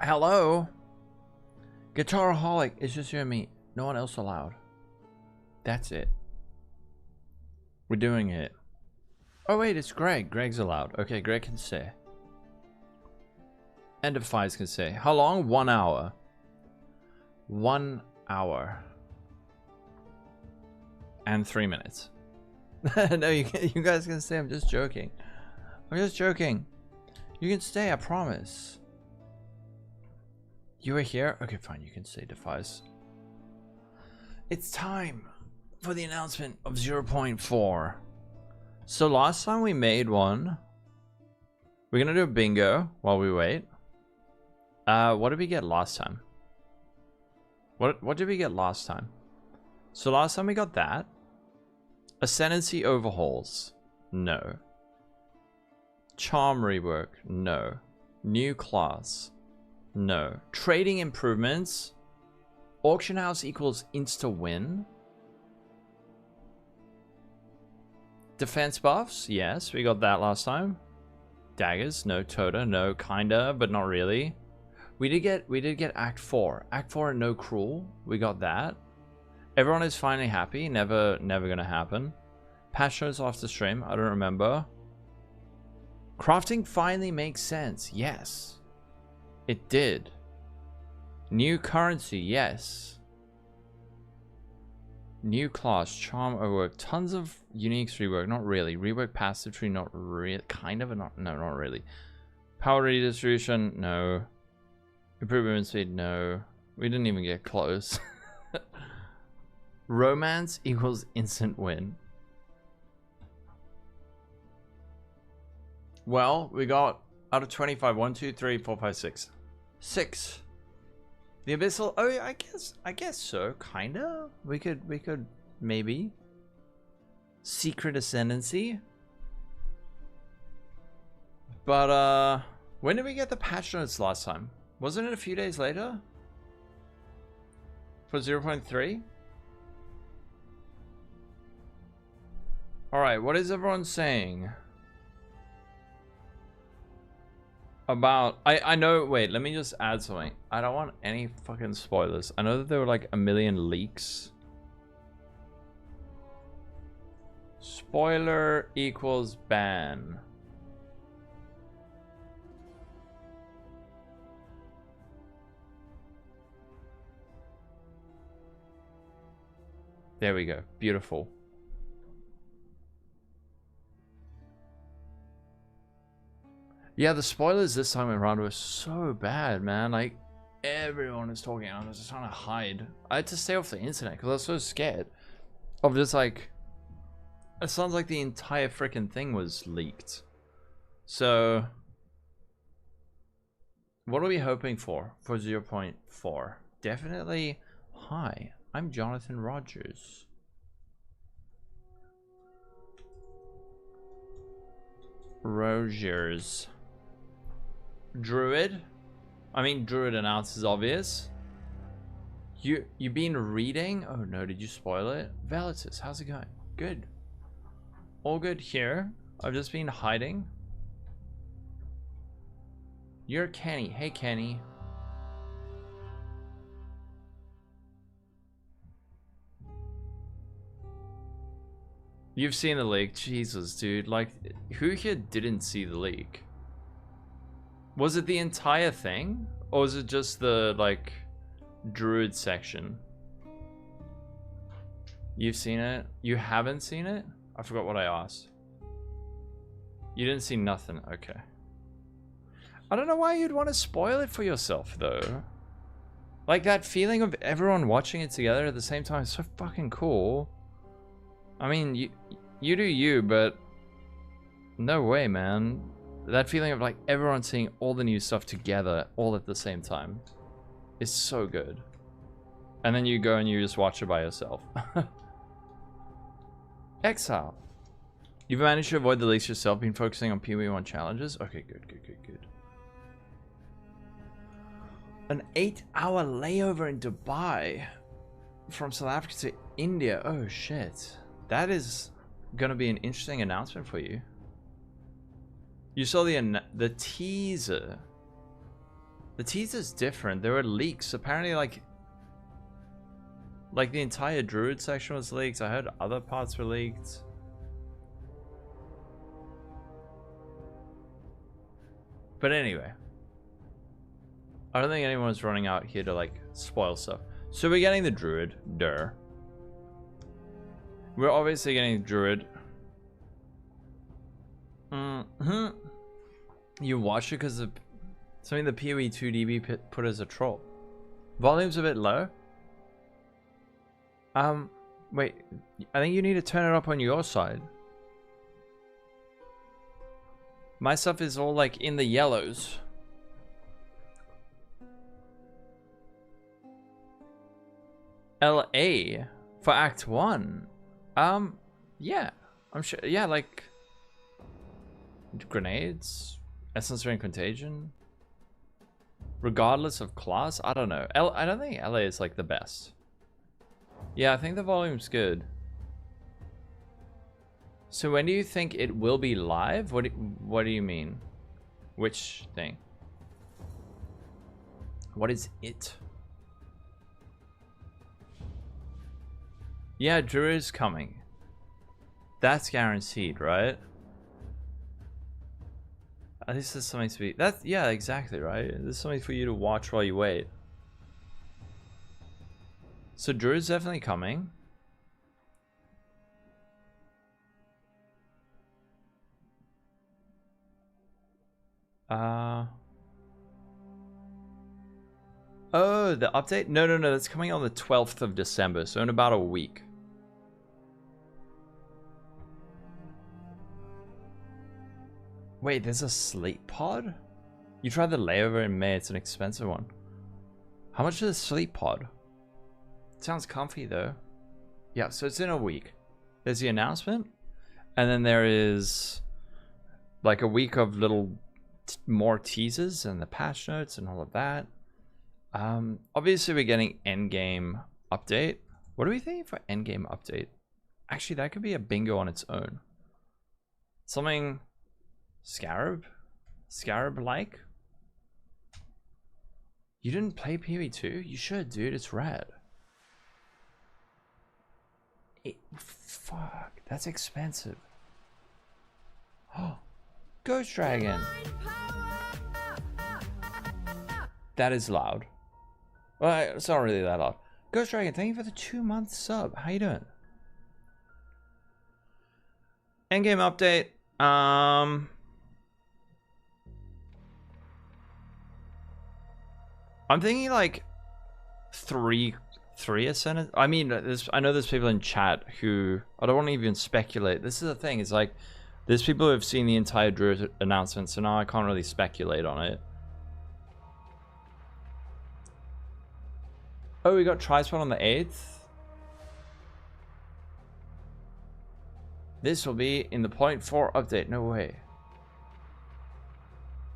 Hello? Guitaraholic, it's just you and me. No one else allowed. That's it. We're doing it. Oh wait, it's Greg. Greg's allowed. Okay, Greg can say. End of Fives can say. How long? 1 hour. 1 hour. And 3 minutes. No, you guys can stay. I'm just joking. I'm just joking. You can stay, I promise. You were here? Okay, fine. You can stay, Defies. It's time for the announcement of 0.4. So last time we made one. We're gonna do a bingo while we wait. What did we get last time? What did we get last time? So last time we got that. Ascendancy overhauls. No. Charm rework. No. New class. No. Trading improvements. Auction house equals insta win. Defense buffs. Yes, we got that last time. Daggers. No. Tota. No. Kinda, but not really. We did get Act 4. Act 4 no cruel. We got that. Everyone is finally happy. Never gonna happen. Patch notes after stream. I don't remember. Crafting finally makes sense. Yes. It did. New currency. Yes. New class. Charm rework. Tons of uniques rework. Not really. Rework passive tree. Not really. Kind of. No, not really. Power redistribution. No. Improvement speed. No. We didn't even get close. Romance equals instant win. Well, we got out of 25, 1, 2, 3, 4, 5, 6. 6. The abyssal. Oh, yeah, I guess so. Kinda. We could maybe. Secret ascendancy. But when did we get the patch notes last time? Wasn't it a few days later? For 0.3? Alright, what is everyone saying? About I know, wait, let me just add something. I don't want any fucking spoilers. I know that there were like a million leaks. Spoiler equals ban. There we go. Beautiful. Yeah, the spoilers this time around were so bad, man. Like, everyone is talking. I was just trying to hide. I had to stay off the internet because I was so scared of just like... It sounds like the entire freaking thing was leaked. So... What are we hoping for 0.4? Definitely high. I'm Jonathan Rogers. Rogers. Druid. I mean, Druid announced is obvious. You been reading? Oh no, did you spoil it? Velitus, how's it going? Good. All good here. I've just been hiding. You're Kenny. Hey Kenny. You've seen the leak. Jesus, dude. Like, who here didn't see the leak? Was it the entire thing? Or was it just the, like, Druid section? You've seen it? You haven't seen it? I forgot what I asked. You didn't see nothing. Okay. I don't know why you'd want to spoil it for yourself, though. Like, that feeling of everyone watching it together at the same time is so fucking cool. I mean, you do you, but no way, man. That feeling of like everyone seeing all the new stuff together all at the same time is so good. And then you go and you just watch it by yourself. Exile. You've managed to avoid the leaks yourself, been focusing on PoE 1 challenges? Okay, good. An 8-hour layover in Dubai from South Africa to India. Oh shit. That is gonna be an interesting announcement for you. You saw the teaser The teaser's different. There were leaks. Apparently, like the entire Druid section was leaked. I heard other parts were leaked. But anyway, I don't think anyone's running out here to like spoil stuff. So we're getting the Druid. We're obviously getting the Druid. You watch it because of something the PoE 2DB put as a troll. Volume's a bit low. Wait, I think you need to turn it up on your side. My stuff is all like in the yellows. LA for Act 1. Yeah, I'm sure. Yeah, like grenades, essence ring contagion. Regardless of class, I don't know. I don't think LA is like the best. Yeah, I think the volume's good. So when do you think it will be live? What do you mean? Which thing? What is it? Yeah, Drew is coming. That's guaranteed, right? At least there's something to be. That's, yeah, exactly, right? There's something for you to watch while you wait. So Drew's definitely coming. Oh, the update? No, that's coming on the 12th of December, so in about a week. Wait, there's a sleep pod? You tried the layover in May, it's an expensive one. How much is a sleep pod? Sounds comfy though. Yeah, so it's in a week. There's the announcement, and then there is like a week of little more teasers and the patch notes and all of that. Obviously we're getting endgame update. What are we thinking for endgame update? Actually, that could be a bingo on its own. Something Scarab like. You didn't play PoE 2? You should, dude. It's rad. Fuck, that's expensive. Oh, Ghost Dragon. That is loud. Well, it's not really that loud. Ghost Dragon, thank you for the 2-month sub. How you doing? Endgame update. I'm thinking like three ascendants. I mean, I know there's people in chat who I don't want to even speculate. This is the thing. It's like there's people who have seen the entire Druid announcement, so now I can't really speculate on it. Oh, we got Tri-Spot on the 8th. This will be in the 0.4 update. No way.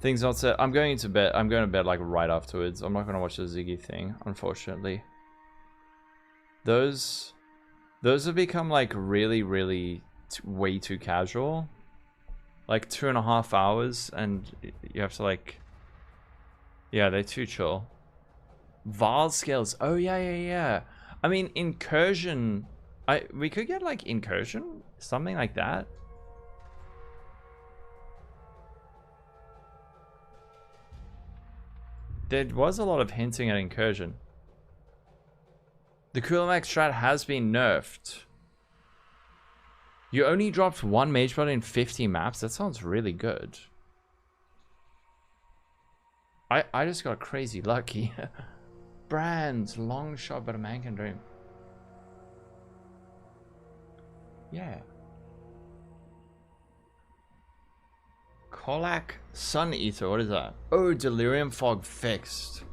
Things not set. I'm going to bed. I'm going to bed like right afterwards. I'm not going to watch the Ziggy thing, unfortunately. Those have become like really way too casual. Like 2.5 hours, and you have to like. Yeah, they're too chill. Vile skills. Oh yeah. I mean, incursion. We could get like incursion, something like that. There was a lot of hinting at incursion. The Cooler Max strat has been nerfed. You only dropped 1 mage bot in 50 maps. That sounds really good. I just got crazy lucky. Brands, long shot, but a man can dream. Yeah. Kolak Sun Eater, what is that? Oh, Delirium Fog fixed.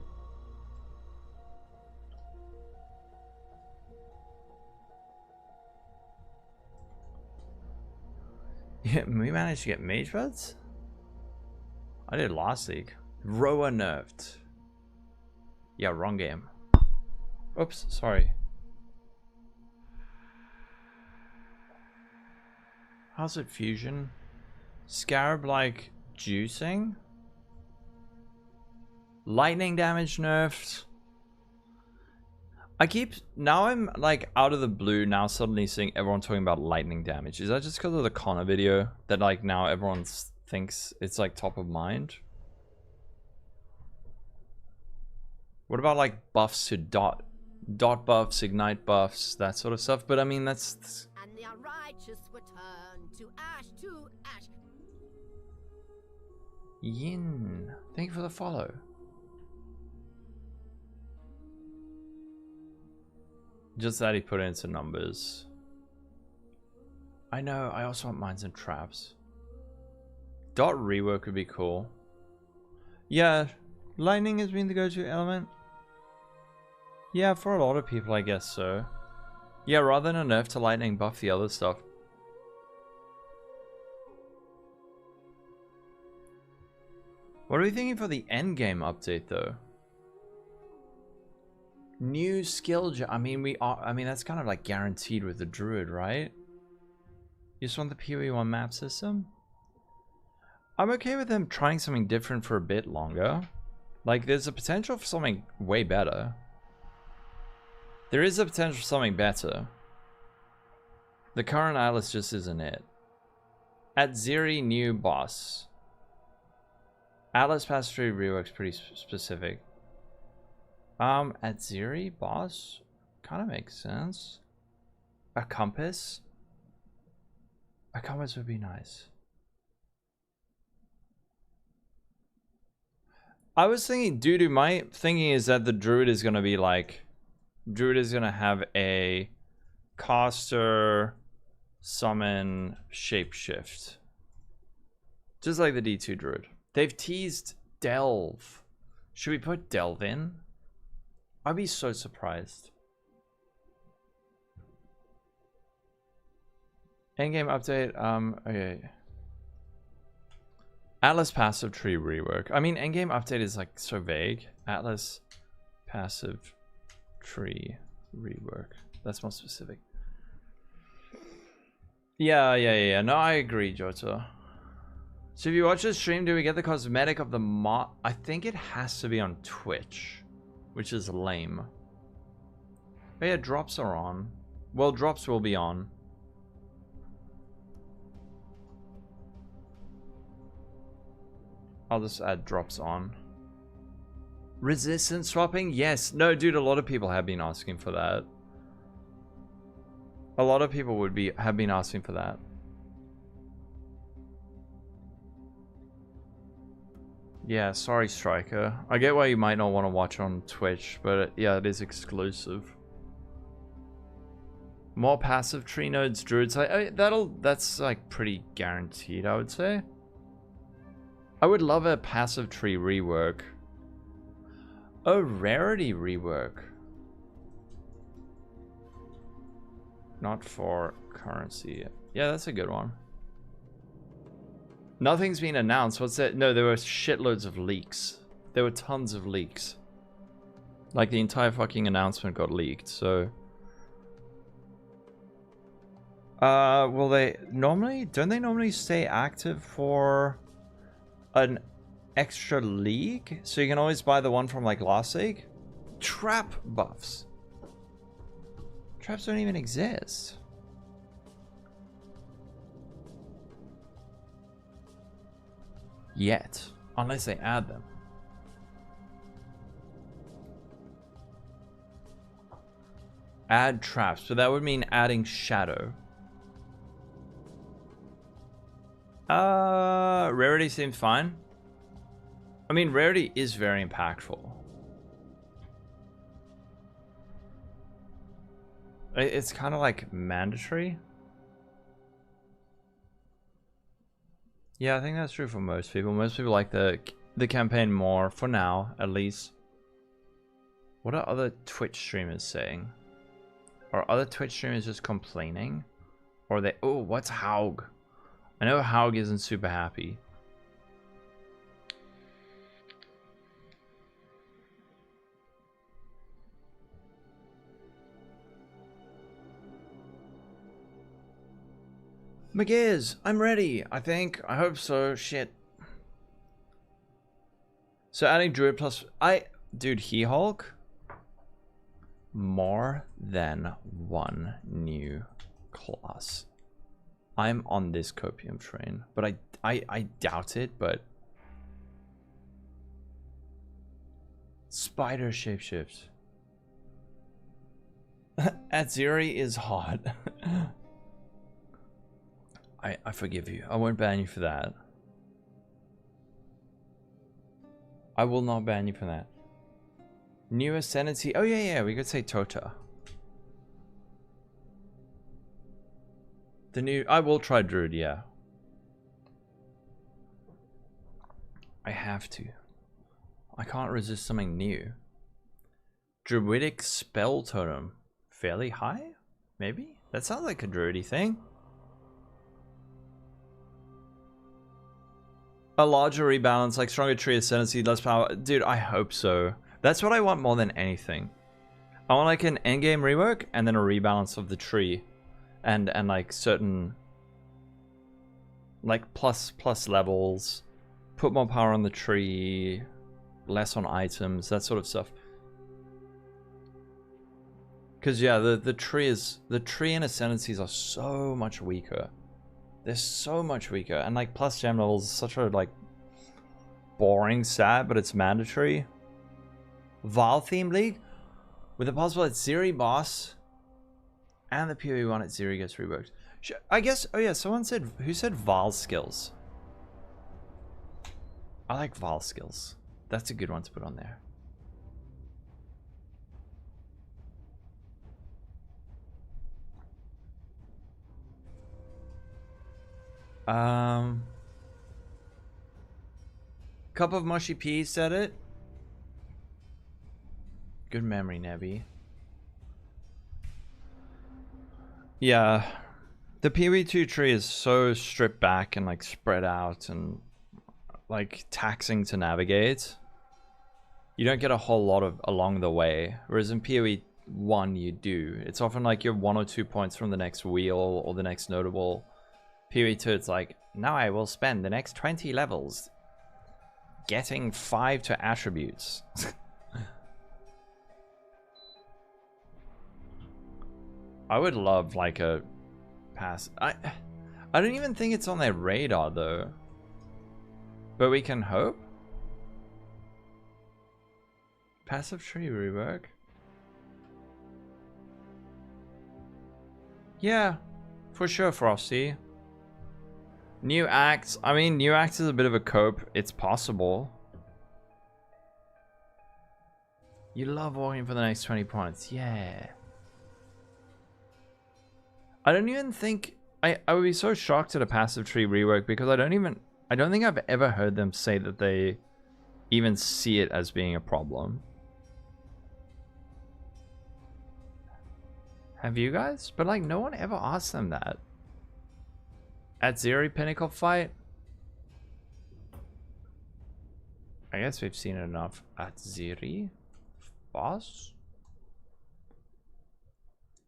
Yeah, we managed to get mage buds? I did last week. Roa nerfed. Yeah, wrong game. Oops, sorry. How's it fusion? Scarab like juicing? Lightning damage nerfed. Now I'm like out of the blue now suddenly seeing everyone talking about lightning damage. Is that just because of the Connor video that like now everyone thinks it's like top of mind? What about like buffs to dot buffs, ignite buffs, that sort of stuff? But I mean that's and the unrighteous were turned to ash, to ash. Yin. Thank you for the follow. Just that he put in some numbers. I know, I also want mines and traps. Dot rework would be cool. Yeah, lightning has been the go-to element. Yeah, for a lot of people, I guess so. Yeah, rather than a nerf to lightning, buff the other stuff. What are we thinking for the endgame update, though? New skill, I mean, that's kind of like guaranteed with the Druid, right? You just want the PoE 1 map system? I'm okay with them trying something different for a bit longer. Like, there's a potential for something way better. There is a potential for something better. The current Atlas just isn't it. At Ziri, new boss. Atlas Pass 3 rework's pretty specific. At Ziri, boss? Kind of makes sense. A compass? A compass would be nice. I was thinking, dude, my thinking is that the Druid is going to be like... Druid is going to have a caster, summon, shapeshift. Just like the D2 Druid. They've teased Delve. Should we put Delve in? I'd be so surprised. Endgame update, okay. Atlas passive tree rework. I mean, endgame update is like so vague. Atlas passive tree rework. That's more specific. Yeah. No, I agree, Jota. So if you watch this stream, do we get the cosmetic of the mod? I think it has to be on Twitch, which is lame. But yeah, drops are on. Well, drops will be on. I'll just add drops on. Resistance swapping? Yes. No, dude, a lot of people have been asking for that. A lot of people have been asking for that. Yeah, sorry, Striker. I get why you might not want to watch on Twitch, but yeah, it is exclusive. More passive tree nodes, Druids. That's like pretty guaranteed, I would say. I would love a passive tree rework. Oh, rarity rework. Not for currency. Yeah, that's a good one. Nothing's been announced. What's that? No, there were shitloads of leaks. There were tons of leaks. Like the entire fucking announcement got leaked, so... Will they normally... Don't they normally stay active for an extra league? So you can always buy the one from like last league? Trap buffs. Traps don't even exist. Yet. Unless they add them. Add traps. So that would mean adding shadow. Rarity seems fine. I mean, rarity is very impactful. It's kind of like mandatory. Yeah, I think that's true for most people. Most people like the campaign more, for now, at least. What are other Twitch streamers saying? Are other Twitch streamers just complaining? Or are they... Oh, what's Haug? I know Haug isn't super happy. McGears, I'm ready. I think. I hope so. Shit. So So adding Druid plus... Dude, He-Hulk? More than one new class. I'm on this copium train. But I doubt it, but... Spider shapeshift. Atziri is hot. I forgive you. I won't ban you for that. I will not ban you for that. New Ascendancy. Oh yeah, we could say Tota. The new... I will try Druid, yeah. I have to. I can't resist something new. Druidic Spell Totem. Fairly high? Maybe? That sounds like a druidy thing. A larger rebalance, like stronger tree ascendancy, less power. Dude, I hope so. That's what I want more than anything. I want like an endgame rework and then a rebalance of the tree. And like certain like plus levels. Put more power on the tree, less on items, that sort of stuff. Cause yeah, the tree and ascendancies are so much weaker. They're so much weaker, and like plus gem levels is such a like boring stat, but it's mandatory. Val theme league with a possible Atziri boss, and the PoE one Atziri gets reworked. I guess. Oh yeah, someone said, who said Val skills? I like Val skills. That's a good one to put on there. Cup of Mushy Peas said it. Good memory, Nebby. Yeah, the PoE2 tree is so stripped back and like spread out and like taxing to navigate. You don't get a whole lot of along the way, whereas in PoE1 you do. It's often like you're 1 or 2 points from the next wheel or the next notable. PoE2 it's like, now I will spend the next 20 levels getting 5 to attributes. I would love like a pass. I don't even think it's on their radar though. But we can hope. Passive tree rework. Yeah, for sure, Frosty. New acts. I mean, new acts is a bit of a cope. It's possible. You love walking for the next 20 points. Yeah. I don't even think... I would be so shocked at a passive tree rework because I don't think I've ever heard them say that they even see it as being a problem. Have you guys? But like, no one ever asked them that. Atziri Pinnacle fight? I guess we've seen it enough. Atziri? Boss?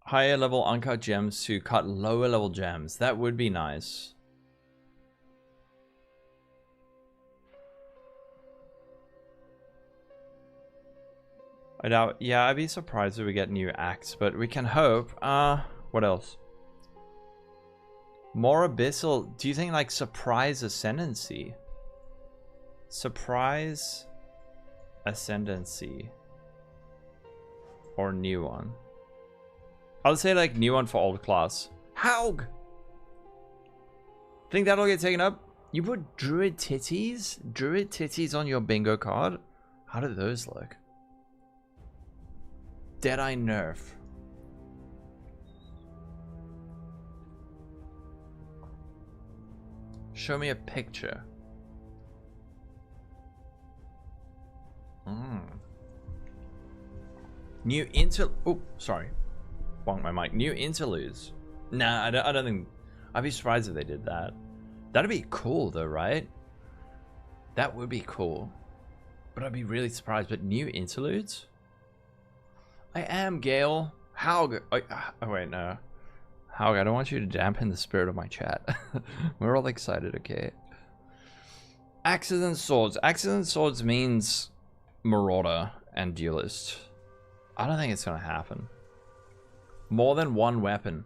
Higher level uncut gems to cut lower level gems. That would be nice. I doubt. Yeah, I'd be surprised if we get new acts, but we can hope. What else? More abyssal. Do you think like surprise ascendancy? Surprise ascendancy. Or new one. I'll say like new one for old class. Haug! Think that'll get taken up? You put Druid titties? Druid titties on your bingo card? How do those look? Deadeye nerf. Show me a picture. New oh, sorry. Bonk my mic. New interludes. Nah, I don't think... I'd be surprised if they did that. That'd be cool though, right? That would be cool. But I'd be really surprised. But new interludes? I am Gale. Haug. Oh wait, no. Haug, I don't want you to dampen the spirit of my chat. We're all excited, okay? Axes and swords. Axes and swords means Marauder and Duelist. I don't think it's gonna happen. More than one weapon.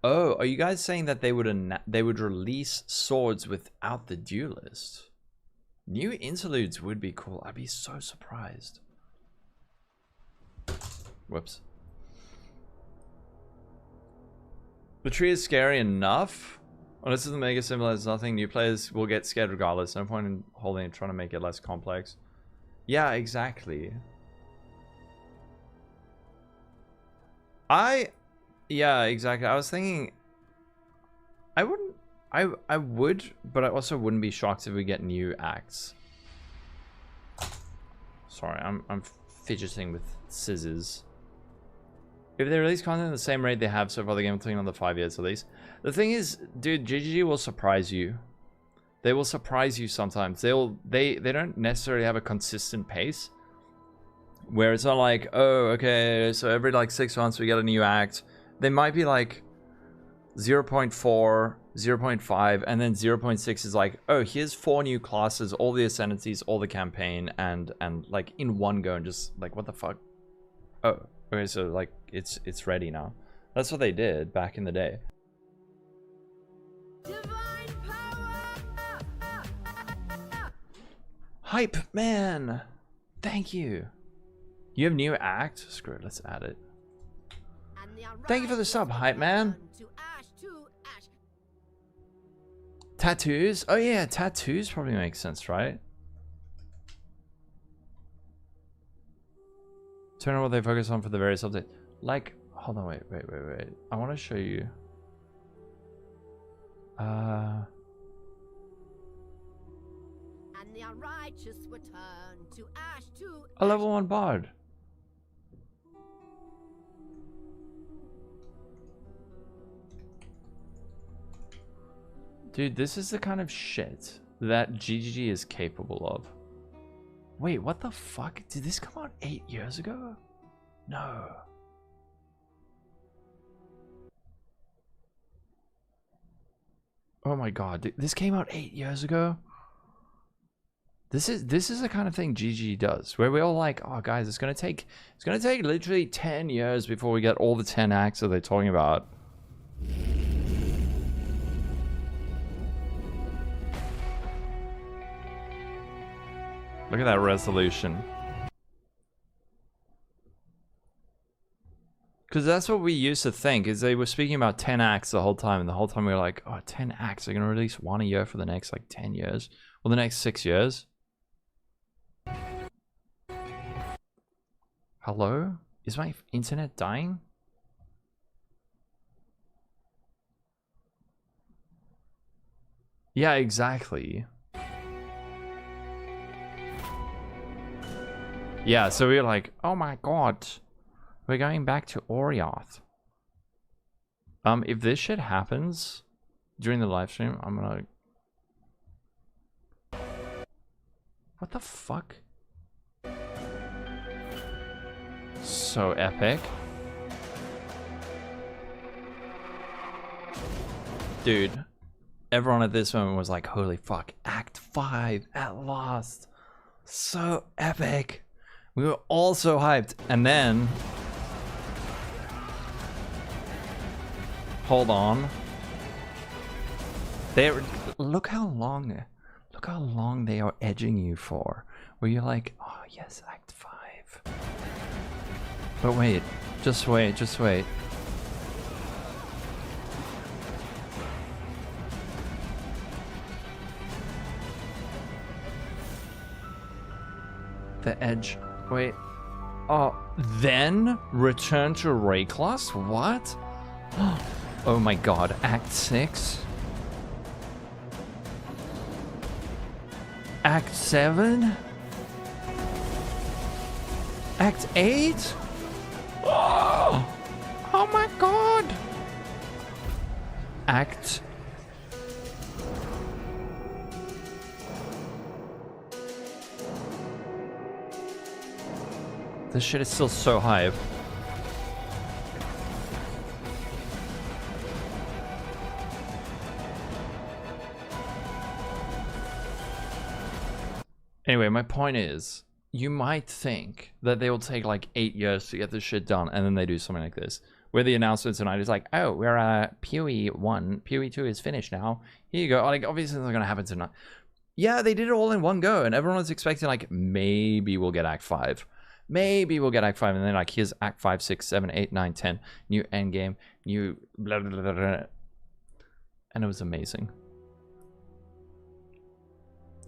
Oh, are you guys saying that they would release swords without the Duelist? New interludes would be cool. I'd be so surprised. Whoops. The tree is scary enough. Well, this is the mega symbol has nothing. New players will get scared regardless. No point in holding and trying to make it less complex. Yeah, exactly. Yeah, exactly. I was thinking I would, but I also wouldn't be shocked if we get new acts. Sorry, I'm fidgeting with scissors. If they release content at the same rate they have so far, the game will take another 5 years at least. The thing is, dude, GGG will surprise you. They will surprise you sometimes. They don't necessarily have a consistent pace. Where it's not like, oh, okay, so every like 6 months we get a new act. They might be like 0.4, 0.5, and then 0.6 is like, oh, here's 4 new classes, all the ascendancies, all the campaign, and like in one go, and just like, what the fuck? Oh, okay, so like it's ready now. That's what they did back in the day. Divine power! Hype man, thank you. You have new act? Screw it, let's add it. Thank you for the sub, hype man. Tattoos? Oh yeah, tattoos probably makes sense, right? Turn on what they focus on for the various updates. Like, hold on, wait. I want to show you. And the unrighteous return to ash to A level 1 bard. Dude, this is the kind of shit that GGG is capable of. Wait, what the fuck? Did this come out 8 years ago? No. Oh my god, dude, this came out 8 years ago? This is the kind of thing GGG does, where we're all like, oh guys, it's gonna take literally 10 years before we get all the 10 acts that they're talking about. Look at that resolution. Because that's what we used to think, is they were speaking about 10 acts the whole time, and the whole time we were like, oh, 10 acts, they're going to release one a year for the next, like, 10 years. Well, the next 6 years. Hello? Is my internet dying? Yeah, exactly. Yeah, so we were like, oh my god, we're going back to Orioth. If this shit happens during the live stream, I'm gonna... What the fuck? So epic. Dude, everyone at this moment was like, holy fuck, Act 5 at last. So epic. We were all so hyped, and then... Hold on. Look how long they are edging you for. Where you're like, oh yes, Act 5. But wait, just wait. The edge. Wait. Oh, then return to Ray class? What? Oh my god, Act 6? Act 7? Act 8? Oh my god! Act... This shit is still so hype. Anyway, my point is, you might think that they will take like 8 years to get this shit done, and then they do something like this, where the announcement tonight is like, oh, we're PoE 1, PoE 2 is finished now. Here you go. Like, obviously, it's not gonna happen tonight. Yeah, they did it all in one go, and everyone was expecting like maybe we'll get Act 5. Maybe we'll get Act 5, and then like here's Act 5, 6, 7, 8, 9, 10, new endgame, new blah, blah, blah, blah. And it was amazing.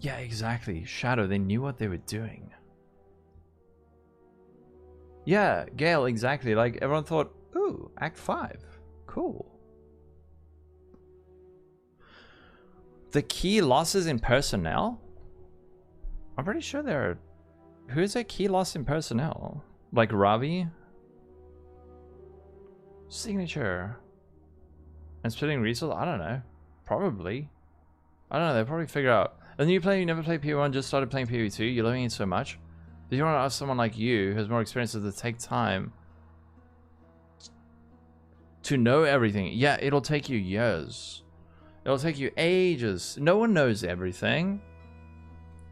Yeah, exactly. Shadow, they knew what they were doing. Yeah, Gale, exactly. Like, everyone thought, ooh, Act 5. Cool. The key losses in personnel? I'm pretty sure there are... Who's a key loss in personnel? Like Ravi? Signature. And splitting resource? I don't know. Probably. I don't know, they'll probably figure out. A new player who never played PoE1 just started playing PoE2, you're loving it so much. Do you want to ask someone like you, who has more experience, to take time to know everything? Yeah, it'll take you years. It'll take you ages. No one knows everything.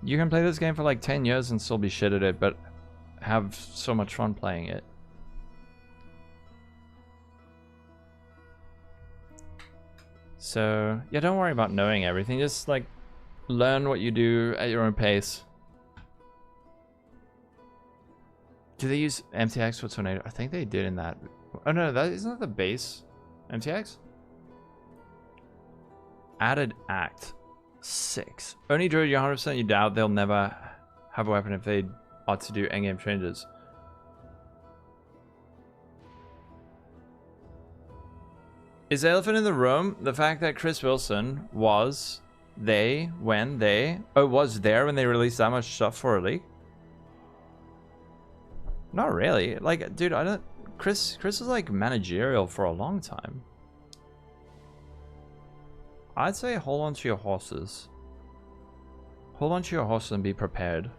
You can play this game for like 10 years and still be shit at it, but have so much fun playing it. So, yeah, don't worry about knowing everything. Just like learn what you do at your own pace. Do they use MTX for Tornado? I think they did in that. Oh no, that isn't that the base MTX? Added Act 6. Only Druid, you're 100% you doubt they'll never have a weapon if they are to do endgame changes. Is the elephant in the room the fact that Chris Wilson was there when they released that much stuff for a leak? Not really. Like, dude, I don't... Chris was like managerial for a long time. I'd say hold on to your horses. Hold on to your horses and be prepared.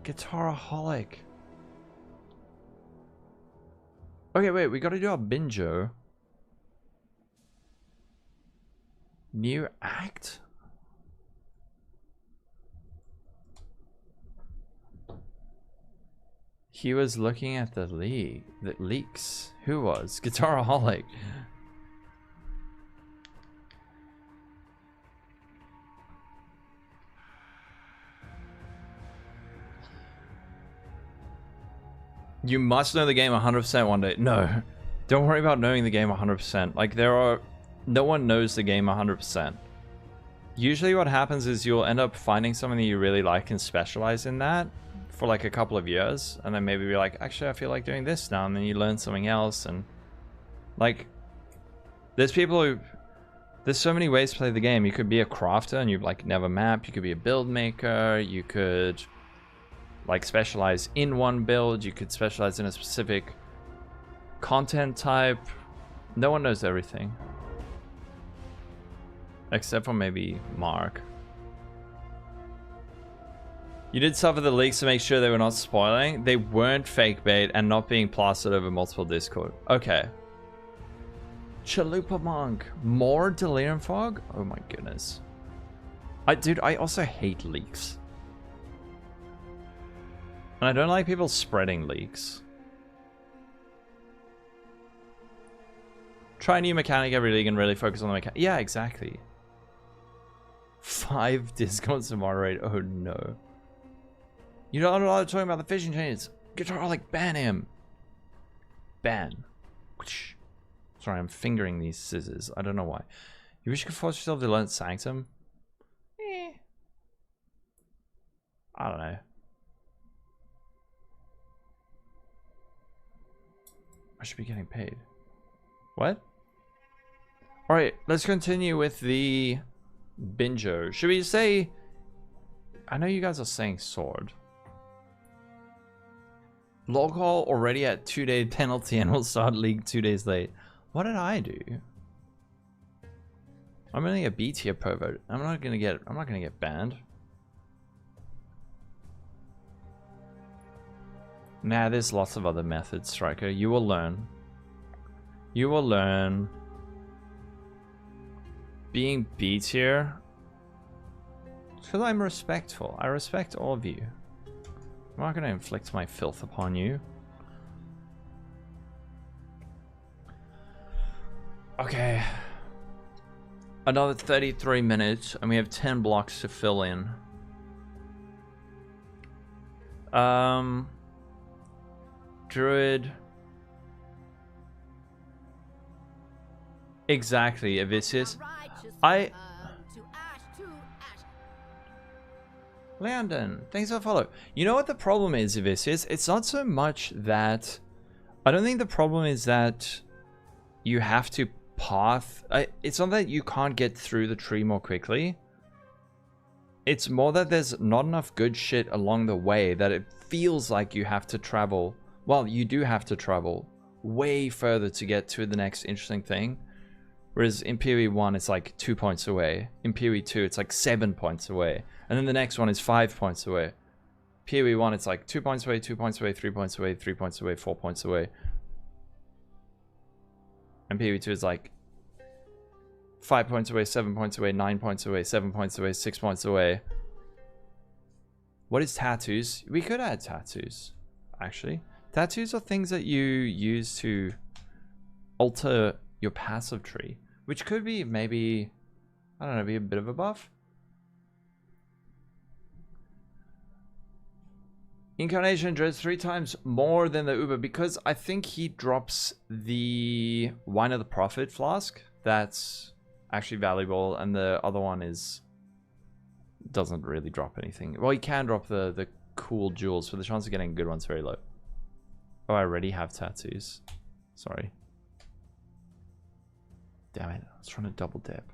Guitaraholic. Okay, wait, we gotta do our bingo. New act? He was looking at the leaks. Who was? Guitaraholic. You must know the game 100% one day. No, don't worry about knowing the game 100%. Like, no one knows the game 100%. Usually what happens is you'll end up finding something that you really like and specialize in that for like a couple of years, and then maybe be like, actually I feel like doing this now, and then you learn something else. And like, there's so many ways to play the game. You could be a crafter and you like never map. You could be a build maker. You could like specialize in one build. You could specialize in a specific content type. No one knows everything, except for maybe Mark. You did suffer the leaks to make sure they were not spoiling. They weren't fake bait and not being plastered over multiple Discord. Okay. Chalupa Monk. More Delirium Fog? Oh my goodness. Dude, I also hate leaks. And I don't like people spreading leaks. Try a new mechanic every league and really focus on the mechanic. Yeah, exactly. 5 Discords to moderate. Oh no. You don't know talking about the fishing chains. Guitaraholic, ban him. Ban. Sorry, I'm fingering these scissors. I don't know why. You wish you could force yourself to learn Sanctum? I don't know. I should be getting paid. What? Alright, let's continue with the bingo. Should we say... I know you guys are saying sword. Lolcohol already at 2-day penalty and will start league 2 days late. What did I do? I'm only a B tier pervert. I'm not gonna get banned. Nah, there's lots of other methods, Striker. You will learn. You will learn. Being B tier, Because I'm respectful. I respect all of you. I'm not going to inflict my filth upon you. Okay. Another 33 minutes, and we have 10 blocks to fill in. Druid. Exactly, Avicius. Landon, thanks for the follow. You know what the problem is, Avicius? It's not so much that... I don't think the problem is that you have to path... it's not that you can't get through the tree more quickly. It's more that there's not enough good shit along the way that it feels like you have to travel. Well, you do have to travel way further to get to the next interesting thing. Whereas in PoE 1, it's like 2 points away. In PoE 2, it's like 7 points away. And then the next one is 5 points away. PoE 1, it's like 2 points away, 2 points away, 3 points away, 3 points away, 4 points away. And PoE 2 is like 5 points away, 7 points away, 9 points away, 7 points away, 6 points away. What is tattoos? We could add tattoos, actually. Tattoos are things that you use to alter your passive tree, which could be maybe, I don't know, be a bit of a buff. Incarnation Druids 3 times more than the Uber because I think he drops the Wine of the Prophet flask. That's actually valuable, and the other one is doesn't really drop anything. Well, he can drop the cool jewels, but the chance of getting a good one's very low. Oh, I already have tattoos. Sorry. Damn it, I was trying to double dip.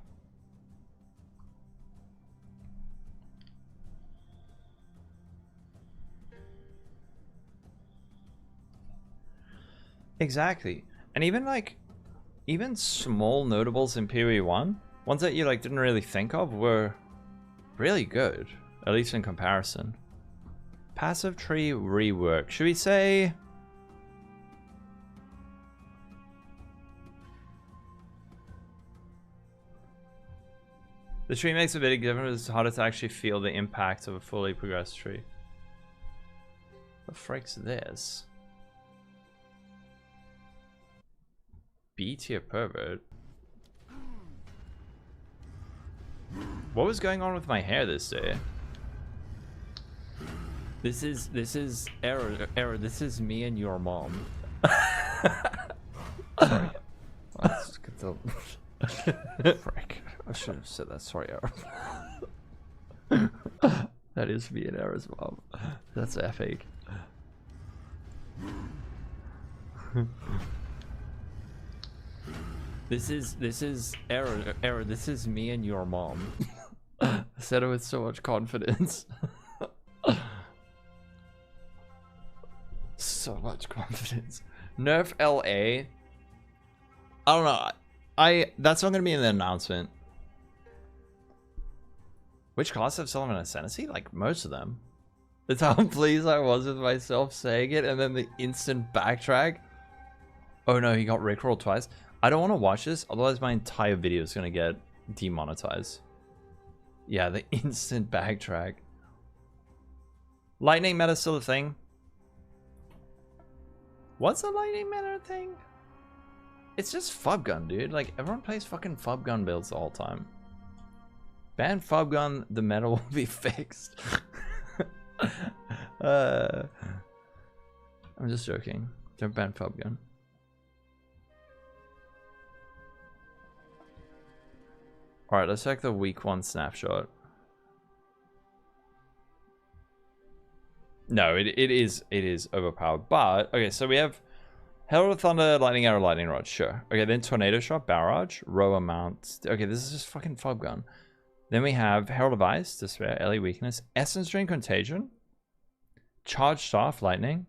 Exactly. And even like, even small notables in PoE 1, ones that you like didn't really think of, were really good, at least in comparison. Passive tree rework. Should we say... The tree makes a big difference. It's harder to actually feel the impact of a fully progressed tree. The frick's this? B tier pervert. What was going on with my hair this day? This is error. This is me and your mom. Sorry. Let's get the frick. I should have said that. Sorry, Error. That is me and Error's mom. That's epic. This is error. This is me and your mom. I said it with so much confidence. So much confidence. Nerf LA. I don't know. That's not gonna be in the announcement. Which class have Solomon Ascendancy? Like most of them. That's how pleased I was with myself saying it, and then the instant backtrack. Oh no, he got rickrolled twice. I don't want to watch this, otherwise my entire video is gonna get demonetized. Yeah, the instant backtrack. Lightning meta still a thing? What's a lightning meta thing? It's just Fub Gun, dude. Like, everyone plays fucking Fub Gun builds the whole time. Ban Fub Gun, the meta will be fixed. I'm just joking. Don't ban Fub Gun. Alright, let's check the week 1 snapshot. No, it is overpowered. But, okay, so we have Herald of Thunder, Lightning Arrow, Lightning Rod, sure. Okay, then Tornado Shot, Barrage, Rower Mount. Okay, this is just fucking Fub Gun. Then we have Herald of Ice, Despair, Ellie Weakness, Essence Drain, Contagion, Charge Staff, Lightning,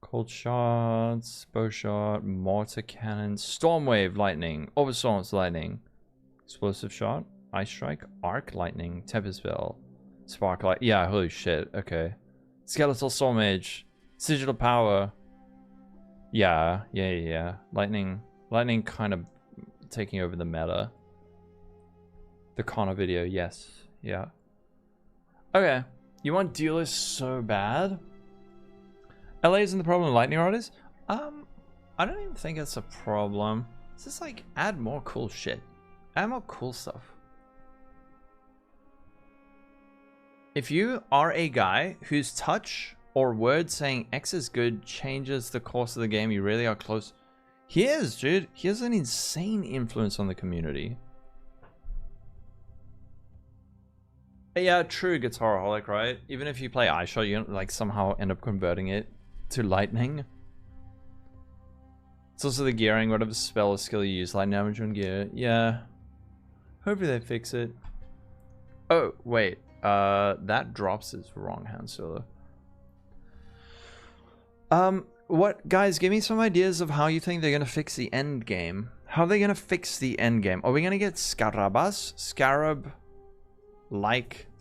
Cold Shots, Bow Shot, Mortar Cannon, Storm Wave, Lightning, Overstorms, Lightning, Explosive Shot, Ice Strike, Arc, Lightning, Tempest Spell, Spark Light. Yeah, holy shit, okay. Skeletal Soul Mage, Sigil Power. Yeah. Lightning kind of taking over the meta. The Connor video, yes. Yeah. Okay. You want duelists so bad? LA isn't the problem, lightning rod is? I don't even think it's a problem. It's just like, add more cool shit. Add more cool stuff. If you are a guy whose touch or word saying X is good changes the course of the game, you really are close. He is, dude. He has an insane influence on the community. Yeah, true guitaraholic, right? Even if you play iShot, you like somehow end up converting it to lightning. It's also the gearing, whatever spell or skill you use, lightning damage on gear. Yeah. Hopefully they fix it. Oh, wait. That drops is wrong, Han Solo. What, guys, give me some ideas of how you think they're gonna fix the end game. How are they gonna fix the end game? Are we gonna get Scarab-like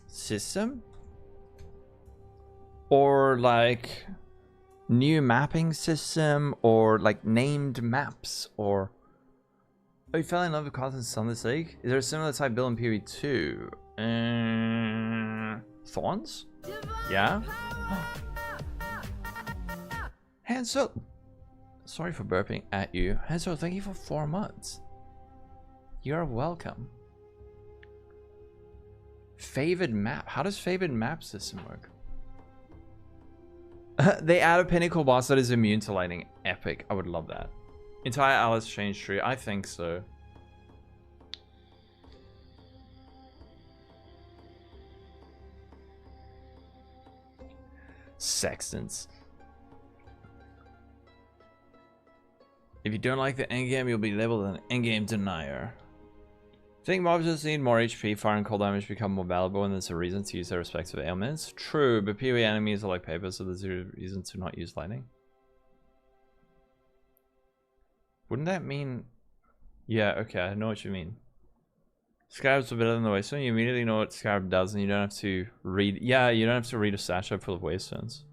system? Or like new mapping system, or like named maps, or oh, you fell in love with Carlton's son this league? Is there a similar type build in PoE 2? Thorns? Yeah? Hansel, sorry for burping at you. Hansel, thank you for 4 months. You're welcome. Favored map. How does favored map system work? They add a pinnacle boss that is immune to lightning. Epic. I would love that. Entire Alice change tree. I think so. Sextants. If you don't like the endgame, you'll be labeled an endgame denier. I think mobs just need more HP, fire and cold damage become more valuable, and there's a reason to use their respective ailments. True, but PoE enemies are like paper, so there's a reason to not use lightning. Wouldn't that mean... Yeah, okay, I know what you mean. Scarabs are better than the Waystone. You immediately know what Scarab does, and you don't have to read... Yeah, you don't have to read a stat full of Waystones.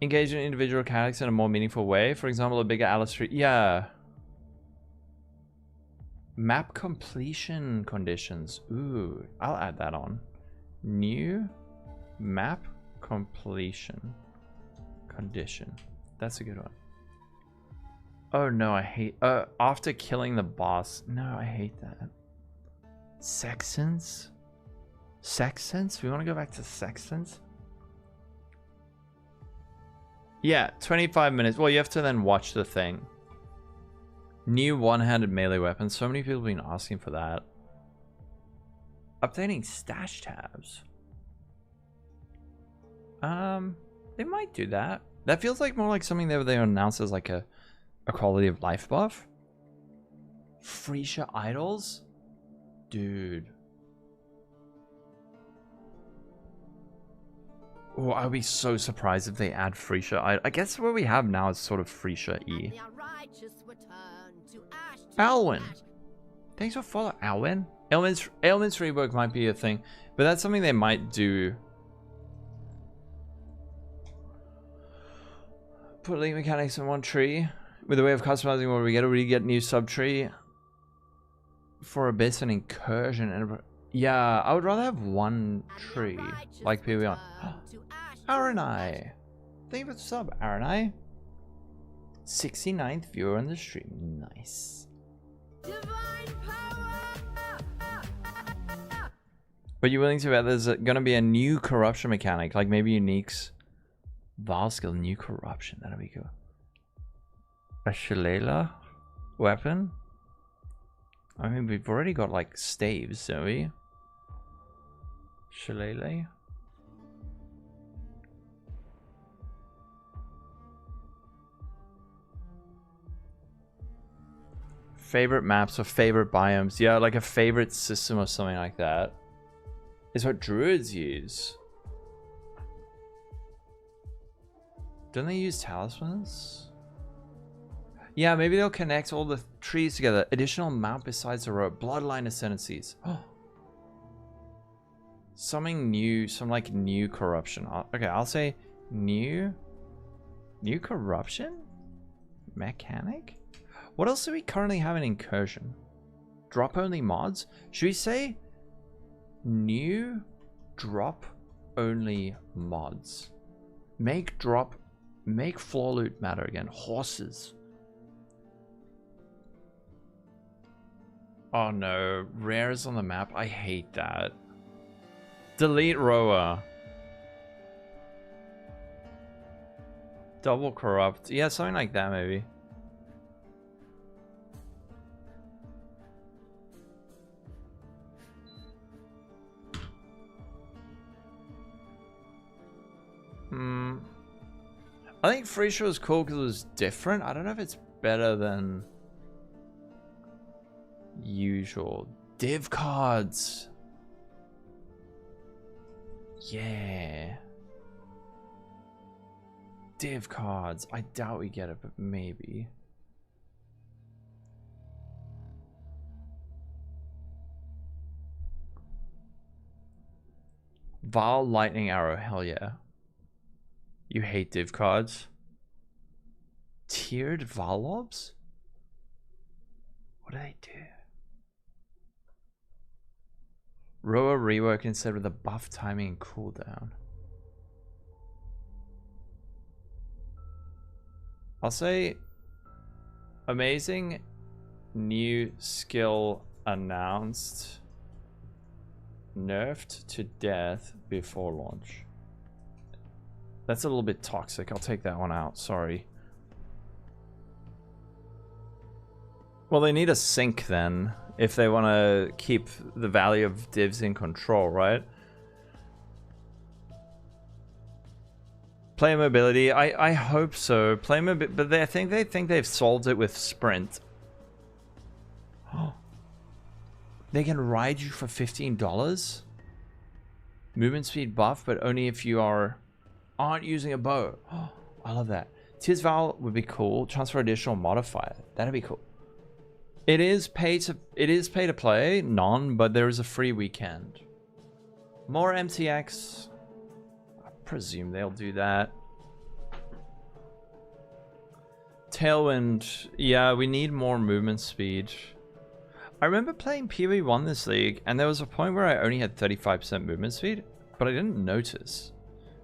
Engage in individual mechanics in a more meaningful way. For example, a bigger Alice tree. Yeah. Map completion conditions. Ooh, I'll add that on. New map completion condition. That's a good one. Oh no, I hate... after killing the boss. No, I hate that. Sextants? Sextants? We want to go back to sextants? Yeah, 25 minutes. Well, you have to then watch the thing. New one-handed melee weapon. So many people have been asking for that. Updating stash tabs. They might do that. That feels like more like something that they announced as like a quality of life buff. Freesia idols? Dude. Oh, I'd be so surprised if they add Freesia. I guess what we have now is sort of Freesia E. Alwyn. Thanks for following, Alwyn. Ailments rework might be a thing, but that's something they might do. Put link mechanics in one tree with a way of customizing where we get a really get new subtree for Abyss and Incursion. And yeah, I would rather have one tree like PoE on. Aranai. Thank you for the sub, Aranai. 69th viewer on the stream. Nice. But you're willing to bet there's gonna be a new corruption mechanic, like maybe Unique's Vile skill, new corruption. That'll be cool. A Shillelagh weapon? I mean, we've already got like staves, don't we? Shillelagh? Favorite maps or favorite biomes? Yeah, like a favorite system or something like that. Is what druids use. Don't they use talismans? Yeah, maybe they'll connect all the trees together. Additional mount besides the rope. Bloodline ascendancies. Oh. Something new. Some like new corruption. Okay, I'll say new. New corruption? Mechanic? What else do we currently have in Incursion? Drop only mods? Should we say New drop only mods. Make floor loot matter again. Horses. Oh no, rares on the map. I hate that. Delete rower. Double corrupt. Yeah, something like that maybe. I think free show was cool because it was different. I don't know if it's better than usual. Div cards. Yeah. Div cards. I doubt we get it, but maybe. Val lightning arrow. Hell yeah. You hate div cards. Tiered Valobs? What do they do? Rower rework instead with a buff timing and cooldown. I'll say amazing new skill announced. Nerfed to death before launch. That's a little bit toxic. I'll take that one out. Sorry. Well, they need a sync then if they want to keep the value of divs in control, right? Player mobility, I hope so. Player mobility, but I think they think they've solved it with sprint. They can ride you for $15. Movement speed buff, but only if you aren't using a bow. I love that. Tears Val would be cool. Transfer additional modifier. That'd be cool. It is pay to play, none, but there is a free weekend. More MTX. I presume they'll do that. Tailwind. Yeah, we need more movement speed. I remember playing PoE 1 this league, and there was a point where I only had 35% movement speed, but I didn't notice.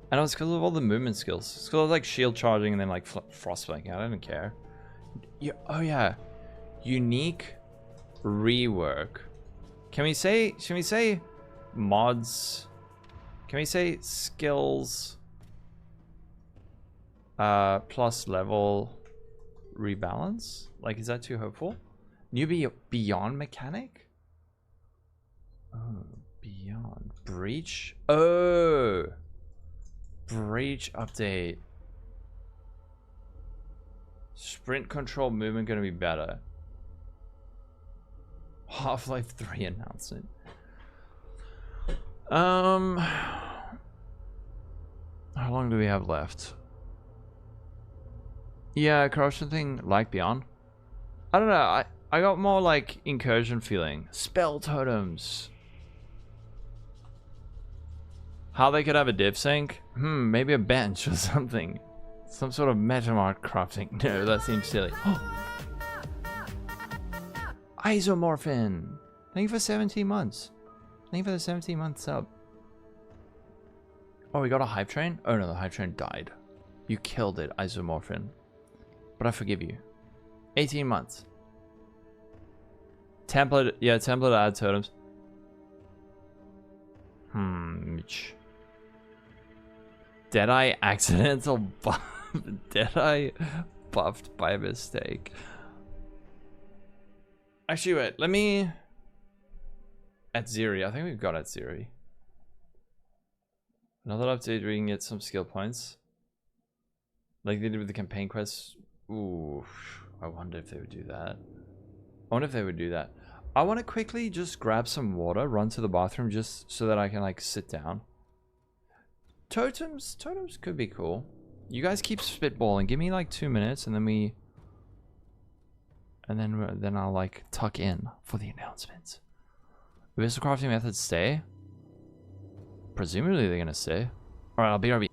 And it was because of all the movement skills. It's because I was like shield charging and then like frostbite. I didn't care. Yeah, oh yeah. Unique rework. Can we say mods? Can we say skills plus level rebalance? Like, is that too hopeful? New beyond mechanic? Oh, beyond breach. Oh, breach update. Sprint control movement gonna be better. Half-Life 3 announcement. How long do we have left? Yeah, corruption thing like beyond. I don't know. I got more like incursion feeling. Spell totems. How they could have a div sync? Maybe a bench or something. Some sort of metamart crafting. No, that seems silly. Isomorphin. Thank you for 17 months. Thank you for the 17-month sub. Oh, we got a hype train? Oh no, the hype train died. You killed it, Isomorphin. But I forgive you. 18 months. Template, yeah, template to add totems. Deadeye accidental buff. Deadeye buffed by mistake. Actually, wait, let me... At Ziri, I think we've got at Ziri. Another update, we can get some skill points. Like they did with the campaign quests. Ooh, I wonder if they would do that. I want to quickly just grab some water, run to the bathroom just so that I can like sit down. Totems could be cool. You guys keep spitballing. Give me like 2 minutes and then I'll like tuck in for the announcements. Will the crafting methods stay? Presumably they're gonna stay. Alright, I'll be right back.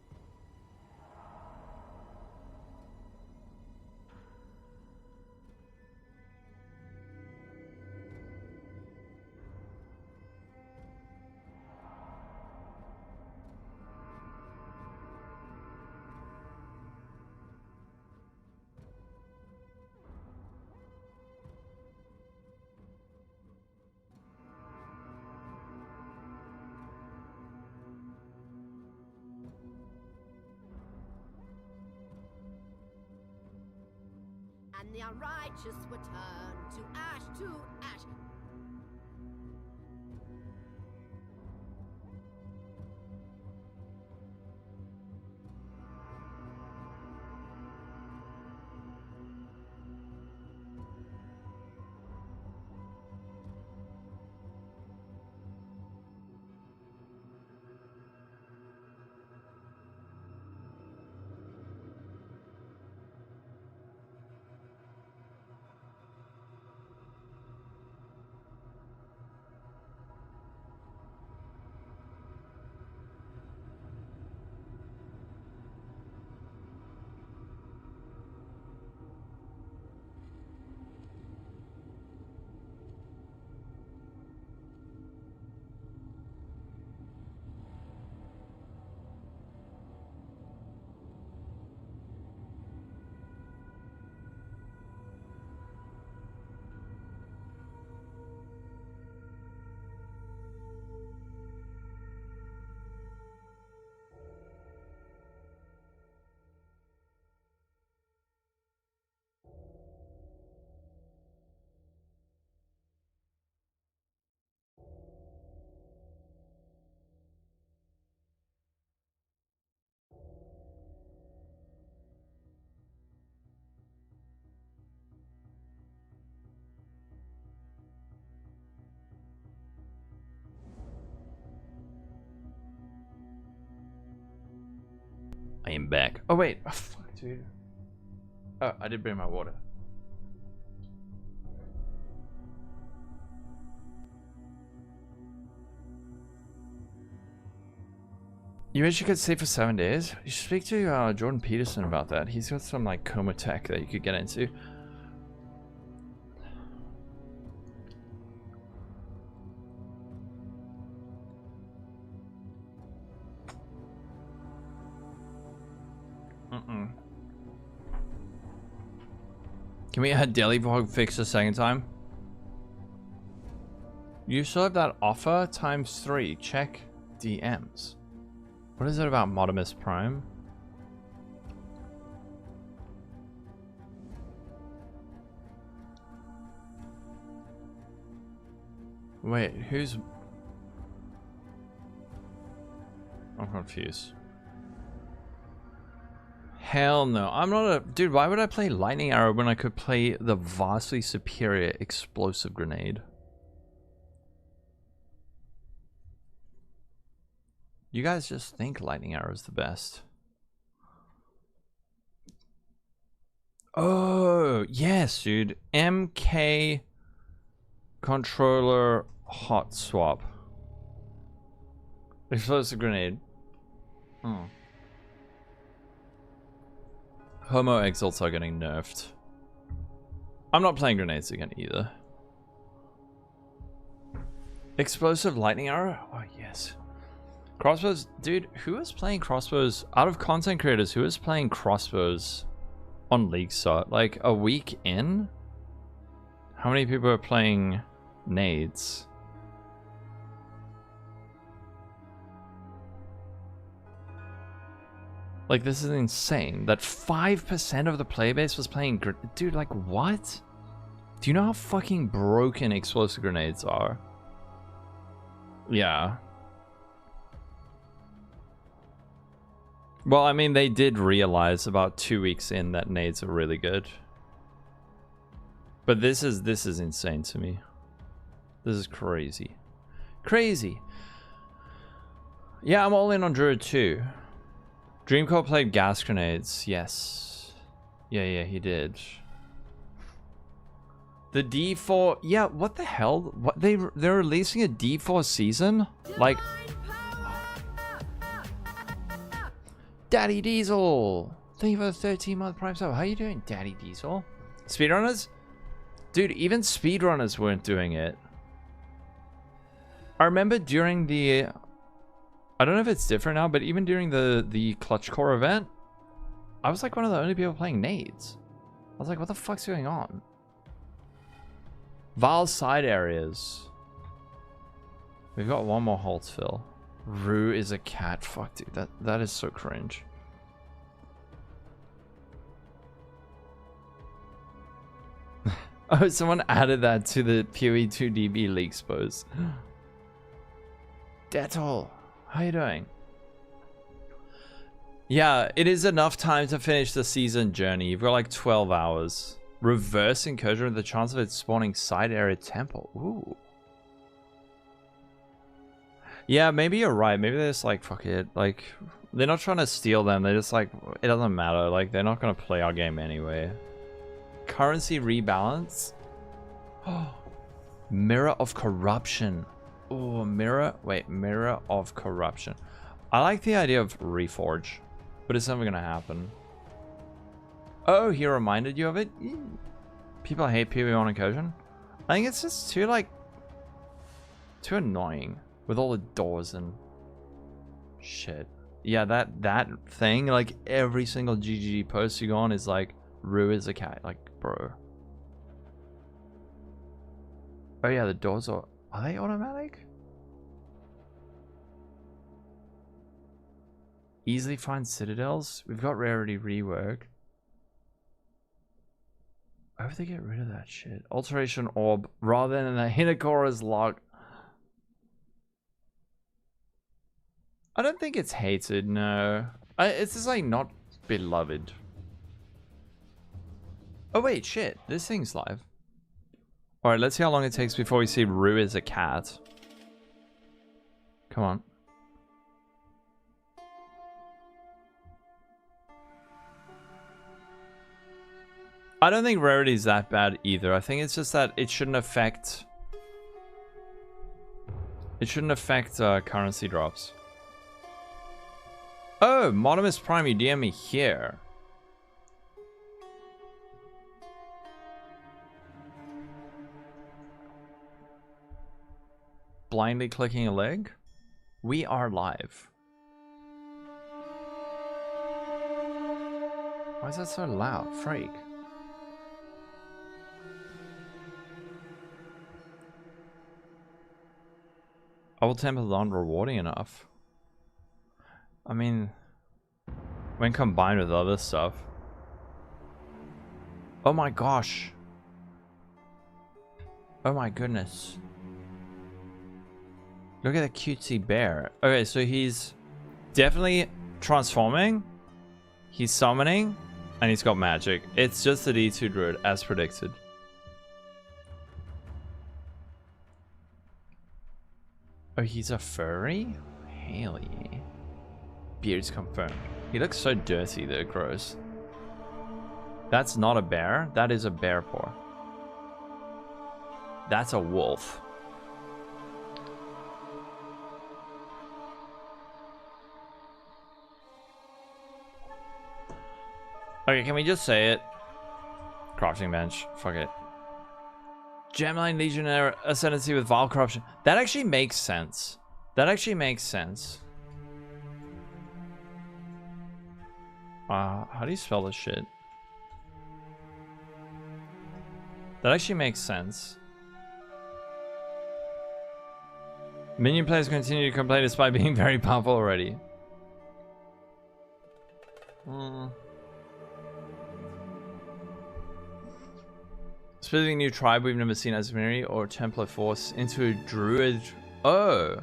and the unrighteous were turned to ash to ash. I am back. Oh wait, oh, fuck, dude. Oh, I did bring my water. You wish you could stay for 7 days? You should speak to Jordan Peterson about that. He's got some like coma tech that you could get into. Can we add Daily Vlog fix a second time? You still have that offer ×3. Check DMs. What is it about Modimus Prime? Wait, who's... I'm confused. Hell no. I'm not a... Dude, why would I play Lightning Arrow when I could play the vastly superior Explosive Grenade? You guys just think Lightning Arrow is the best. Oh, yes, dude. MK controller hot swap. Explosive Grenade. Oh. Homo exalts are getting nerfed. I'm not playing grenades again either. Explosive lightning arrow? Oh yes. Crossbows, dude, who is playing crossbows? Out of content creators, who is playing crossbows on League start? Like a week in? How many people are playing nades? Like, this is insane. That 5% of the playbase was playing... Dude, like, what? Do you know how fucking broken explosive grenades are? Yeah. Well, I mean, they did realize about 2 weeks in that nades are really good. But this is insane to me. This is crazy. Crazy. Yeah, I'm all in on Druid too. Dreamcore played gas grenades, yes. Yeah, he did. The D4, yeah, what the hell? What they're releasing a D4 season? Like, Daddy Diesel! Thank you for the 13-month Prime sub. How you doing, Daddy Diesel? Speedrunners? Dude, even speedrunners weren't doing it. I remember during the... I don't know if it's different now, but even during the Clutch Core event, I was like one of the only people playing nades. I was like, what the fuck's going on? Val side areas. We've got one more hole to fill. Rue is a cat. Fuck, dude. That is so cringe. Oh, someone added that to the PoE 2DB leaks post. Detol, how you doing? Yeah, it is enough time to finish the season journey. You've got like 12 hours. Reverse incursion with the chance of it spawning side area temple. Ooh. Yeah, maybe you're right. Maybe they're just like, fuck it. Like, they're not trying to steal them. They're just like, it doesn't matter. Like, they're not going to play our game anyway. Currency rebalance. Oh, mirror of corruption. Oh, mirror. Wait, mirror of corruption. I like the idea of reforge, but it's never going to happen. Oh, he reminded you of it? People hate PoE on incursion. I think it's just too, like, too annoying. With all the doors and shit. Yeah, that thing, like every single GGG post you go on is like, Rue is a cat. Like, bro. Oh yeah, the doors are they automatic? Easily find citadels. We've got rarity rework. I hope they get rid of that shit. Alteration orb rather than a Hinakora's log. I don't think it's hated, no. It's just like not beloved. Oh wait, shit. This thing's live. Alright, let's see how long it takes before we see Rue as a cat. Come on. I don't think rarity is that bad either. I think it's just that it shouldn't affect... It shouldn't affect currency drops. Oh, Modimus Prime, you DM me here. Blindly clicking a leg? We are live. Why is that so loud? Freak. Old temples aren't rewarding enough. I mean, when combined with other stuff. Oh my gosh. Oh my goodness. Look at the cutesy bear. Okay, so he's definitely transforming. He's summoning. And he's got magic. It's just a D2 druid, as predicted. Oh, he's a furry? Hell yeah. Beard's confirmed. He looks so dirty though, gross. That's not a bear. That is a bear paw. That's a wolf. Okay, can we just say it? Crafting bench. Fuck it. Gemline Legionnaire Ascendancy with Vile Corruption. That actually makes sense. That actually makes sense. How do you spell this shit? That actually makes sense. Minion players continue to complain despite being very powerful already. Splitting a new tribe we've never seen as Miri or Templar Force into a Druid. Oh.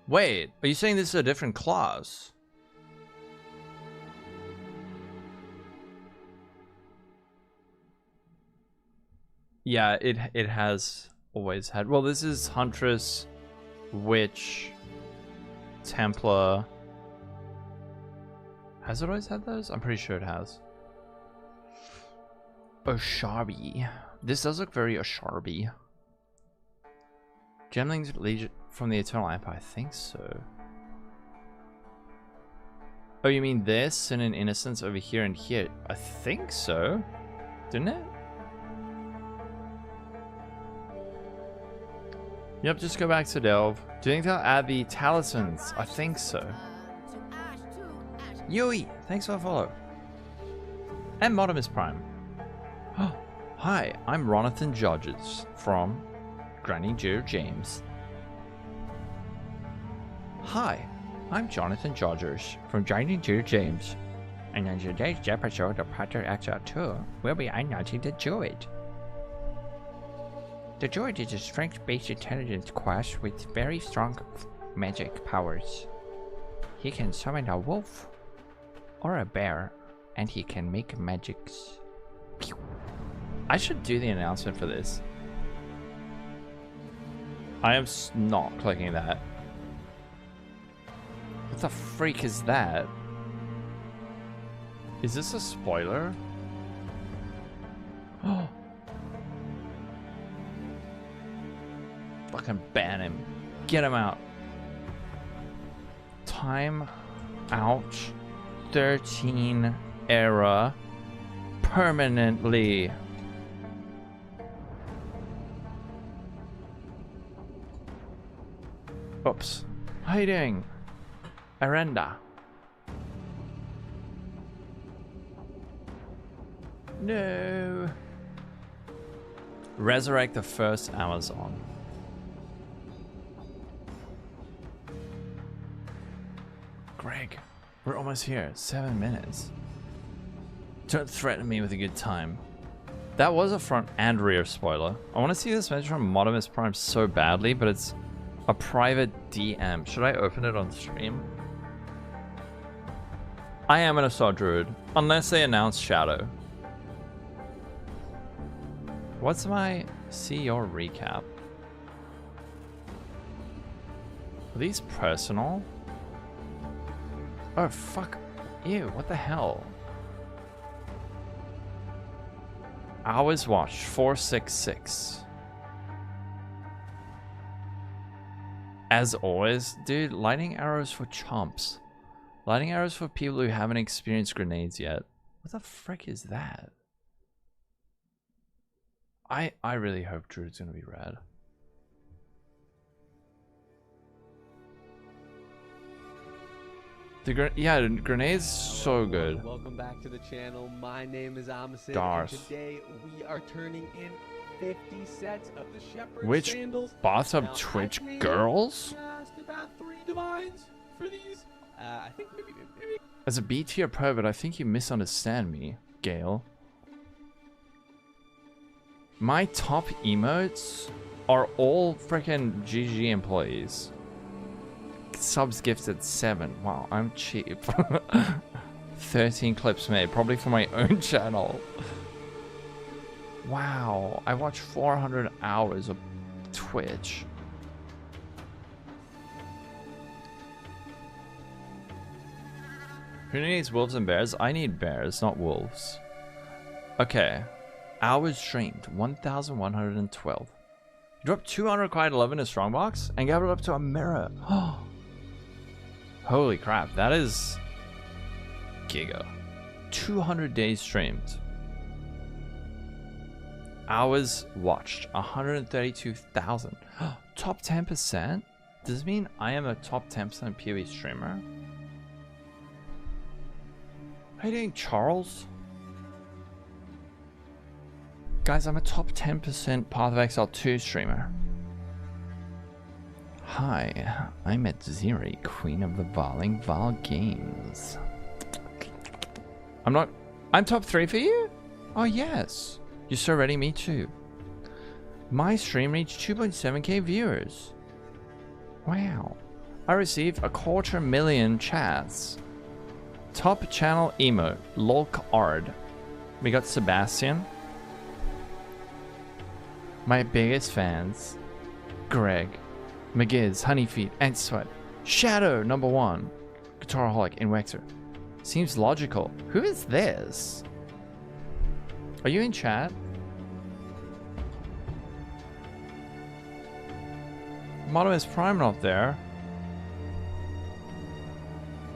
Wait, are you saying this is a different class? Yeah, it has always had. Well, this is Huntress, Witch, Templar. Has it always had those? I'm pretty sure it has. Osharbi. This does look very Osharbi. Gemlings Legion from the Eternal Empire. I think so. Oh, you mean this Sin and Innocence over here and here? I think so. Didn't it? Yep, just go back to Delve. Do you think they'll add the talismans? I think so. Yui, thanks for the follow. And Modimus Prime. Hi, I'm Ronathan Judges from Granny Joe James. Hi, I'm Jonathan Jodgers from Granny Joe James. And on today's episode of Potter XL2, we'll be announcing the Druid. The Druid is a strength-based intelligence class with very strong magic powers. He can summon a wolf or a bear, and he can make magics. Pew. I should do the announcement for this. I am not clicking that. What the freak is that? Is this a spoiler? Oh. Fucking ban him. Get him out. Time out. 13 era. Permanently. Oops. How you doing? Arenda. No. Resurrect the first Amazon. Greg, we're almost here. 7 minutes. Don't threaten me with a good time. That was a front and rear spoiler. I want to see this message from Modimus Prime so badly, but it's a private DM. Should I open it on stream? I am an Assault Druid, unless they announce Shadow. What's my see your recap? Are these personal? Oh fuck. Ew, what the hell? Hours watched 466. As always, dude, lightning arrows for chomps. Lightning arrows for people who haven't experienced grenades yet. What the frick is that? I really hope Druid's gonna be rad. The grenades so good. Welcome back to the channel. My name is Amacid, Darth. and today we are turning in 50 sets of the Shepherd Which sandals. bathtub Now, Twitch I made girls? Just about 3 divines for these. I think maybe. As a B tier pro, but I think you misunderstand me, Gale. My top emotes are all freaking GG employees. Subs gifted 7. Wow, I'm cheap. 13 clips made, probably for my own channel. Wow, I watch 400 hours of Twitch. Who needs wolves and bears? I need bears, not wolves. Okay. Hours streamed, 1,112. You dropped 200 quiet 11 in Strongbox and got it up to a mirror. Holy crap, that is giga. 200 days streamed. Hours watched, 132,000. Top 10%? Does this mean I am a top 10% PoE streamer? How you doing, Charles? Guys, I'm a top 10% Path of Exile 2 streamer. Hi, I'm at Ziri, Queen of the Varling Val Games. I'm top 3 for you? Oh yes. You're so ready, me too. My stream reached 2.7k viewers. Wow. I received 250,000 chats. Top channel emote, Lolcohol. We got Sebastian. My biggest fans, Greg, McGiz, Honeyfeet, and Sweat. Shadow, #1. Guitaraholic in Wexer. Seems logical. Who is this? Are you in chat? Modimus Prime not there.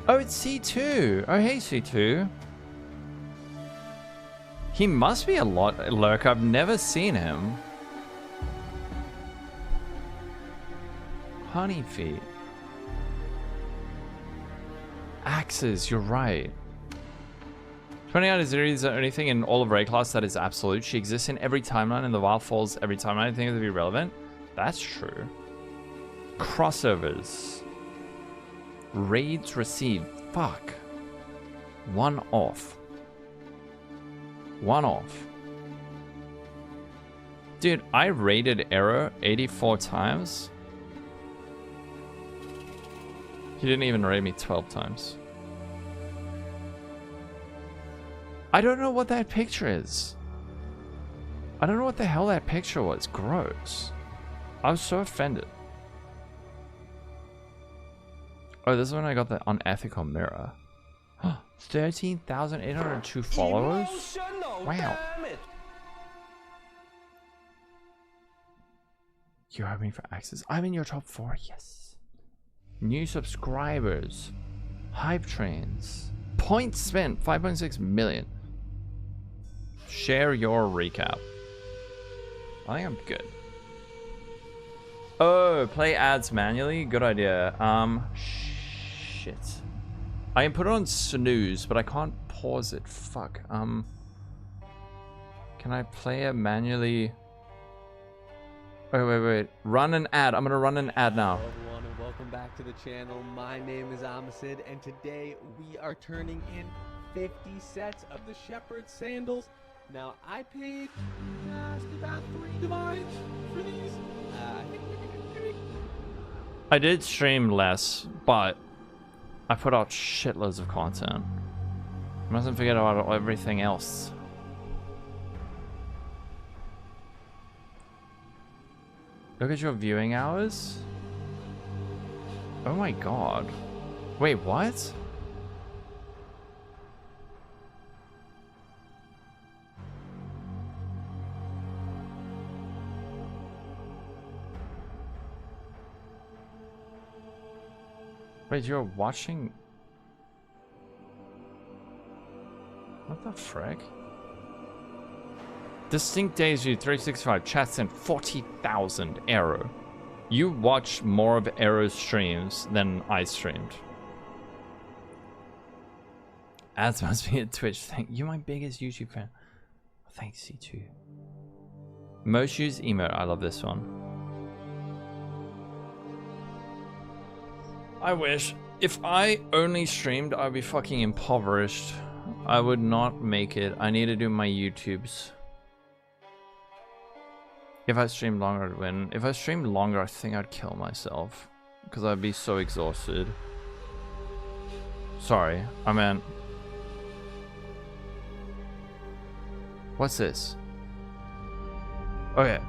Oh, it's C2. Oh, hey, C2. He must be a lurker. I've never seen him. Honeyfeet. Axes, you're right. 29 is the only thing in all of Raid class that is absolute. She exists in every timeline and the Wild Falls every timeline. I think it would be relevant. That's true. Crossovers. Raids received. Fuck. 1 off. 1 off. Dude, I rated Arrow 84 times. He didn't even rate me 12 times. I don't know what that picture is. I don't know what the hell that picture was. Gross. I was so offended. Oh, this is when I got the unethical mirror. 13,802 followers? Wow. You have me for access. I'm in your top 4, yes. New subscribers. Hype trains. Points spent, 5.6 million. Share your recap. I think I'm good. Oh, play ads manually? Good idea. Shit. I can put it on snooze, but I can't pause it. Fuck. Can I play it manually? Wait. Run an ad. I'm gonna run an ad now. Hello everyone and welcome back to the channel. My name is Amasid and today we are turning in 50 sets of the Shepherd sandals. Now I paid just about 3 divides for these. I did stream less, but I put out shitloads of content. I mustn't forget about everything else. Look at your viewing hours. Oh my god. Wait, what? Wait, you're watching? What the frick? Distinct Days View 365 chats in 40,000 Arrow. You watch more of Arrow's streams than I streamed. Ads must be at Twitch. Thank you, my biggest YouTube fan. Thanks, C2. Most used emote. I love this one. I wish. If I only streamed, I'd be fucking impoverished. I would not make it. I need to do my YouTubes. If I streamed longer, I'd win. If I streamed longer, I think I'd kill myself. Because I'd be so exhausted. Sorry, I meant... What's this? Okay.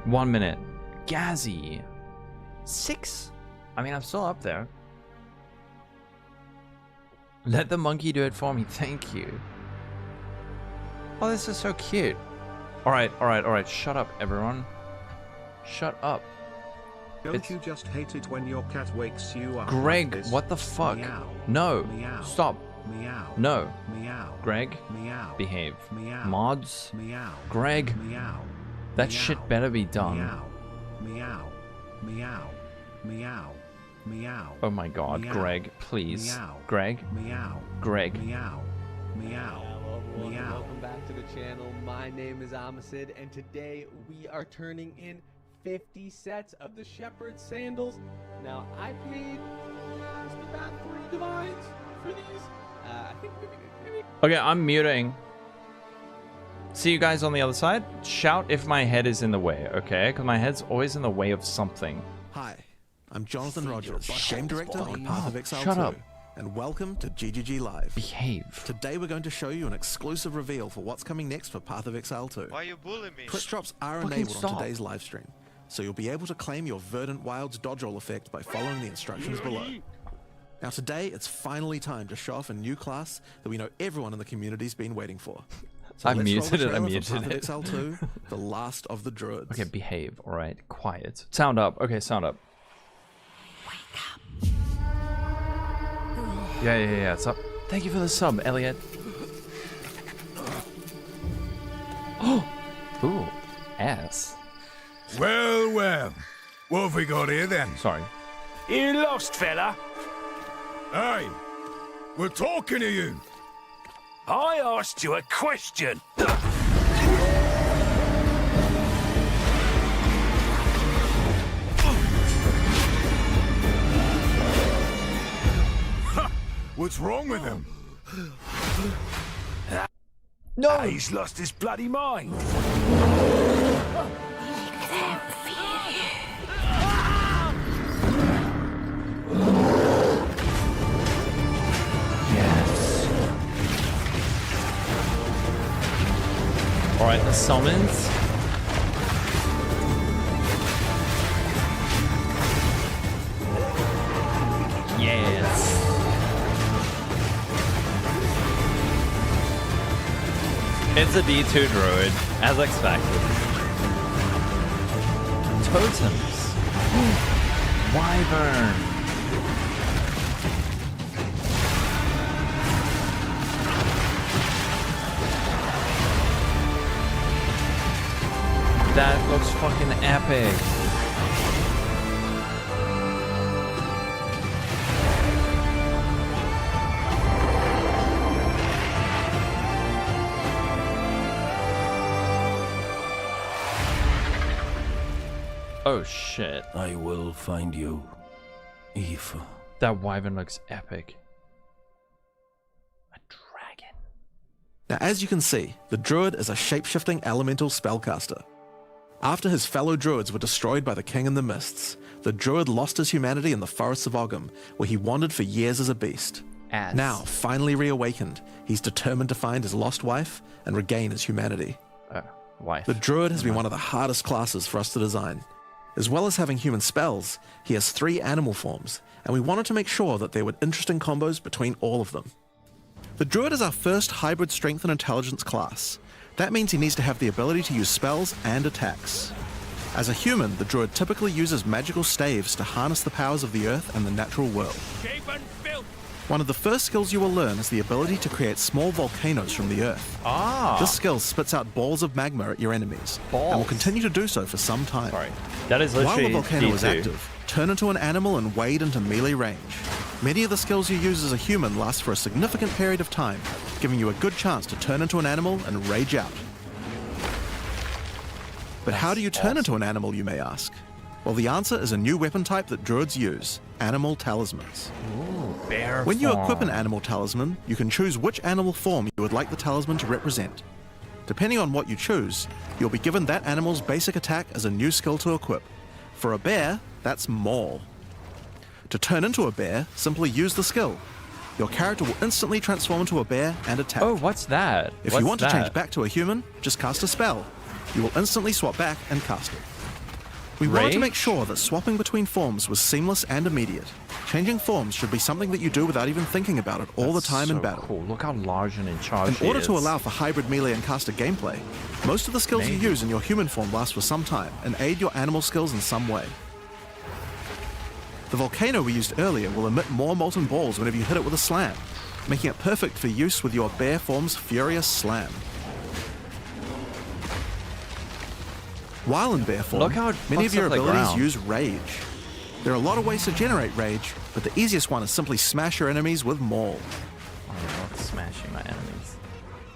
1 minute. Gazzy. 6? I mean, I'm still up there. Let the monkey do it for me. Thank you. Oh, this is so cute. Alright. Shut up, everyone. Shut up. Don't you just hate it when your cat wakes you up? Greg, like this? what the fuck? Meow. No. Meow. Stop. Meow. No. Meow. Greg, Meow. behave. Meow. Mods. Meow. Greg, Meow. that Meow. shit better be done. Meow. Meow. Meow. Meow. Meow. Oh my god, Meow. Greg, please. Meow. Greg, Meow. Greg. Meow. Meow. Hello everyone and Meow. welcome back to the channel. My name is Amasid and today we are turning in 50 sets of the Shepherd sandals. Now I paid just about 3 divides for these. I think maybe. Okay, I'm muting. See you guys on the other side. Shout if my head is in the way, okay? Because my head's always in the way of something. Hi, I'm Jonathan Rogers, Game Director on Path of Exile Shut 2, up. and welcome to GGG Live. Behave. Today we're going to show you an exclusive reveal for what's coming next for Path of Exile 2. Why you bullying me? Quick drops are Fucking enabled stop. on today's live stream, so you'll be able to claim your Verdant Wilds dodge roll effect by following the instructions below. Now today, it's finally time to show off a new class that we know everyone in the community's been waiting for. So I let's roll muted the it, I trailer for muted Path of it. Exile 2, the last of the Druids. Okay, behave. Alright, quiet. Sound up. Okay, sound up. Yeah, it's up. Thank you for the sub, Elliot. Oh! Ooh, ass. Well, what have we got here then? Sorry. You lost, fella? Hey, we're talking to you. I asked you a question. What's wrong with him? No! He's lost his bloody mind. Yes. Alright, the summons. Yes. It's a D2 druid, as expected. Totems. Wyvern. That looks fucking epic. Oh shit. I will find you, Eve. That wyvern looks epic. A dragon. Now, as you can see, the druid is a shape-shifting elemental spellcaster. After his fellow druids were destroyed by the King in the Mists, the druid lost his humanity in the forests of Ogham, where he wandered for years as a beast. Now, finally reawakened, he's determined to find his lost wife and regain his humanity. Wife. The druid has been one of the hardest classes for us to design. As well as having human spells, he has 3 animal forms, and we wanted to make sure that there were interesting combos between all of them. The druid is our first hybrid strength and intelligence class. That means he needs to have the ability to use spells and attacks. As a human, the druid typically uses magical staves to harness the powers of the earth and the natural world. One of the first skills you will learn is the ability to create small volcanoes from the earth. This skill spits out balls of magma at your enemies, and will continue to do so for some time. Sorry. That is While literally the volcano D2. is active, turn into an animal and wade into melee range. Many of the skills you use as a human last for a significant period of time, giving you a good chance to turn into an animal and rage out. But how do you turn into an animal, you may ask? Well, the answer is a new weapon type that druids use, animal talismans. Ooh, bear When you equip an form. animal talisman, you can choose which animal form you would like the talisman to represent. Depending on what you choose, you'll be given that animal's basic attack as a new skill to equip. For a bear, that's Maul. To turn into a bear, simply use the skill. Your character will instantly transform into a bear and attack. Oh, what's that? If What's you want that? to change back to a human, just cast a spell. You will instantly swap back and cast it. We wanted to Rage? make sure that swapping between forms was seamless and immediate. Changing forms should be something that you do without even thinking about it all the time in so battle. Cool. Look how large and in charge In order she to is. allow for hybrid melee and caster gameplay, most of the skills you use in your human form last for some time and aid your animal skills in some way. The volcano we used earlier will emit more molten balls whenever you hit it with a slam, making it perfect for use with your bear form's furious slam. While in bear form, Look how it many of fucks your up the abilities ground. use rage. There are a lot of ways to generate rage, but the easiest one is simply smash your enemies with Maul. Oh, I love smashing my enemies.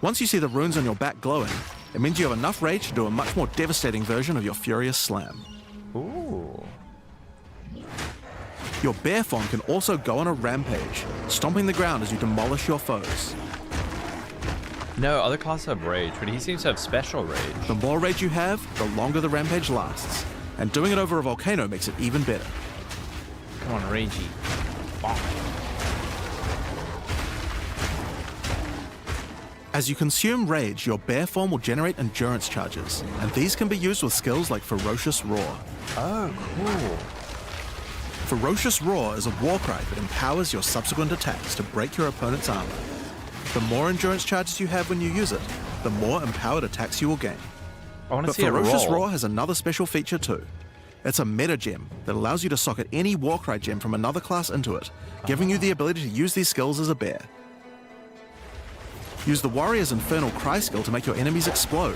Once you see the runes on your back glowing, it means you have enough rage to do a much more devastating version of your furious slam. Ooh. Your bear form can also go on a rampage, stomping the ground as you demolish your foes. No, other classes have rage, but he seems to have special rage. The more rage you have, the longer the rampage lasts, and doing it over a volcano makes it even better. Come on, ragey. Bonk. As you consume rage, your bear form will generate endurance charges, and these can be used with skills like Ferocious Roar. Oh, cool. Ferocious Roar is a war cry that empowers your subsequent attacks to break your opponent's armor. The more endurance charges you have when you use it, the more empowered attacks you will gain. I want to But see it Ferocious roll. Roar has another special feature too. It's a meta gem that allows you to socket any Warcry gem from another class into it, giving you the ability to use these skills as a bear. Use the Warrior's Infernal Cry skill to make your enemies explode.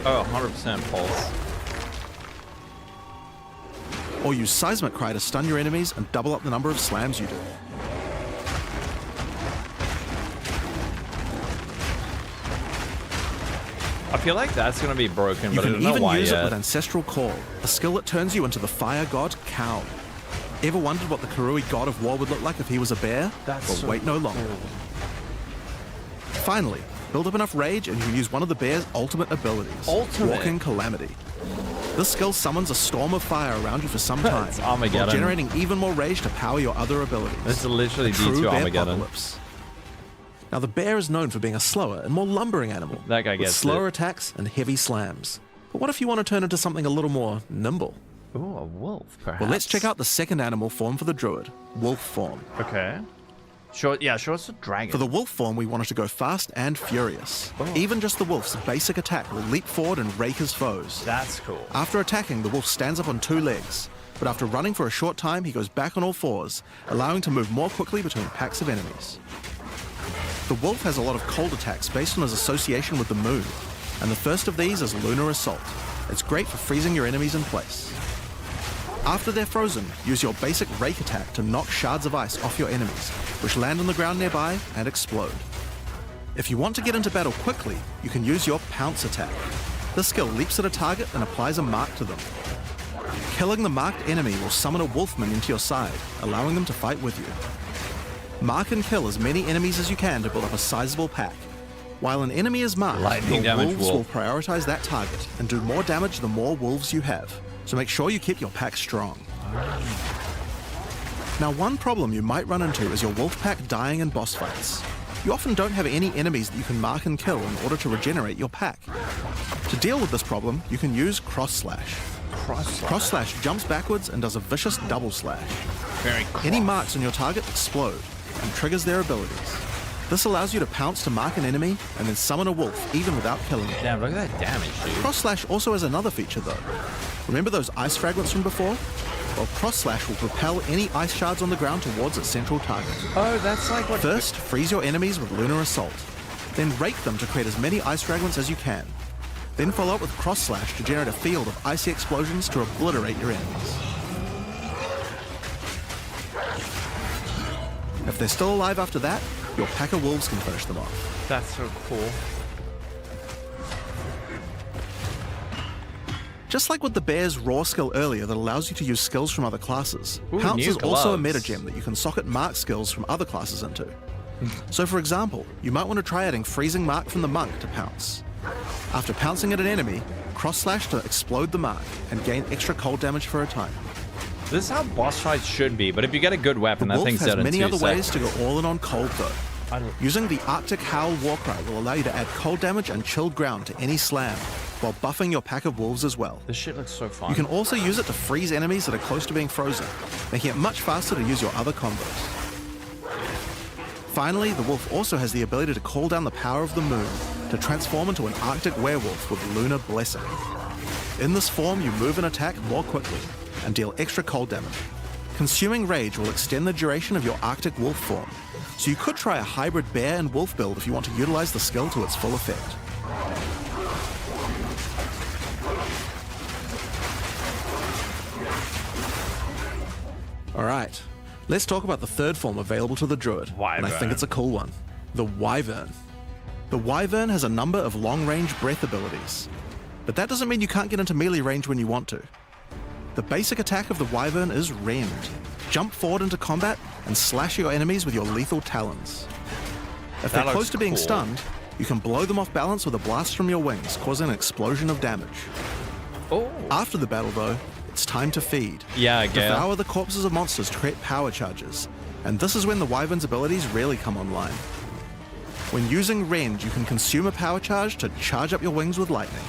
Oh, 100% pulse. Or use Seismic Cry to stun your enemies and double up the number of slams you do. I feel like that's going to be broken, You but I can don't know even why use it yet. with Ancestral Call, a skill that turns you into the fire god Kaun. Ever wondered what the Karui god of war would look like if he was a bear? That's well, so wait no longer. Finally, build up enough rage and you can use one of the bear's ultimate abilities. Walking Calamity. This skill summons a storm of fire around you for some time, It's Armageddon. while generating even more rage to power your other abilities. This is literally A true D2 bear Armageddon. apocalypse. Now the bear is known for being a slower and more lumbering animal, That guy with gets slower it. attacks and heavy slams. But what if you want to turn into something a little more nimble? Ooh, a wolf, perhaps. Well, let's check out the second animal form for the druid, wolf form. Okay. Show us the dragon. For the wolf form, we wanted to go fast and furious. Even just the wolf's basic attack will leap forward and rake his foes. That's cool. After attacking, the wolf stands up on 2 legs, but after running for a short time, he goes back on all 4s, allowing to move more quickly between packs of enemies. The wolf has a lot of cold attacks based on his association with the moon, and the first of these is Lunar Assault. It's great for freezing your enemies in place. After they're frozen, use your basic rake attack to knock shards of ice off your enemies, which land on the ground nearby and explode. If you want to get into battle quickly, you can use your pounce attack. This skill leaps at a target and applies a mark to them. Killing the marked enemy will summon a wolfman into your side, allowing them to fight with you. Mark and kill as many enemies as you can to build up a sizable pack. While an enemy is marked, Lightning your damage wolves will wolf. prioritize that target and do more damage the more wolves you have. So make sure you keep your pack strong. Now, one problem you might run into is your wolf pack dying in boss fights. You often don't have any enemies that you can mark and kill in order to regenerate your pack. To deal with this problem, you can use Cross Slash. Cross Slash jumps backwards and does a vicious double slash. Very cool. Any marks on your target explode and triggers their abilities. This allows you to pounce to mark an enemy and then summon a wolf even without killing it. Damn, look at that damage, dude. Cross Slash also has another feature though. Remember those ice fragments from before? Well, Cross Slash will propel any ice shards on the ground towards its central target. Oh, that's like what... First, freeze your enemies with Lunar Assault. Then rake them to create as many ice fragments as you can. Then follow up with Cross Slash to generate a field of icy explosions to obliterate your enemies. If they're still alive after that, your pack of wolves can finish them off. That's so cool. Just like with the bear's raw skill earlier that allows you to use skills from other classes, Ooh, Pounce new is also a gloves. meta gem that you can socket mark skills from other classes into. So for example, you might want to try adding Freezing Mark from the Monk to Pounce. After pouncing at an enemy, Cross Slash to explode the mark and gain extra cold damage for a time. This is how boss fights should be, but if you get a good weapon, that Wolf thing's has dead in many 2 other ways seconds. to go all in on cold though. Using the Arctic Howl Warcry will allow you to add cold damage and chilled ground to any slam, while buffing your pack of wolves as well. This shit looks so fun. You can also use it to freeze enemies that are close to being frozen, making it much faster to use your other combos. Finally, the wolf also has the ability to call down the power of the moon to transform into an Arctic werewolf with Lunar Blessing. In this form, you move and attack more quickly and deal extra cold damage. Consuming Rage will extend the duration of your Arctic wolf form, so you could try a hybrid bear and wolf build if you want to utilize the skill to its full effect. Alright, let's talk about the third form available to the Druid, and I think Wyvern. it's a cool one. The Wyvern. The Wyvern has a number of long-range breath abilities, but that doesn't mean you can't get into melee range when you want to. The basic attack of the Wyvern is Rend. Jump forward into combat and slash your enemies with your lethal talons. If That they're close looks to being cool. stunned, you can blow them off balance with a blast from your wings, causing an explosion of damage. Oh. After the battle though, it's time to feed. Yeah, Gale. Devour the corpses of monsters to create power charges, and this is when the Wyvern's abilities really come online. When using Rend, you can consume a power charge to charge up your wings with lightning.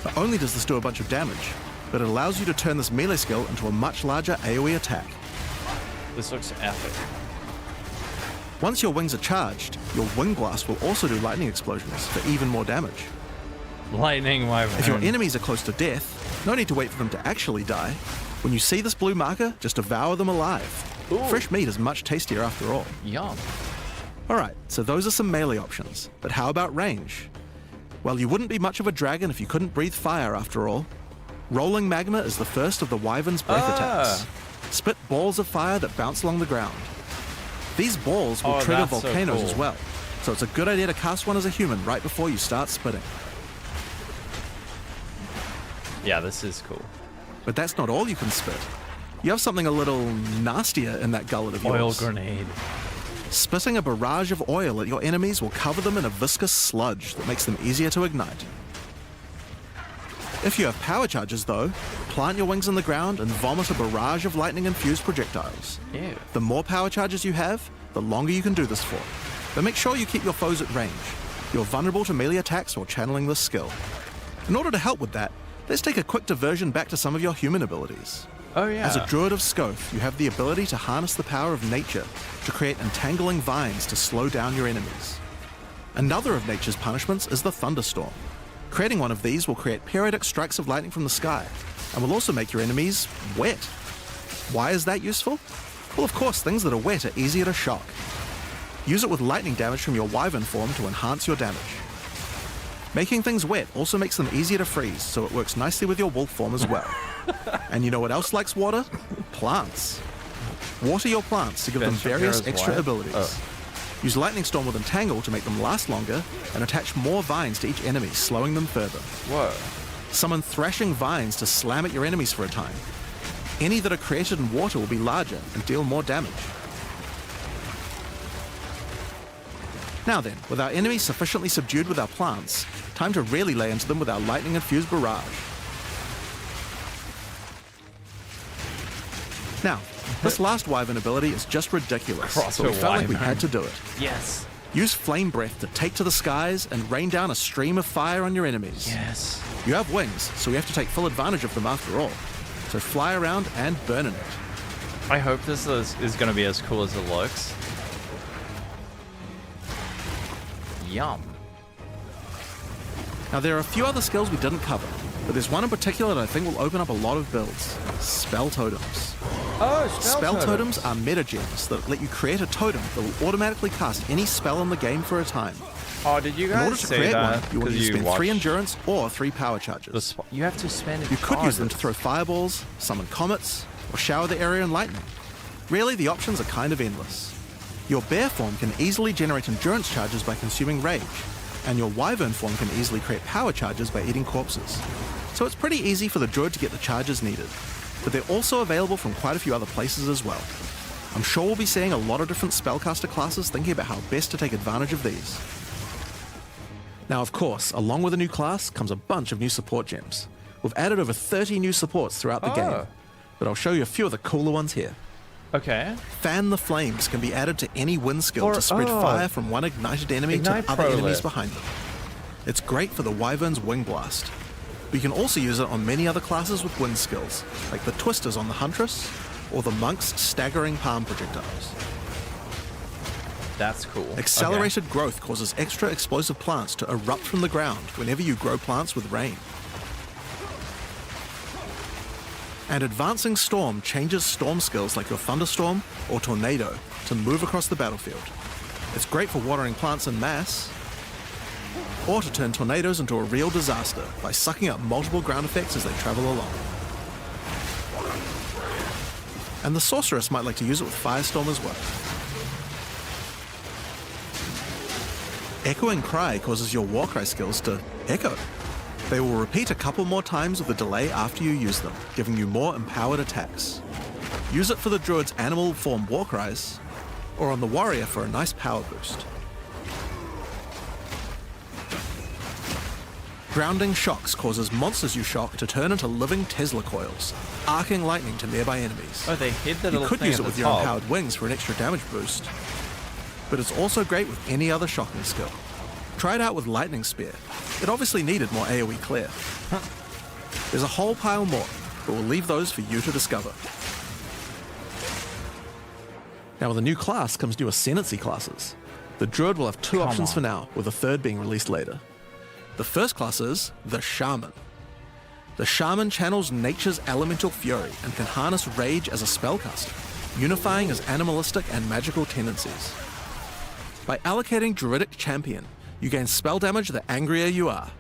Not only does this do a bunch of damage, but it allows you to turn this melee skill into a much larger AoE attack. This looks epic. Once your wings are charged, your wing blast will also do lightning explosions for even more damage. Lightning Wyvern. If your enemies are close to death, no need to wait for them to actually die. When you see this blue marker, just devour them alive. Ooh. Fresh meat is much tastier after all. Yum. Alright, so those are some melee options, but how about range? Well, you wouldn't be much of a dragon if you couldn't breathe fire after all. Rolling Magma is the first of the Wyvern's breath attacks. Spit balls of fire that bounce along the ground. These balls will Oh, trigger that's so volcanoes cool. as well, so it's a good idea to cast one as a human right before you start spitting. Yeah, this is cool. But that's not all you can spit. you have something a little nastier in that gullet of Oil yours. grenade. Spitting a barrage of oil at your enemies will cover them in a viscous sludge that makes them easier to ignite. If you have power charges though, plant your wings in the ground and vomit a barrage of lightning-infused projectiles. Ew. The more power charges you have, the longer you can do this for. But make sure you keep your foes at range. You're vulnerable to melee attacks while channeling this skill. In order to help with that, let's take a quick diversion back to some of your human abilities. Oh yeah. As a druid of Scoth, you have the ability to harness the power of nature to create entangling vines to slow down your enemies. Another of nature's punishments is the thunderstorm. Creating one of these will create periodic strikes of lightning from the sky, and will also make your enemies wet. Why is that useful? Well, of course, things that are wet are easier to shock. Use it with lightning damage from your wyvern form to enhance your damage. Making things wet also makes them easier to freeze, so it works nicely with your wolf form as well. And you know what else likes water? Plants. Water your plants to give them Ben various Shapiro's extra wife? abilities. Oh. Use Lightning Storm with Entangle to make them last longer, and attach more vines to each enemy, slowing them further. Whoa. Summon Thrashing Vines to slam at your enemies for a time. Any that are created in water will be larger and deal more damage. Now then, with our enemies sufficiently subdued with our plants, time to really lay into them with our lightning-infused barrage. Now, this last wyvern ability is just ridiculous, Cross but we a felt like we wyvern. had to do it. Yes. Use Flame Breath to take to the skies and rain down a stream of fire on your enemies. Yes. You have wings, so we have to take full advantage of them after all. So fly around and burn in it. I hope this is going to be as cool as it looks. Yum. Now there are a few other skills we didn't cover, but there's one in particular that I think will open up a lot of builds. Spell Totems. Oh, Spell totems are meta gems that let you create a totem that will automatically cast any spell in the game for a time. Oh, did you In order guys to say create that? one, you will need to spend 3 endurance or 3 power charges. You have to spend. You could use them to throw fireballs, summon comets, or shower the area in lightning. Really, the options are kind of endless. Your bear form can easily generate endurance charges by consuming rage, and your wyvern form can easily create power charges by eating corpses. So it's pretty easy for the druid to get the charges needed, but they're also available from quite a few other places as well. I'm sure we'll be seeing a lot of different spellcaster classes thinking about how best to take advantage of these. Now, of course, along with a new class comes a bunch of new support gems. We've added over 30 new supports throughout the game, but I'll show you a few of the cooler ones here. Okay. Fan the Flames can be added to any wind skill to spread fire from one ignited enemy Ignite to other Pro enemies Lift. behind them. It's great for the Wyvern's Wing Blast. But you can also use it on many other classes with wind skills, like the Twisters on the Huntress, or the Monk's Staggering Palm Projectiles. That's cool. Accelerated growth causes extra explosive plants to erupt from the ground whenever you grow plants with rain. And Advancing Storm changes storm skills like your Thunderstorm or Tornado to move across the battlefield. It's great for watering plants en masse, or to turn tornadoes into a real disaster by sucking up multiple ground effects as they travel along. And the Sorceress might like to use it with Firestorm as well. Echoing Cry causes your Warcry skills to echo. They will repeat a couple more times with a delay after you use them, giving you more empowered attacks. Use it for the Druid's animal form Warcries, or on the Warrior for a nice power boost. Grounding Shocks causes monsters you shock to turn into living Tesla coils, arcing lightning to nearby enemies. Oh, they hit the You little could thing use at it with the your top. empowered wings for an extra damage boost, but it's also great with any other shocking skill. Try it out with Lightning Spear. It obviously needed more AoE clear. There's a whole pile more, but we'll leave those for you to discover. Now with a new class comes new Ascendancy classes. The Druid will have 2 options for now, with a third being released later. The first class is the Shaman. The Shaman channels nature's elemental fury and can harness rage as a spellcaster, unifying his animalistic and magical tendencies. By allocating Druidic Champion, you gain spell damage the angrier you are,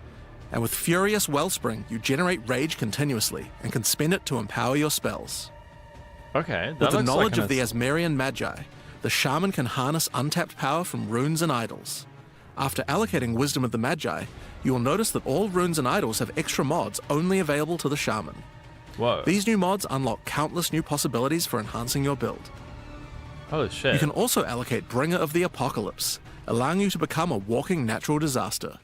and with Furious Wellspring, you generate rage continuously and can spend it to empower your spells. Okay, that With the looks knowledge like of the Asmerian Magi, the Shaman can harness untapped power from runes and idols. After allocating Wisdom of the Magi, you will notice that all runes and idols have extra mods only available to the Shaman. Whoa. These new mods unlock countless new possibilities for enhancing your build. Holy shit. You can also allocate Bringer of the Apocalypse, allowing you to become a walking natural disaster.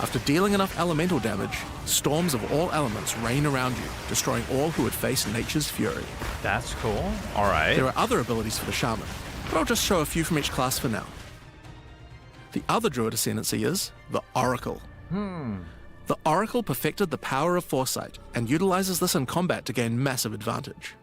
After dealing enough elemental damage, storms of all elements rain around you, destroying all who would face nature's fury. That's cool. Alright. There are other abilities for the Shaman, but I'll just show a few from each class for now. The other Druid ascendancy is the Oracle. The Oracle perfected the power of foresight and utilizes this in combat to gain massive advantage.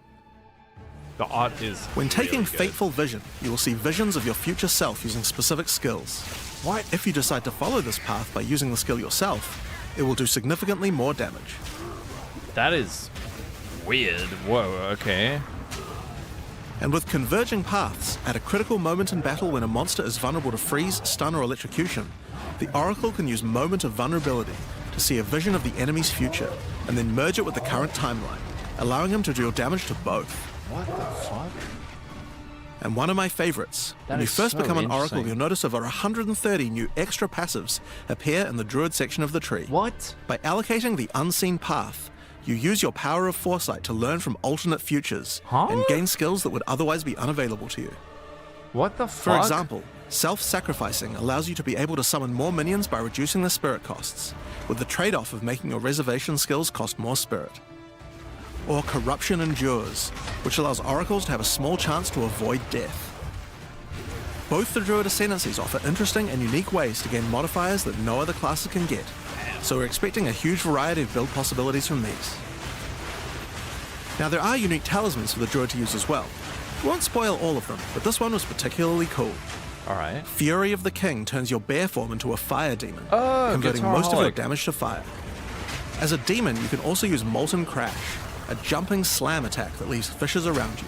The art is When taking really good. Fateful Vision, you will see visions of your future self using specific skills. What? If you decide to follow this path by using the skill yourself, it will do significantly more damage. That is weird. Whoa, okay. And with converging paths, at a critical moment in battle when a monster is vulnerable to freeze, stun, or electrocution, the Oracle can use Moment of Vulnerability to see a vision of the enemy's future, and then merge it with the current timeline, allowing him to deal damage to both. What the fuck? And one of my favorites, when you is first so become an Oracle, interesting. you'll notice over 130 new extra passives appear in the Druid section of the tree. What? By allocating the Unseen Path, you use your power of foresight to learn from alternate futures and gain skills that would otherwise be unavailable to you. What the For fuck? example, self-sacrificing allows you to be able to summon more minions by reducing their spirit costs, with the trade-off of making your reservation skills cost more spirit. Or Corruption Endures, which allows oracles to have a small chance to avoid death. Both the Druid Ascendancies offer interesting and unique ways to gain modifiers that no other classes can get, so we're expecting a huge variety of build possibilities from these. Now there are unique talismans for the Druid to use as well. We won't spoil all of them, but this one was particularly cool. Alright. Fury of the King turns your bear form into a fire demon, Oh, converting most of your Guitarholic. damage to fire. As a demon, you can also use Molten Crash, a jumping slam attack that leaves fissures around you.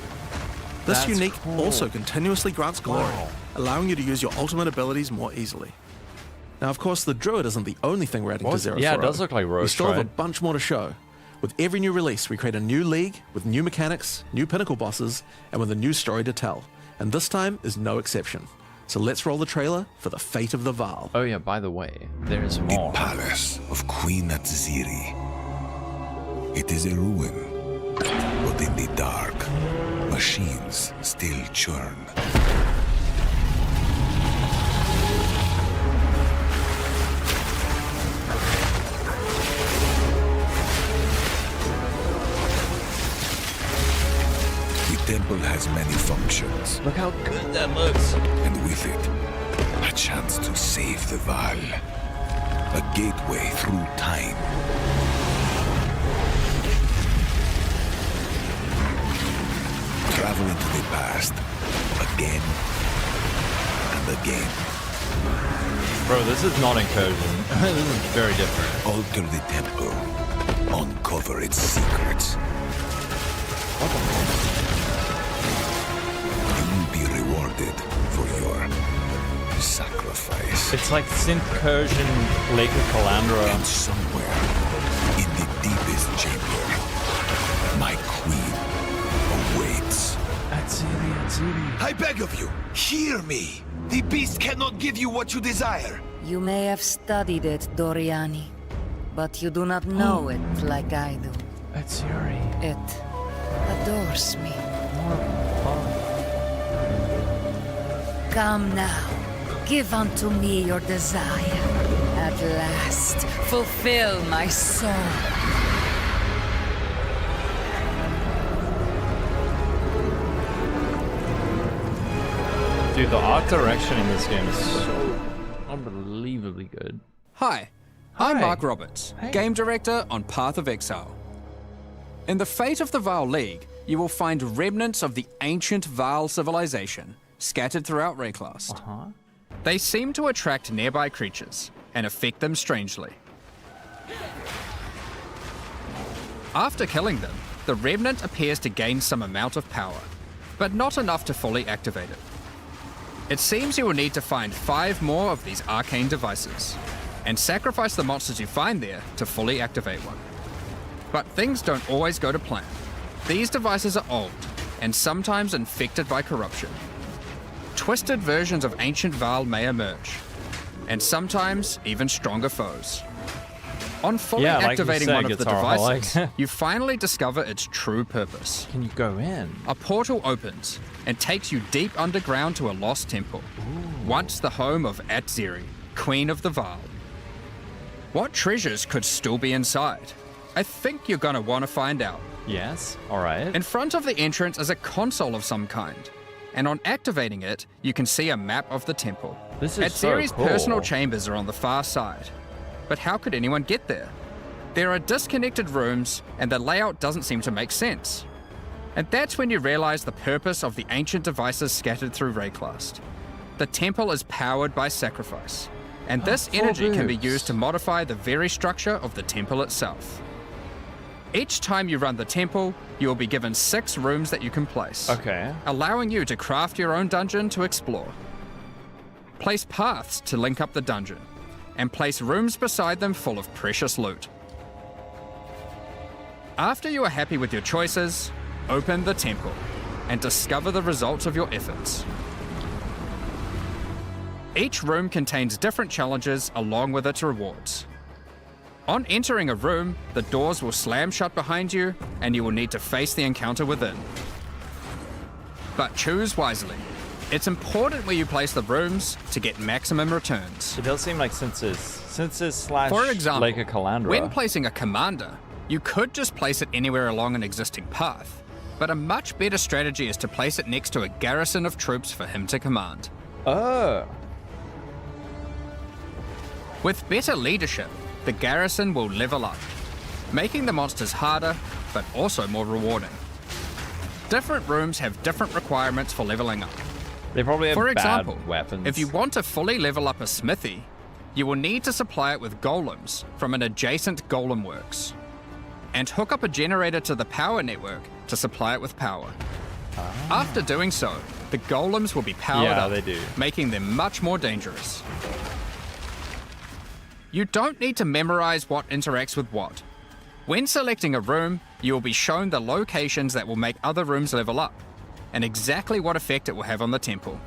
This That's unique cool. also continuously grants glory, Wow. allowing you to use your ultimate abilities more easily. Now, of course, the Druid isn't the only thing we're adding to Zero Yeah, it does look like We Roche, still have a right? bunch more to show. With every new release, we create a new league with new mechanics, new pinnacle bosses, and with a new story to tell. And this time is no exception. So let's roll the trailer for the fate of the Vaal. Oh yeah, by the way, there's The more. palace of Queen Atziri. It is a ruin, but in the dark, machines still churn. The temple has many functions, Look how good that looks. and with it, a chance to save the Vaal. A gateway through time. Travel into the past, again and again. Bro, this is not incursion. This is very different. Alter the temple, uncover its secrets. You will be rewarded for your sacrifice. It's like Synthcursion, Lake of Calandra. And somewhere in the deepest chamber, my queen awaits. I beg of you, hear me. The beast cannot give you what you desire. You may have studied it, Doriani, but you do not know it like I do. That's Yuri. It adores me. Come now, give unto me your desire. At last, fulfill my soul. Dude, the art direction in this game is so unbelievably good. Hi, I'm Hi. Mark Roberts, Hey. Game Director on Path of Exile. In the Fate of the Vaal League, you will find remnants of the ancient Vaal civilization scattered throughout Rayclast. They seem to attract nearby creatures and affect them strangely. After killing them, the remnant appears to gain some amount of power, but not enough to fully activate it. It seems you will need to find 5 more of these arcane devices, and sacrifice the monsters you find there to fully activate one. But things don't always go to plan. These devices are old, and sometimes infected by corruption. Twisted versions of ancient Vaal may emerge, and sometimes even stronger foes. On fully Yeah, like you activating said, one of the Guitar, devices, like- you finally discover its true purpose. Can you go in? A portal opens and takes you deep underground to a lost temple, once the home of Atziri, Queen of the Vaal. What treasures could still be inside? I think you're gonna want to find out. Yes. All right. In front of the entrance is a console of some kind, and on activating it, you can see a map of the temple. This is so Atziri's cool. personal chambers are on the far side. But how could anyone get there? There are disconnected rooms, and the layout doesn't seem to make sense. And that's when you realize the purpose of the ancient devices scattered through Rayclast. The temple is powered by sacrifice, and this energy can be used to modify the very structure of the temple itself. Each time you run the temple, you will be given 6 rooms that you can place, Okay. allowing you to craft your own dungeon to explore. Place paths to link up the dungeon, and place rooms beside them full of precious loot. After you are happy with your choices, open the temple and discover the results of your efforts. Each room contains different challenges along with its rewards. On entering a room, the doors will slam shut behind you and you will need to face the encounter within. But choose wisely. It's important where you place the rooms to get maximum returns. It does seem like Senses slash For example, Lake of Calandra. when placing a commander, you could just place it anywhere along an existing path, but a much better strategy is to place it next to a garrison of troops for him to command. Oh. With better leadership, the garrison will level up, making the monsters harder, but also more rewarding. Different rooms have different requirements for leveling up. They probably have For bad example, weapons. if you want to fully level up a smithy, you will need to supply it with golems from an adjacent golem works, and hook up a generator to the power network to supply it with power. After doing so, the golems will be powered Yeah, up, they do. making them much more dangerous. You don't need to memorize what interacts with what. When selecting a room, you will be shown the locations that will make other rooms level up, and exactly what effect it will have on the temple.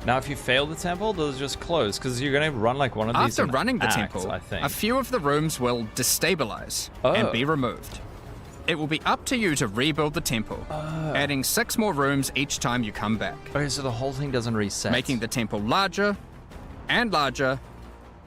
Now, if you fail the temple, those just close because you're gonna run like one of these. After in running the acts, temple, I think. a few of the rooms will destabilize and be removed. It will be up to you to rebuild the temple, adding 6 more rooms each time you come back, Okay, so the whole thing doesn't reset. making the temple larger and larger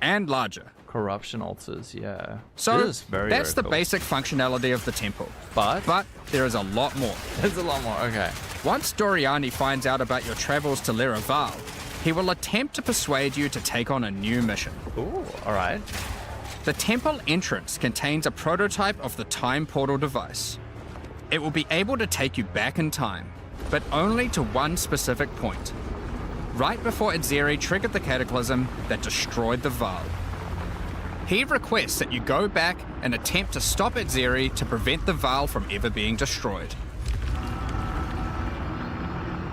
and larger. corruption altars. Yeah. So It is very, that's very the cool. basic functionality of the temple. But There is a lot more. there's a lot more. Okay. Once Doriani finds out about your travels to Leraval, he will attempt to persuade you to take on a new mission. Ooh. All right. The temple entrance contains a prototype of the time portal device. It will be able to take you back in time, but only to one specific point. Right before Atziri triggered the cataclysm that destroyed the Vaal. He requests that you go back and attempt to stop Atziri to prevent the Vaal from ever being destroyed.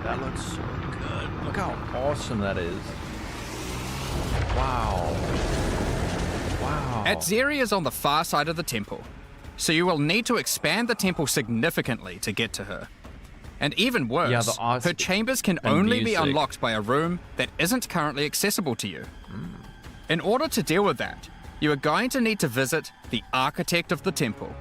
That looks so good. Look how awesome that is. Wow. Wow. Atziri is on the far side of the temple, so you will need to expand the temple significantly to get to her. And even worse, Yeah, the art her chambers can and only be music. unlocked by a room that isn't currently accessible to you. In order to deal with that, you are going to need to visit the architect of the temple.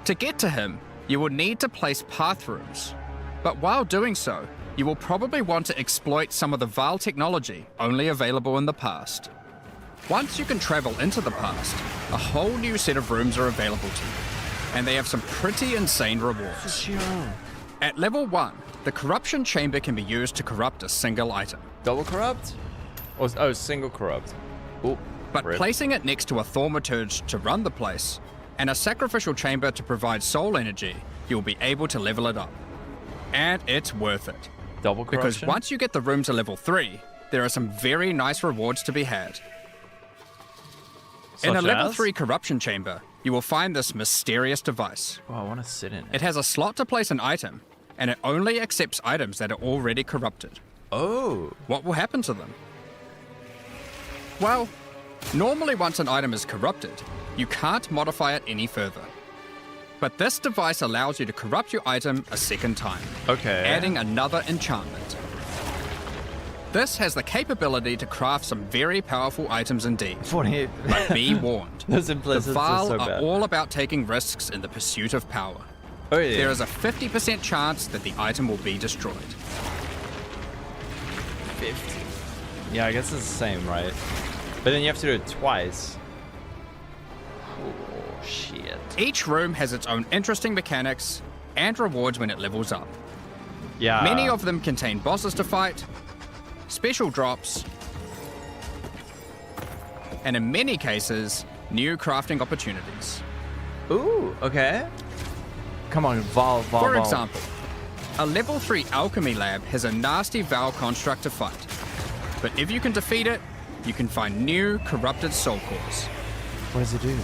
To get to him, you will need to place path rooms. But while doing so, you will probably want to exploit some of the Vaal technology only available in the past. Once you can travel into the past, a whole new set of rooms are available to you, and they have some pretty insane rewards. At level 1, the corruption chamber can be used to corrupt a single item. Double corrupt? Oh, single corrupt. Ooh. But Rip. placing it next to a thaumaturge to run the place, and a sacrificial chamber to provide soul energy, you'll be able to level it up. And it's worth it. Double corruption? Because once you get the room to level 3, there are some very nice rewards to be had. In a Such level as? 3 corruption chamber, you will find this mysterious device. Oh, I want to sit in it. It has a slot to place an item, and it only accepts items that are already corrupted. Oh. What will happen to them? Well, normally once an item is corrupted, you can't modify it any further. But this device allows you to corrupt your item a second time, Okay. adding another enchantment. This has the capability to craft some very powerful items indeed. But be warned, Those the implicits Vaal so are bad. all about taking risks in the pursuit of power. Oh, yeah. There is a 50% chance that the item will be destroyed. 50. Yeah, I guess it's the same, right? But then you have to do it twice. Oh, shit. Each room has its own interesting mechanics and rewards when it levels up. Yeah. Many of them contain bosses to fight, special drops, and in many cases, new crafting opportunities. Ooh, okay. Come on, Vaal. For example, a level 3 alchemy lab has a nasty Vaal construct to fight. But if you can defeat it, you can find new corrupted soul cores. What does it do?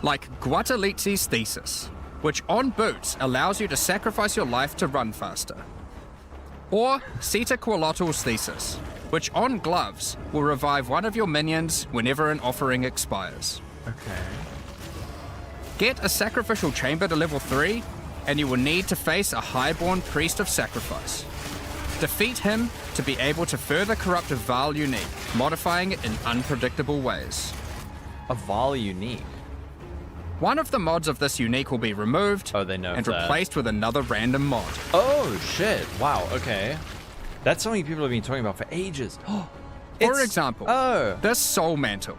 Like Guatalitzi's Thesis, which on boots allows you to sacrifice your life to run faster. Or Sitaqualotl's Thesis, which on gloves will revive one of your minions whenever an offering expires. Okay. Get a sacrificial chamber to level 3, and you will need to face a highborn priest of sacrifice. Defeat him to be able to further corrupt a Vaal unique, modifying it in unpredictable ways. A Vaal unique. One of the mods of this unique will be removed Oh, they know and that. replaced with another random mod. Oh, shit. Wow, okay. That's something people have been talking about for ages. For example, this Soul Mantle.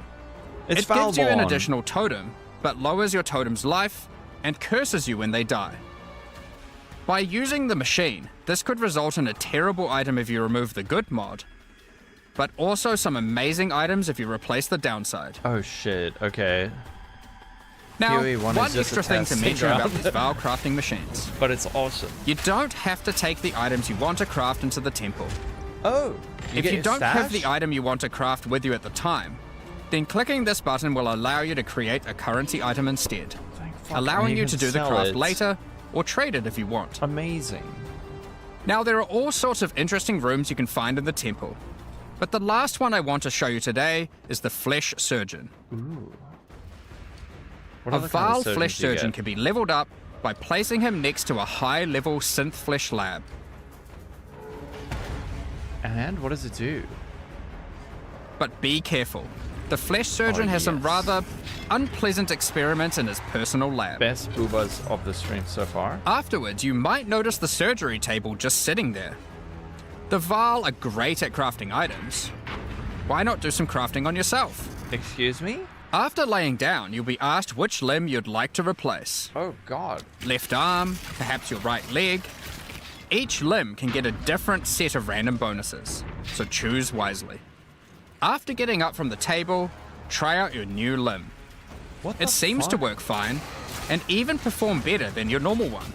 It's It gives you an Valborn. additional totem, but lowers your totem's life and curses you when they die. By using the machine, this could result in a terrible item if you remove the good mod, but also some amazing items if you replace the downside. Oh, shit. Okay. Now, PoE one is just a extra thing to test mention about round. these Vaal crafting machines. But it's awesome. You don't have to take the items you want to craft into the temple. Oh. If you don't have the item you want to craft with you at the time, then clicking this button will allow you to create a currency item instead, allowing you to do the craft later or trade it if you want. Amazing. Now, there are all sorts of interesting rooms you can find in the temple, but the last one I want to show you today is the Flesh Surgeon. Ooh. A Vaal Flesh Surgeon can be leveled up by placing him next to a high-level synth flesh lab. And what does it do? But be careful. The Flesh Surgeon has some rather unpleasant experiments in his personal lab. Best boobas of the stream so far. Afterwards, you might notice the surgery table just sitting there. The Vaal are great at crafting items. Why not do some crafting on yourself? Excuse me? After laying down, you'll be asked which limb you'd like to replace. Oh, God. Left arm, perhaps your right leg. Each limb can get a different set of random bonuses, so choose wisely. After getting up from the table, try out your new limb. It seems to work fine, and even perform better than your normal one.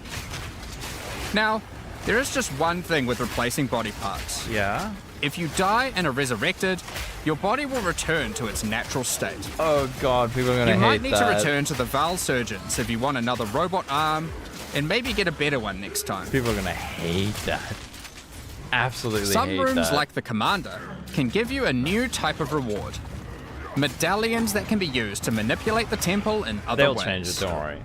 Now, there is just one thing with replacing body parts. Yeah? If you die and are resurrected, your body will return to its natural state. Oh, God, people are going to hate You that. might need to return to the Vaal Surgeons if you want another robot arm, and maybe get a better one next time. People are going to hate that. Absolutely Some hate rooms, that. like the Commander, can give you a new type of reward. Medallions that can be used to manipulate the temple in other They'll ways. change it, don't worry.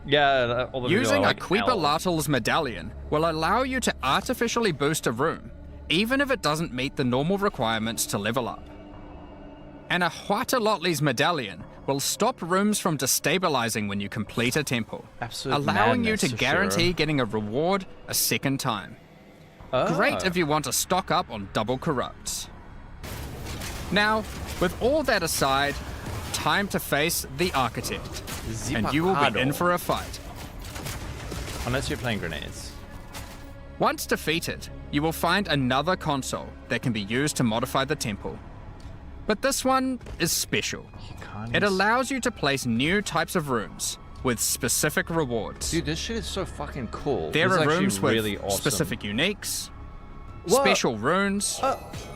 Yeah, all the people Using are a like, Quipalartl's medallion will allow you to artificially boost a room, even if it doesn't meet the normal requirements to level up. And a Huatalotli's medallion will stop rooms from destabilizing when you complete a temple, Absolute allowing you madness, to for guarantee sure. getting a reward a second time. Oh. Great if you want to stock up on double corrupts. Now, with all that aside, time to face the Architect, and you will be in for a fight. Unless you're playing grenades. Once defeated, you will find another console that can be used to modify the temple. But this one is special. It allows you to place new types of rooms with specific rewards. Dude, this shit is so fucking cool. There This is are actually rooms with really awesome. specific uniques, What? special runes,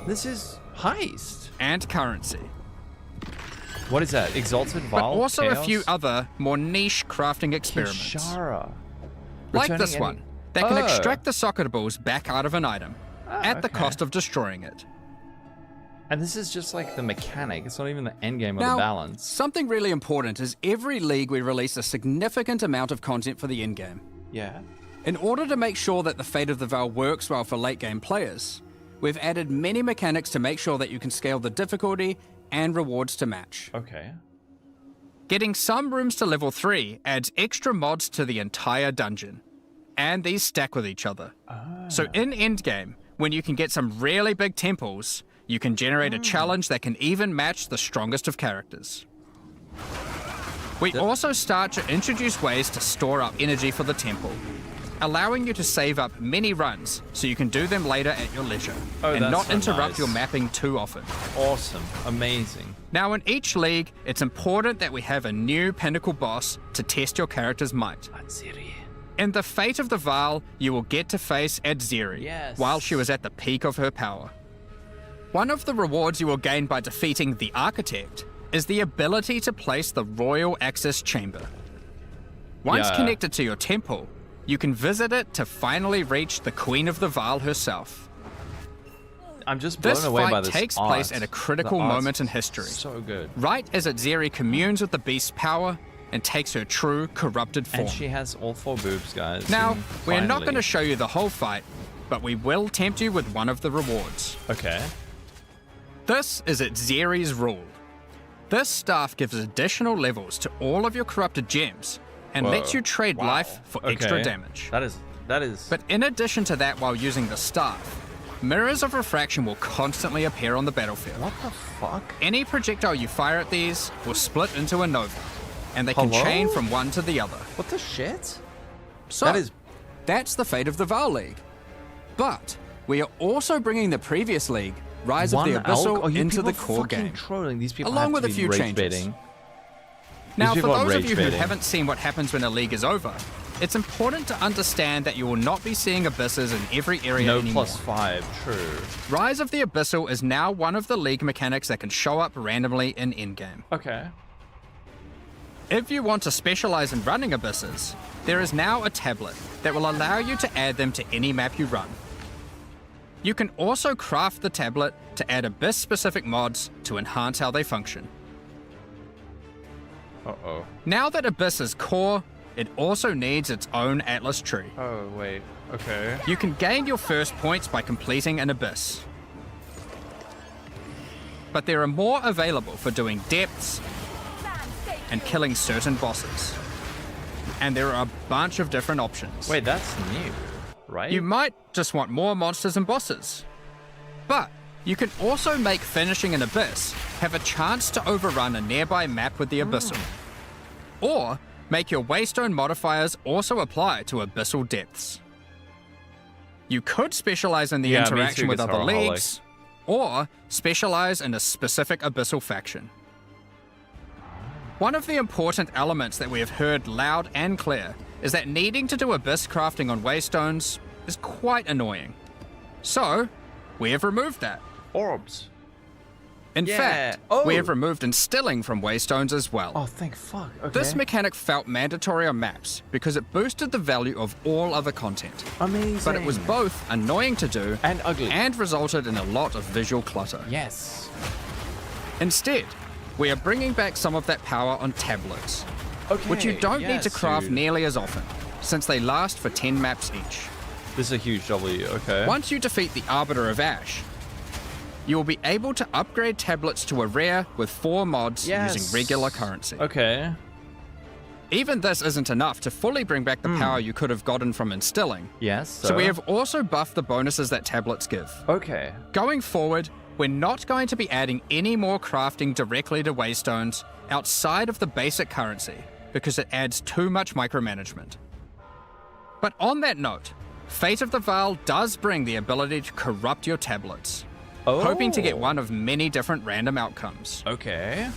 This is heist. and currency. What is that? Exalted But Vaal? also Chaos? a few other, more niche crafting experiments. Kishara. Like Returning this any- one, that can Oh. extract the socket balls back out of an item, at the okay. cost of destroying it. And this is just like the mechanic. It's not even the end game or Now, the balance. something really important is every league we release a significant amount of content for the endgame. Yeah. In order to make sure that the Fate of the Veil works well for late game players, we've added many mechanics to make sure that you can scale the difficulty and rewards to match. Okay. Getting some rooms to level 3 adds extra mods to the entire dungeon, and these stack with each other. So in endgame, when you can get some really big temples, you can generate a challenge that can even match the strongest of characters. We also start to introduce ways to store up energy for the temple, allowing you to save up many runs so you can do them later at your leisure, and that's not so interrupt nice. your mapping too often. Awesome. Amazing. Now in each league, it's important that we have a new pinnacle boss to test your character's might. In the Fate of the Veil, you will get to face Adziri while she was at the peak of her power. One of the rewards you will gain by defeating the Architect is the ability to place the Royal Access Chamber. Once connected to your temple, you can visit it to finally reach the Queen of the Veil herself. I'm just blown This away by fight this takes art. place at a critical The art's moment in history. So good. Right as Adziri communes with the beast's power and takes her true corrupted form. And she has all 4 boobs, guys. Now, and we're not finally- going to show you the whole fight, but we will tempt you with one of the rewards. Okay. This is Adziri's rule. This staff gives additional levels to all of your corrupted gems and Whoa. lets you trade Wow. life for extra Okay. damage. That is. But in addition to that, while using the staff, mirrors of refraction will constantly appear on the battlefield. What the fuck? Any projectile you fire at these will split into a nova, and they can Hello? chain from one to the other. What the shit? So, that's the Fate of the Veil League. But we are also bringing the previous league, Rise of the Abyssal, into the core game. Trolling. These people along have with to a be few rage changes. baiting. Now, for people are those of rage you who baiting. haven't seen what happens when a league is over, it's important to understand that you will not be seeing abysses in every area No anymore. +5, true. Rise of the Abyssal is now one of the league mechanics that can show up randomly in endgame. Okay. If you want to specialize in running abysses, there is now a tablet that will allow you to add them to any map you run. You can also craft the tablet to add abyss-specific mods to enhance how they function. Uh-oh. Now that Abyss is core, it also needs its own Atlas tree. Oh, wait. Okay. You can gain your first points by completing an Abyss. But there are more available for doing depths and killing certain bosses. And there are a bunch of different options. Wait, that's new, right? You might just want more monsters and bosses. But you can also make finishing an Abyss have a chance to overrun a nearby map with the Abyssal. Or make your Waystone modifiers also apply to Abyssal depths. You could specialize in the Yeah, me interaction too, with other Guitaraholic. leagues, or specialize in a specific Abyssal faction. One of the important elements that we have heard loud and clear is that needing to do Abyss crafting on Waystones is quite annoying. So, we have removed that. Orbs. In Yeah. fact, Oh. we have removed instilling from Waystones as well. Oh, thank fuck. Okay. This mechanic felt mandatory on maps because it boosted the value of all other content. Amazing. But it was both annoying to do and ugly. and resulted in a lot of visual clutter. Yes. Instead, we are bringing back some of that power on tablets, Okay. which you don't need to yes, craft dude. nearly as often, since they last for 10 maps each. This is a huge W. Okay. Once you defeat the Arbiter of Ash, you will be able to upgrade tablets to a rare with 4 mods using regular currency. Okay. Even this isn't enough to fully bring back the power you could have gotten from instilling. Yes. So we have also buffed the bonuses that tablets give. Okay. Going forward, we're not going to be adding any more crafting directly to Waystones outside of the basic currency because it adds too much micromanagement. But on that note, Fate of the Veil does bring the ability to corrupt your tablets, hoping to get one of many different random outcomes. Okay.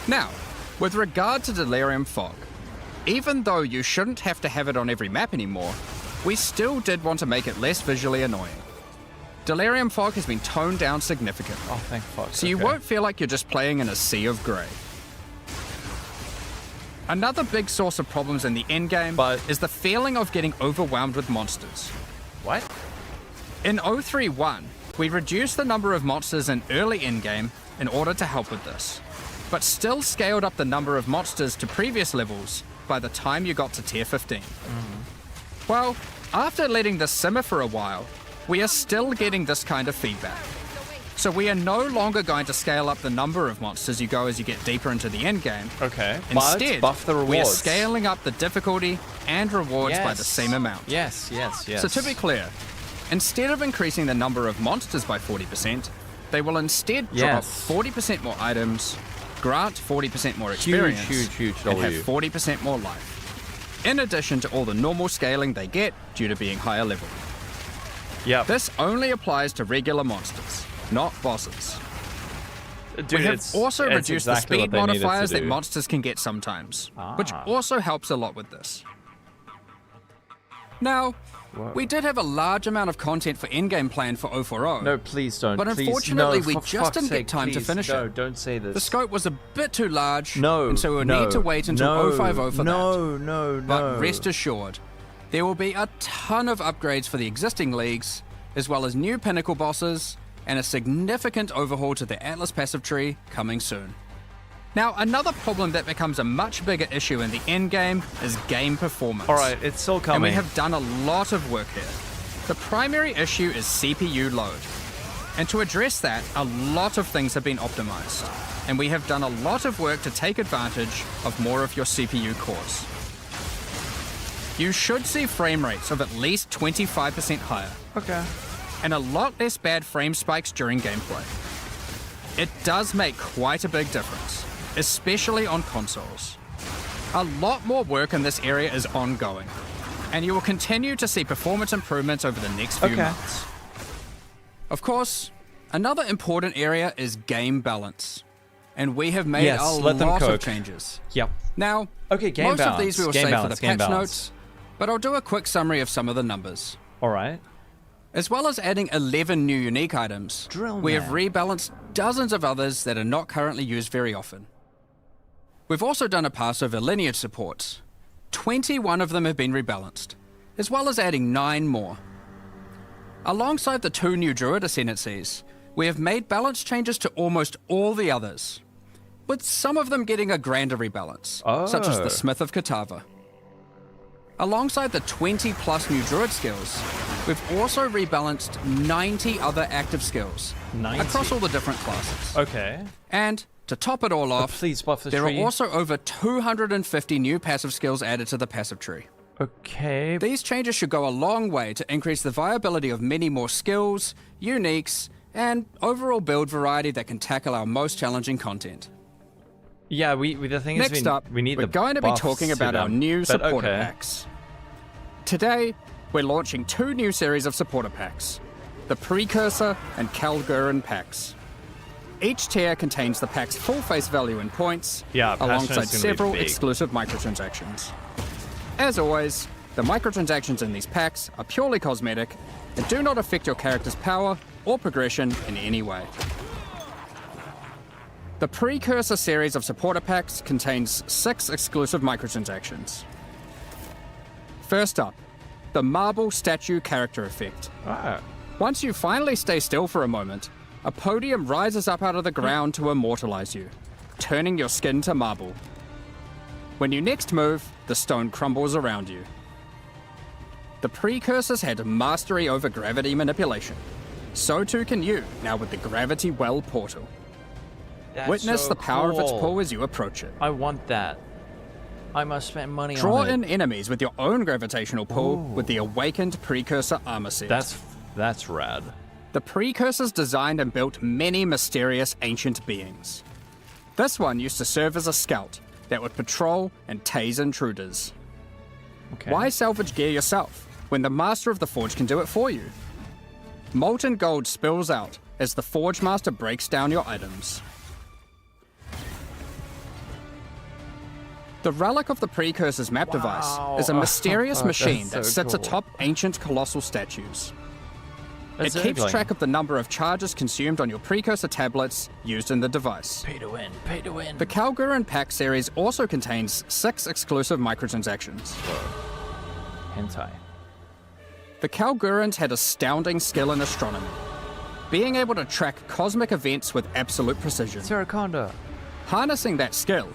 Now, with regard to Delirium Fog, even though you shouldn't have to have it on every map anymore, we still did want to make it less visually annoying. Delirium Fog has been toned down significantly, Oh, thank fuck. so you won't feel like you're just playing in a sea of grey. Another big source of problems in the endgame is the feeling of getting overwhelmed with monsters. What? In 031, we reduced the number of monsters in early endgame in order to help with this, but still scaled up the number of monsters to previous levels by the time you got to tier 15. Well, after letting this simmer for a while, we are still getting this kind of feedback. So we are no longer going to scale up the number of monsters you go as you get deeper into the end game. Okay. Instead, buff the rewards. we are scaling up the difficulty and rewards by the same amount. Yes. So to be clear, instead of increasing the number of monsters by 40%, they will instead drop 40% more items, grant 40% more experience, huge and have W. 40% more life. In addition to all the normal scaling they get due to being higher level. Yeah. This only applies to regular monsters, not bosses. Dude, we have also reduced exactly the speed what they needed to modifiers that do. monsters can get sometimes, which Ah. also helps a lot with this. Now, we did have a large amount of content for in-game planned for 040. No, please don't. But Please, unfortunately, no, we for just fuck's didn't sake, get time to please, finish no, it. don't say this. The scope was a bit too large, No, and so we'll no, need to wait until no, 050 for that. No. But rest assured, there will be a ton of upgrades for the existing leagues, as well as new pinnacle bosses, and a significant overhaul to the Atlas passive tree coming soon. Now, another problem that becomes a much bigger issue in the endgame is game performance. All right, it's still coming. And we have done a lot of work here. The primary issue is CPU load. And to address that, a lot of things have been optimized. And we have done a lot of work to take advantage of more of your CPU cores. You should see frame rates of at least 25% higher. Okay. And a lot less bad frame spikes during gameplay. It does make quite a big difference, especially on consoles. A lot more work in this area is ongoing, and you will continue to see performance improvements over the next few months. Of course, another important area is game balance, and we have made a lot of changes. Yep. Now, game most balance. of these we will Game save balance, for the game patch balance. notes, but I'll do a quick summary of some of the numbers. All right. As well as adding 11 new unique items, we have rebalanced dozens of others that are not currently used very often. We've also done a pass over lineage supports. 21 of them have been rebalanced, as well as adding 9 more. Alongside the 2 new Druid ascendancies, we have made balance changes to almost all the others, with some of them getting a grander rebalance, such as the Smith of Katava. Alongside the 20 plus new Druid skills, we've also rebalanced 90 other active skills across all the different classes. Okay. And to top it all off, please buff the there tree. are also over 250 new passive skills added to the passive tree. Okay. These changes should go a long way to increase the viability of many more skills, uniques, and overall build variety that can tackle our most challenging content. Yeah, the thing is, Next up, we need we're the going to be buffs talking to about our them, new but supporter okay. packs. Today, we're launching 2 new series of supporter packs, the Precursor and Kalgurin packs. Each tier contains the pack's full face value in points, alongside several exclusive microtransactions. As always, the microtransactions in these packs are purely cosmetic and do not affect your character's power or progression in any way. The Precursor series of supporter packs contains 6 exclusive microtransactions. First up, the Marble Statue Character Effect. Once you finally stay still for a moment, a podium rises up out of the ground to immortalize you, turning your skin to marble. When you next move, the stone crumbles around you. The Precursors had mastery over gravity manipulation. So too can you, now with the Gravity Well portal. Witness so the power of its cool. pull as you approach it. I want that. I must spend money Draw on it. in enemies with your own gravitational pull with the Awakened Precursor armor set. That's rad. The Precursors designed and built many mysterious ancient beings. This one used to serve as a scout that would patrol and tase intruders. Okay. Why salvage gear yourself when the Master of the Forge can do it for you? Molten gold spills out as the Forge Master breaks down your items. The Relic of the Precursor's map device is a mysterious machine that sits atop ancient colossal statues. It keeps track of the number of charges consumed on your Precursor tablets used in the device. Pay to win, pay to win. The Kalgurin pack series also contains 6 exclusive microtransactions. Hentai. The Kalgurins had astounding skill in astronomy, being able to track cosmic events with absolute precision. Saraconda. Harnessing that skill,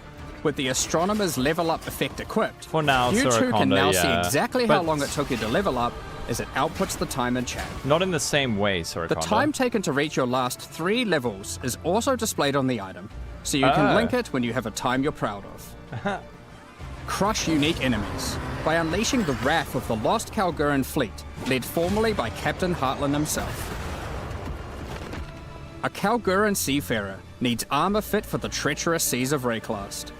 With the astronomer's level up effect equipped, For now, you two can Suraconda, now see yeah. exactly how But long it took you to level up as it outputs the time in chat. not in the same way, Suraconda. The time taken to reach your last 3 levels is also displayed on the item, so you can link it when you have a time you're proud of. Crush unique enemies by unleashing the wrath of the lost Kalguran fleet, led formerly by Captain Heartland himself. A Kalguran seafarer needs armor fit for the treacherous seas of Rayclast.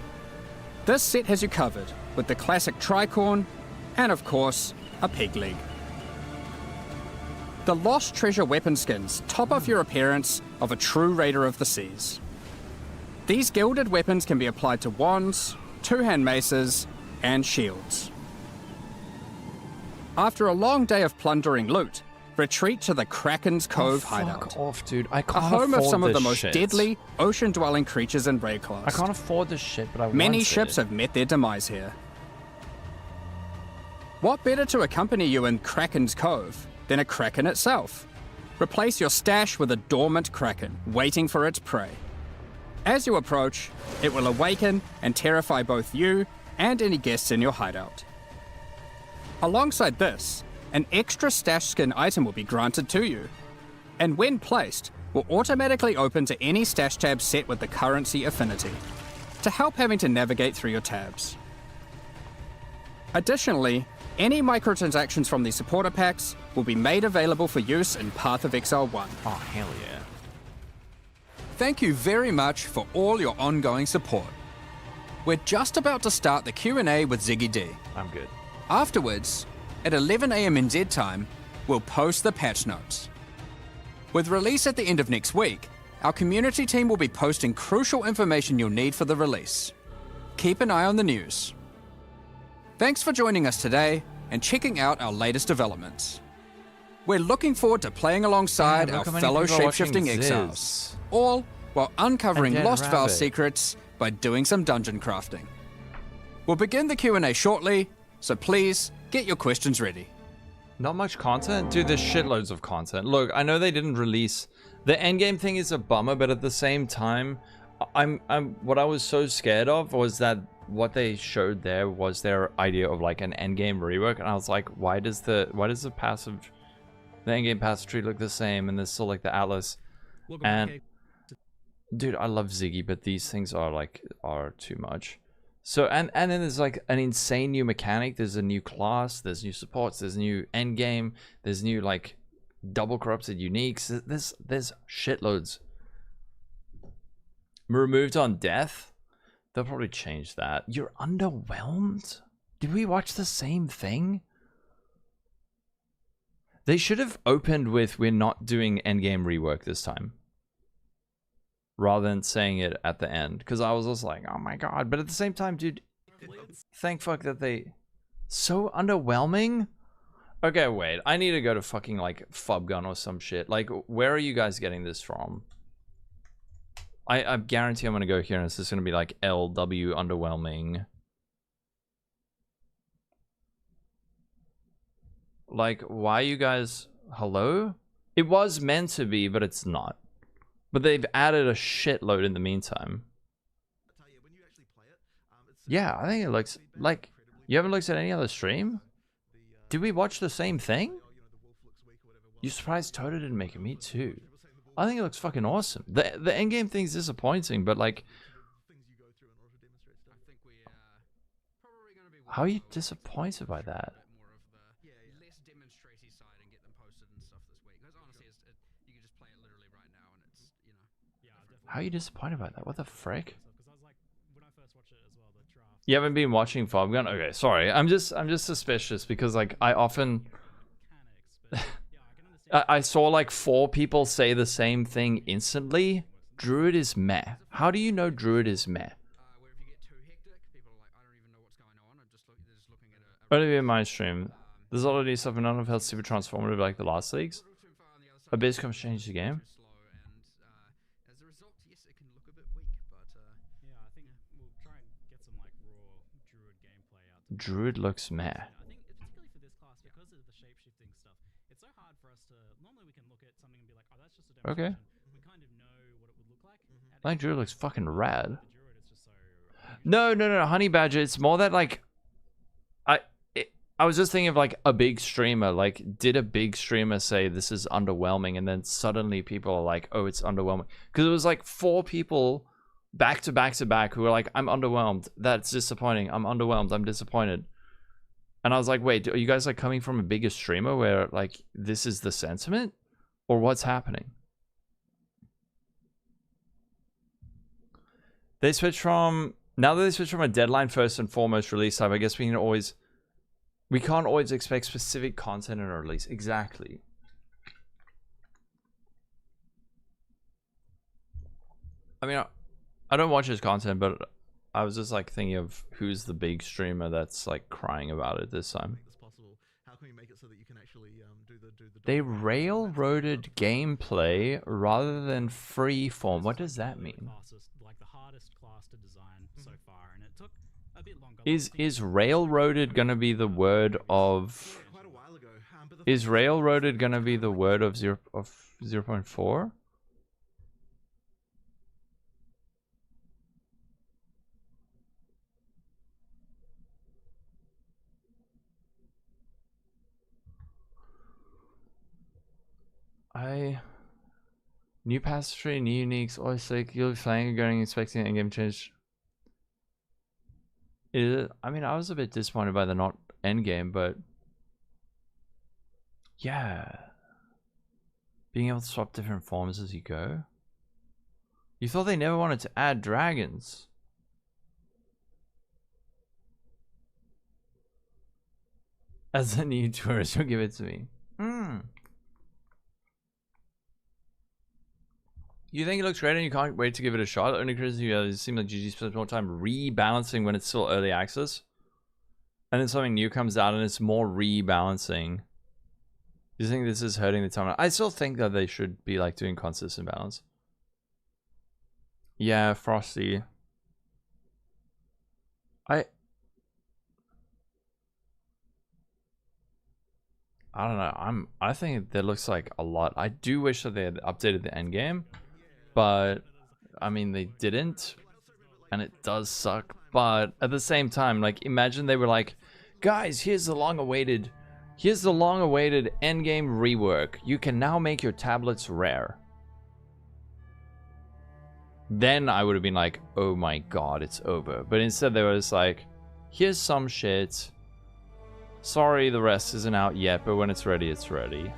This set has you covered with the classic tricorn and, of course, a peg leg. The Lost Treasure weapon skins top off your appearance of a true raider of the seas. These gilded weapons can be applied to wands, two-hand maces, and shields. After a long day of plundering loot, retreat to the Kraken's Cove hideout. Fuck off, dude. I A can't home of afford some of the this most shit. deadly, ocean-dwelling creatures in Rayclast. I can't afford this shit, but I want Many it. ships have met their demise here. What better to accompany you in Kraken's Cove than a kraken itself? Replace your stash with a dormant kraken, waiting for its prey. As you approach, it will awaken and terrify both you and any guests in your hideout. Alongside this, an extra stash skin item will be granted to you, and when placed, will automatically open to any stash tab set with the currency affinity, to help having to navigate through your tabs. Additionally, any microtransactions from these supporter packs will be made available for use in Path of Exile 1. Oh, hell yeah. Thank you very much for all your ongoing support. We're just about to start the Q&A with Ziggy D. I'm good. Afterwards, at 11 AM NZ time, we'll post the patch notes. With release at the end of next week, our community team will be posting crucial information you'll need for the release. Keep an eye on the news. Thanks for joining us today and checking out our latest developments. We're looking forward to playing alongside Yeah, our look how many fellow people are watching shapeshifting Ziz. exiles, all while uncovering And Dead Lost Vale Rabbit. secrets by doing some dungeon crafting. We'll begin the Q&A shortly, so please get your questions ready. Not much content? Dude, there's shitloads of content. Look, I know they didn't release... The endgame thing is a bummer, but at the same time, what I was so scared of was that what they showed there was their idea of like an endgame rework, and I was like, why does the passive... The endgame passive tree look the same, and there's still like the Atlas. And... Dude, I love Ziggy, but these things are too much. So, and then there's like an insane new mechanic. There's a new class, there's new supports, there's new endgame, there's new like double corrupted uniques. There's shitloads. Removed on death? They'll probably change that. You're underwhelmed? Did we watch the same thing? They should have opened with, we're not doing endgame rework this time, rather than saying it at the end, because I was just like, oh my god. But at the same time, dude, thank fuck that they... So underwhelming? Okay, wait, I need to go to fucking like Fubgun or some shit. Like, where are you guys getting this from? I guarantee I'm gonna go here and it's just gonna be like LW underwhelming. Like, why you guys... Hello? It was meant to be, but it's not. But they've added a shitload in the meantime. Yeah, I think it looks like... You haven't looked at any other stream? Did we watch the same thing? You surprised Toto didn't make it? Me too. I think it looks fucking awesome. The endgame thing's disappointing, but like... How are you disappointed by that? How are you disappointed by that? What the frick? You haven't been watching Fobgun? Okay, sorry. I'm just suspicious because like I often I saw like 4 people say the same thing instantly. Druid is meh. How do you know Druid is meh? Only in my stream. There's already stuff and none of health super transformative like the last leagues. Abyss comes change the game. Druid looks meh. I think particularly for this class, because of the shape-shifting stuff, it's so hard for us to... Normally we can look at something and be like, oh, that's just a demonstration. Okay. We kind of know what it would look like. I think Druid looks fucking rad. No, Honey Badger. It's more that like, I was just thinking of like a big streamer. Like, did a big streamer say this is underwhelming, and then suddenly people are like, oh, it's underwhelming? Because it was like 4 people back to back to back who were like, I'm underwhelmed. That's disappointing. I'm underwhelmed. I'm disappointed. And I was like, wait, are you guys like coming from a bigger streamer where like this is the sentiment, or what's happening? They switch from now that they switch from a deadline first and foremost release type. I guess we can't always expect specific content in a release. Exactly. I mean, I don't watch his content, but I was just like thinking of who's the big streamer that's like crying about it this time. How can we make it so that you can actually do the They railroaded gameplay rather than free form. What does that mean? Like the hardest class to design so far, and it took a bit longer. Is railroaded gonna be the word of? Is railroaded gonna be the word of 0.4? New pass tree, new uniques, always like you're playing, going expecting an in-game change. I mean, I was a bit disappointed by the not endgame, but yeah, being able to swap different forms as you go. You thought they never wanted to add dragons. As a new tourist, you'll give it to me. You think it looks great and you can't wait to give it a shot? Only criticism you seem like GG spends more time rebalancing when it's still early access. And then something new comes out and it's more rebalancing. Do you think this is hurting the time? I still think that they should be like doing consistent balance. Yeah, Frosty. I don't know. I think that looks like a lot. I do wish that they had updated the end game. But I mean, they didn't, and it does suck. But at the same time, like, imagine they were like, guys, here's the long-awaited endgame rework. You can now make your tablets rare. Then I would have been like, oh my god, it's over. But instead they were just like, here's some shit. Sorry, the rest isn't out yet, but when it's ready, it's ready.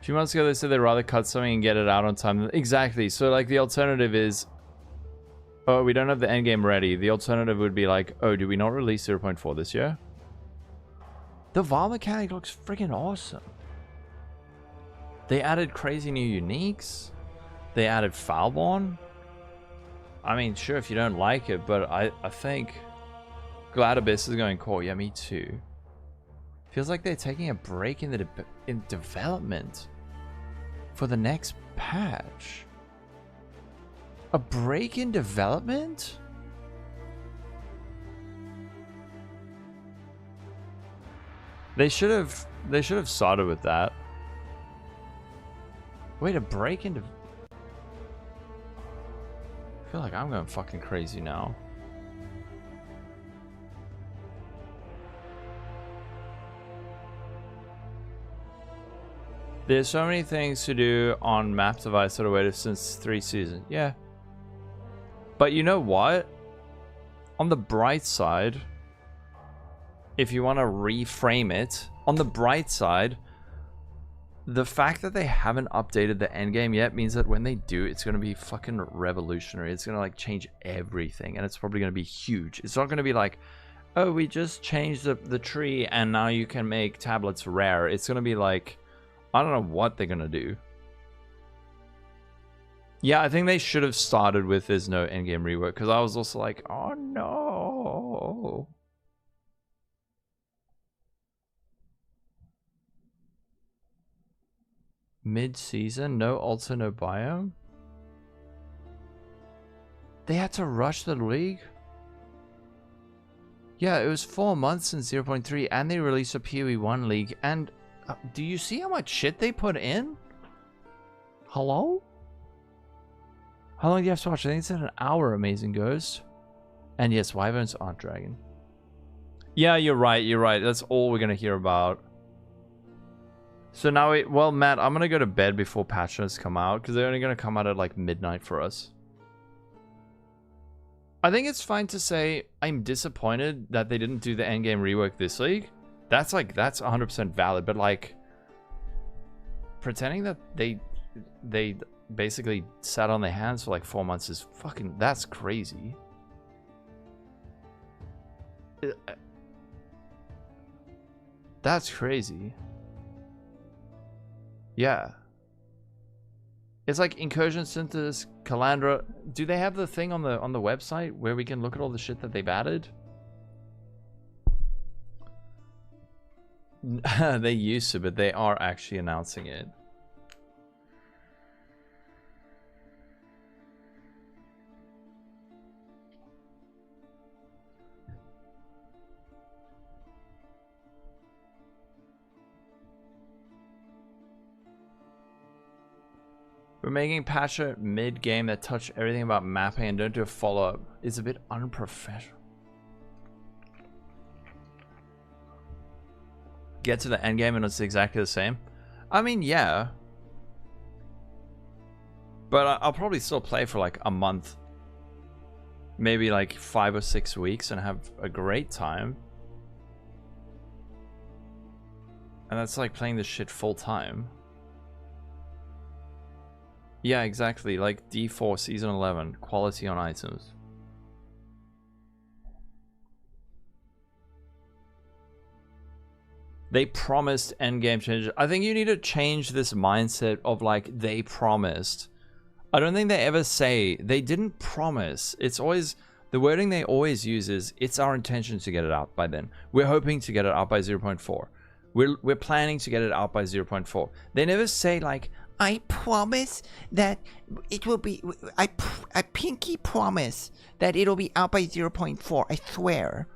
A few months ago, they said they'd rather cut something and get it out on time. Exactly. So, like, the alternative is, oh, we don't have the endgame ready. The alternative would be like, oh, do we not release 0.4 this year? The VAR mechanic looks freaking awesome. They added crazy new uniques. They added Foulborn. I mean, sure, if you don't like it, but I think Gladabyss is going core. Yeah, me too. Feels like they're taking a break in development for the next patch. A break in development? They should have started with that. Wait, a break in I feel like I'm going fucking crazy now. There's so many things to do on map device that are waited since 3 seasons. Yeah. But you know what? On the bright side, if you want to reframe it, on the bright side, the fact that they haven't updated the endgame yet means that when they do, it's going to be fucking revolutionary. It's going to like change everything, and it's probably going to be huge. It's not going to be like, oh, we just changed the tree and now you can make tablets rare. It's going to be like, I don't know what they're going to do. Yeah, I think they should have started with there's no endgame rework, because I was also like, oh no. Mid-season, no altar, no biome. They had to rush the league. Yeah, it was 4 months since 0.3, and they released a PoE 1 league, and Do you see how much shit they put in? Hello? How long do you have to watch? I think it's an hour, Amazing Ghost. And yes, wyverns aren't dragon. Yeah, you're right, you're right. That's all we're gonna hear about. So now well, Matt, I'm gonna go to bed before patch notes come out, because they're only gonna come out at like midnight for us. I think it's fine to say I'm disappointed that they didn't do the endgame rework this league. That's 100% valid, but like pretending that they basically sat on their hands for like 4 months is fucking, that's crazy. That's crazy. Yeah. It's like Incursion, Synthesis, Calandra. Do they have the thing on the website where we can look at all the shit that they've added? They used to, but they are actually announcing it. We're making patch mid-game that touch everything about mapping and don't do a follow-up. It's a bit unprofessional. Get to the end game and it's exactly the same. I mean, yeah. But I'll probably still play for like a month. Maybe like 5 or 6 weeks and have a great time. And that's like playing this shit full time. Yeah, exactly. Like D4 Season 11. Quality on items. They promised endgame changes. I think you need to change this mindset of like, they promised. I don't think they ever say, they didn't promise. It's always, the wording they always use is, it's our intention to get it out by then. We're hoping to get it out by 0.4. We're planning to get it out by 0.4. They never say like, I promise that it will be, I pinky promise that it'll be out by 0.4. I swear.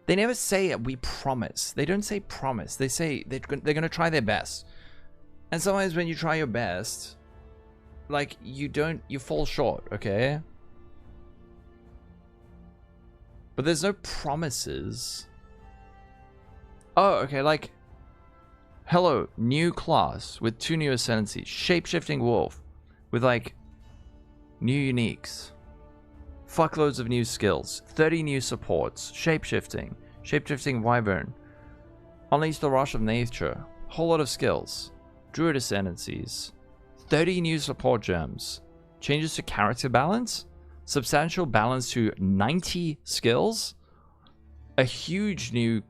They never say we promise. They don't say promise. They say they're going to try their best. And sometimes when you try your best, like you fall short, okay? But there's no promises. Oh, okay, like, hello, new class with 2 new ascendancies. Shape-shifting wolf with like new uniques. Fuckloads of new skills. 30 new supports. Shape-shifting. Shape-shifting wyvern. Unleash the rush of nature. Whole lot of skills. Druid ascendancies. 30 new support gems. Changes to character balance. Substantial balance to 90 skills. A huge new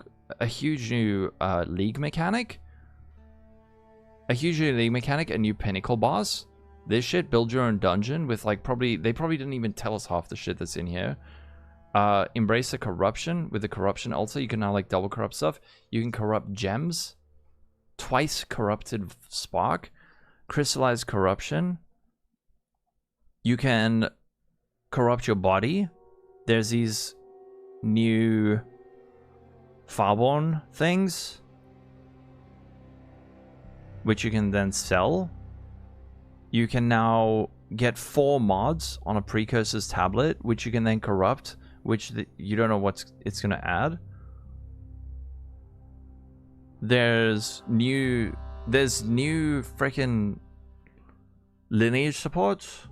league mechanic. A huge new league mechanic. A new pinnacle boss. This shit, build your own dungeon with like they probably didn't even tell us half the shit that's in here. Embrace the corruption with the corruption altar. You can now like double corrupt stuff. You can corrupt gems. Twice corrupted spark. Crystallized corruption. You can corrupt your body. There's these new Farborn things, which you can then sell. You can now get 4 mods on a Precursor's tablet, which you can then corrupt, which you don't know what it's going to add. There's new freaking lineage supports.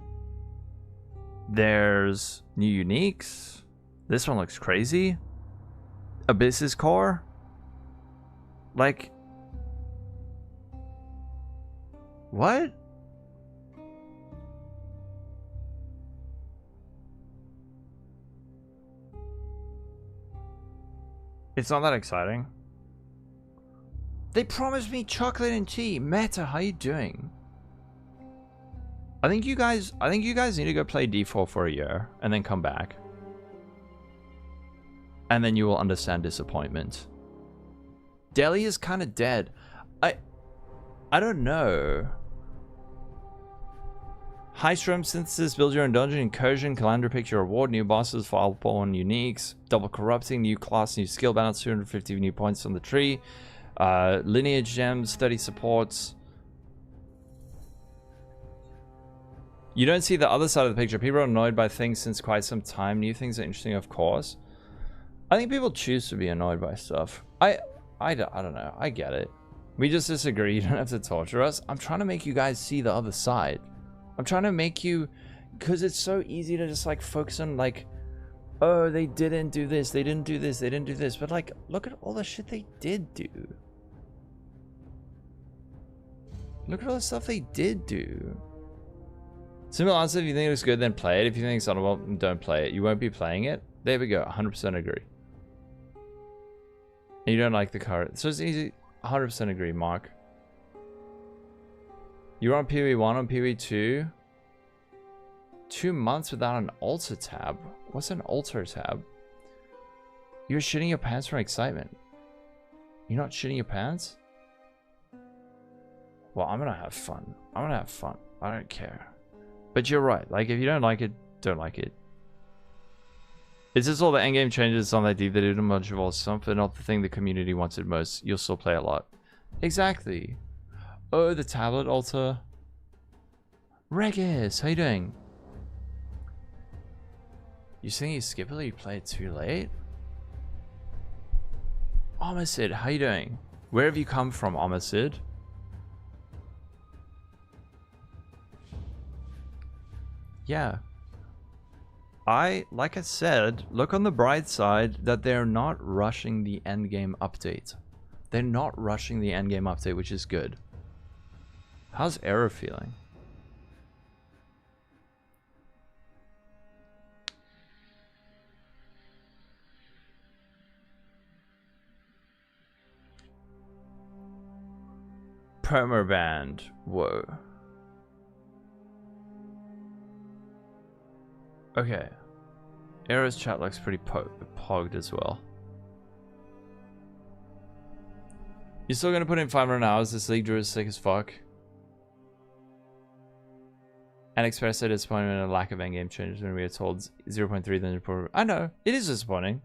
There's new uniques. This one looks crazy. Abyss's core. Like, what? It's not that exciting. They promised me chocolate and tea. Meta, how you doing? I think you guys need to go play D4 for a year and then come back. And then you will understand disappointment. Delhi is kind of dead. I don't know. High Strom Synthesis, build your own dungeon, Incursion, Calandra, pick your reward, new bosses, Fireball, uniques, double corrupting, new class, new skill balance, 250 new points on the tree, Lineage gems, 30 supports. You don't see the other side of the picture. People are annoyed by things since quite some time. New things are interesting, of course. I think people choose to be annoyed by stuff. I don't know. I get it. We just disagree. You don't have to torture us. I'm trying to make you guys see the other side. I'm trying to make you... Because it's so easy to just, like, focus on, like... Oh, they didn't do this. They didn't do this. They didn't do this. But, like, look at all the shit they did do. Look at all the stuff they did do. Simple answer, if you think it looks good, then play it. If you think it's not well, don't play it. You won't be playing it. There we go. 100% agree. And you don't like the card. So it's easy. 100% agree, Mark. You're on PoE 1, on PoE 2. 2 months without an altar tab. What's an altar tab? You're shitting your pants from excitement. You're not shitting your pants? Well, I'm gonna have fun. I'm gonna have fun. I don't care. But you're right. Like, if you don't like it, don't like it. It's just all the endgame changes. It's not that deep. They did a bunch of all something, not the thing the community wanted most. You'll still play a lot. Exactly. Oh, the tablet altar. Regis, how you doing? You think you skip it or you play it too late? Omasid, how you doing? Where have you come from, Omasid? Yeah. Like I said, look on the bright side that they're not rushing the endgame update. They're not rushing the endgame update, which is good. How's Error feeling? Permaband. Whoa. Okay. Error's chat looks pretty pogged as well. You're still gonna put in 500 hours. This league drew is sick as fuck. And express their disappointment and a lack of endgame changes when we are told 0.3 then report. I know. It is disappointing.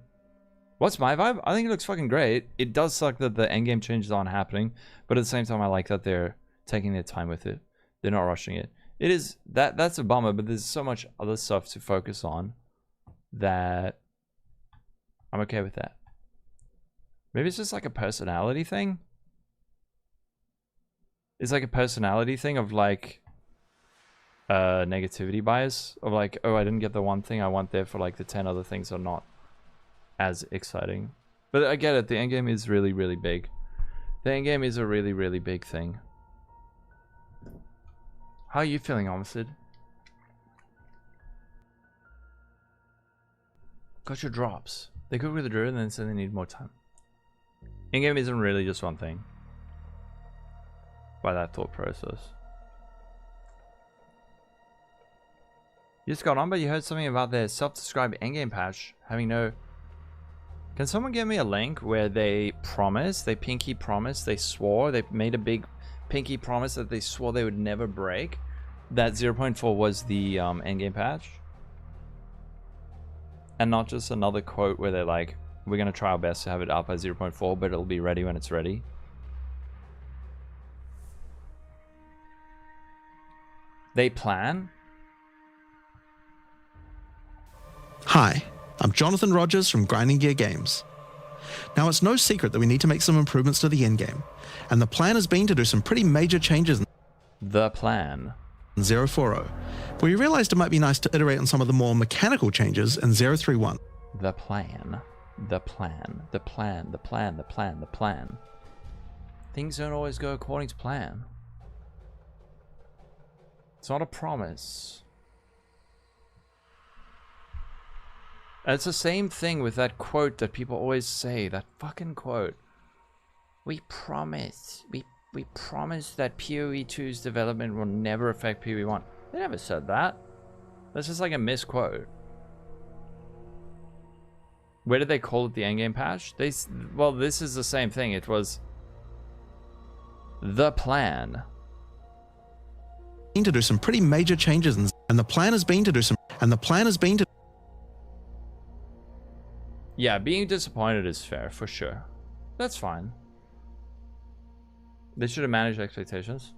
What's my vibe? I think it looks fucking great. It does suck that the endgame changes aren't happening, but at the same time I like that they're taking their time with it. They're not rushing it. It is that's a bummer, but there's so much other stuff to focus on that I'm okay with that. Maybe it's just like a personality thing. It's like a personality thing of like negativity bias of like, oh, I didn't get the one thing I want there for like the 10 other things are not as exciting. But I get it, the endgame is really, really big. The endgame is a really, really big thing. How are you feeling, Omasid? Got your drops. They cook with the druid and then say they need more time. In-game isn't really just one thing. By that thought process. You just got on, but you heard something about their self-described endgame patch having no... Can someone give me a link where they promised, they pinky promised, they swore, they made a big pinky promise that they swore they would never break? That 0.4 was the endgame patch? And not just another quote where they're like, we're going to try our best to have it out by 0.4, but it'll be ready when it's ready. They plan? Hi, I'm Jonathan Rogers from Grinding Gear Games. Now, it's no secret that we need to make some improvements to the endgame, and the plan has been to do some pretty major changes in the plan. 040, but we realized it might be nice to iterate on some of the more mechanical changes in 031. The plan. The plan. The plan. The plan. The plan. The plan. Things don't always go according to plan. It's not a promise. It's the same thing with that quote that people always say, that fucking quote. We promise. We promise that PoE 2's development will never affect PoE 1. They never said that. That's just like a misquote. Where did they call it the endgame patch? Well, this is the same thing. It was the plan. To do some pretty major changes, and the plan has been to do some. Yeah, being disappointed is fair for sure. That's fine. They should have managed expectations.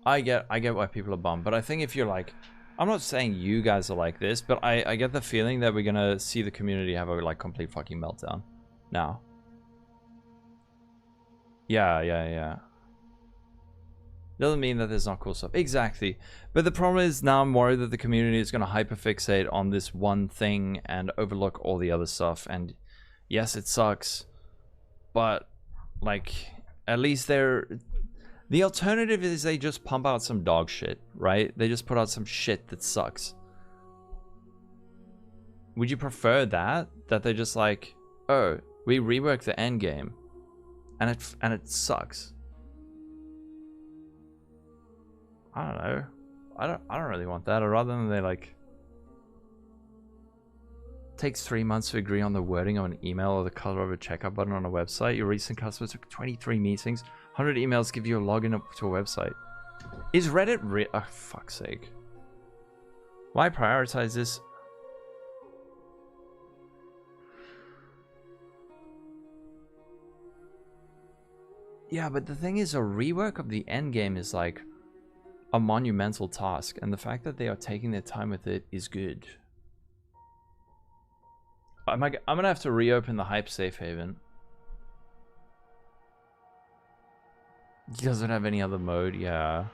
I get why people are bummed, but I think if you're like, I'm not saying you guys are like this, but I get the feeling that we're gonna see the community have a like complete fucking meltdown now. Yeah. Doesn't mean that there's not cool stuff. Exactly. But the problem is now I'm worried that the community is gonna hyperfixate on this one thing and overlook all the other stuff. And yes, it sucks, but like at least the alternative is they just pump out some dog shit, right? They just put out some shit that sucks. Would you prefer that they just like, oh, we rework the end game and it sucks? I don't know. I don't really want that. Or rather than they like takes 3 months to agree on the wording of an email or the color of a checkout button on a website. Your recent customers took 23 meetings. 100 emails give you a login up to a website. Is Reddit oh, fuck's sake. Why prioritize this? Yeah, but the thing is, a rework of the endgame is like a monumental task, and the fact that they are taking their time with it is good. I'm gonna have to reopen the hype safe haven. Doesn't have any other mode, yeah.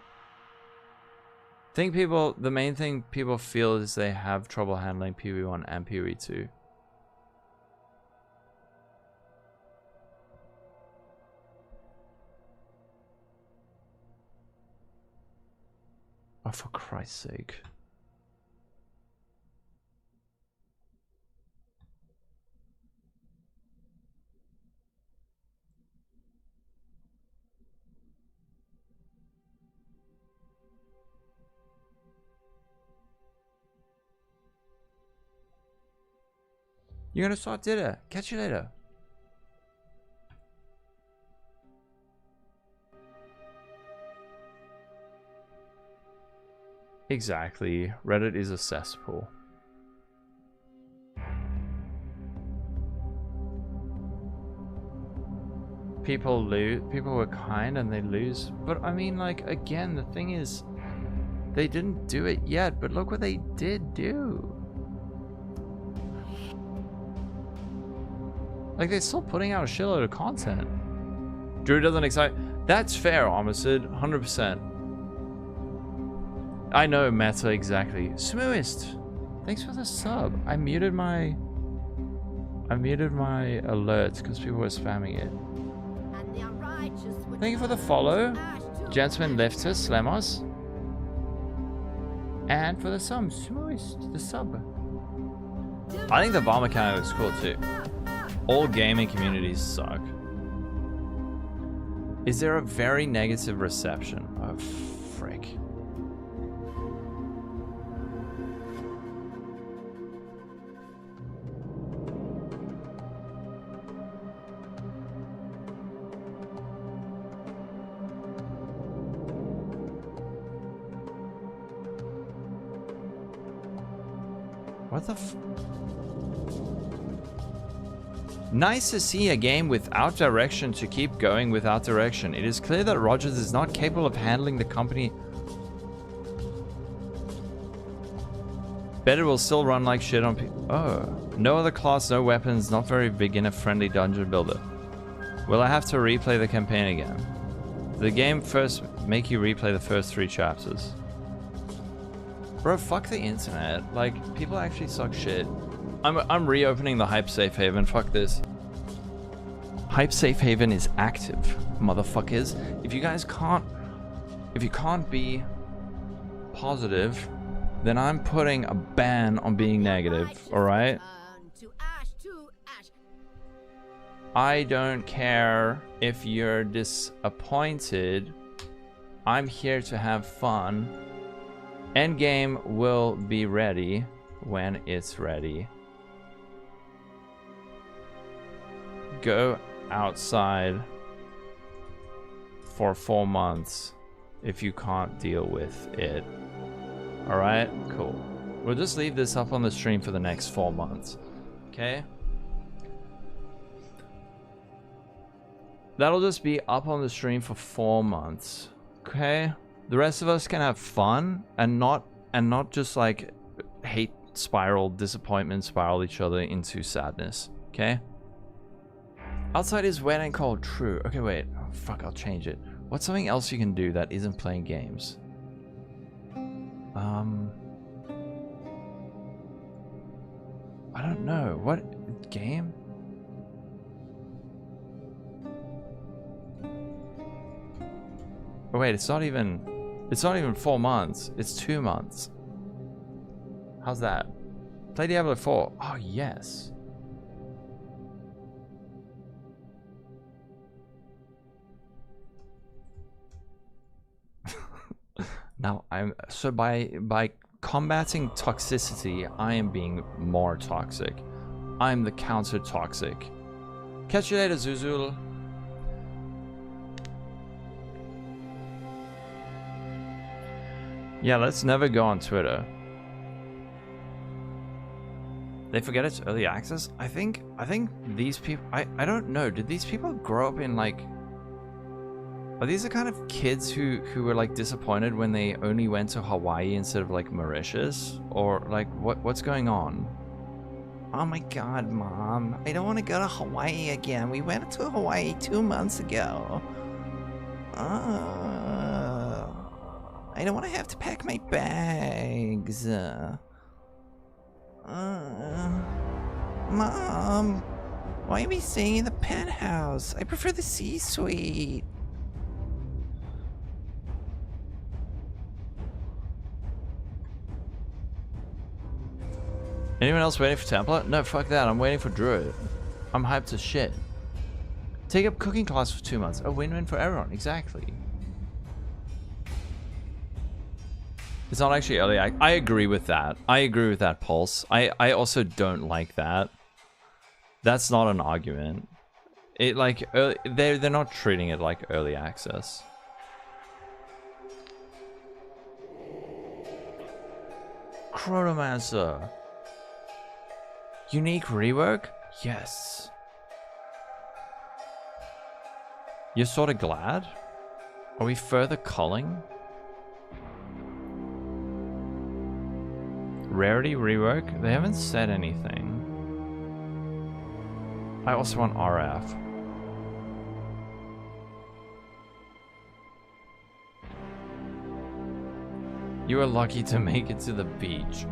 The main thing people feel is they have trouble handling PoE 1 and PoE 2. Oh, for Christ's sake. You're gonna start dinner. Catch you later. Exactly. Reddit is a cesspool. People were kind and they lose. But I mean, like, again, the thing is, they didn't do it yet, but look what they did do. Like, they're still putting out a shitload of content. Drew doesn't excite. That's fair, Armistead. 100%. I know, Meta, exactly. Smoothest, thanks for the sub. I muted my alerts because people were spamming it. Thank you for the follow, Gentleman Leftist Lemos, and for the sub, Smoothest, the sub. I think the bomb mechanic is cool too. All gaming communities suck. Is there a very negative reception? Oh, frick. What the f... Nice to see a game without direction to keep going without direction. It is clear that Rogers is not capable of handling the company. Bet it will still run like shit on oh. No other class, no weapons, not very beginner-friendly dungeon builder. Will I have to replay the campaign again? The game first make you replay the first 3 chapters. Bro, fuck the internet. Like, people actually suck shit. I'm reopening the Hype Safe Haven. Fuck this. Hype Safe Haven is active, motherfuckers. If you can't be positive, then I'm putting a ban on being negative, alright? I don't care if you're disappointed. I'm here to have fun. Endgame will be ready when it's ready. Go outside for 4 months if you can't deal with it. Alright, cool. We'll just leave this up on the stream for the next 4 months. Okay? That'll just be up on the stream for 4 months. Okay? The rest of us can have fun and not just like hate spiral, disappointment spiral each other into sadness. Okay? Outside is wet and cold. True. Okay, wait. Oh, fuck, I'll change it. What's something else you can do that isn't playing games? I don't know. What game? Oh wait, it's not even 4 months. It's 2 months. How's that? Play Diablo 4. Oh yes. Now I'm so by combating toxicity, I am being more toxic. I'm the counter toxic. Catch you later, Zuzul. Yeah, let's never go on Twitter. They forget it's early access? I think these people, I don't know, did these people grow up in like, are these the kind of kids who were like disappointed when they only went to Hawaii instead of like Mauritius? Or like what's going on? Oh my god, Mom, I don't want to go to Hawaii again. We went to Hawaii 2 months ago. I don't want to have to pack my bags. Mom, why are we staying in the penthouse? I prefer the C-suite. Anyone else waiting for Templar? No, fuck that. I'm waiting for Druid. I'm hyped as shit. Take up cooking class for 2 months. A win-win for everyone. Exactly. It's not actually early. I agree with that. I agree with that, Pulse. I also don't like that. That's not an argument. It like they're not treating it like early access. Chronomancer. Unique rework? Yes. You're sort of glad? Are we further culling? Rarity rework? They haven't said anything. I also want RF. You were lucky to make it to the beach.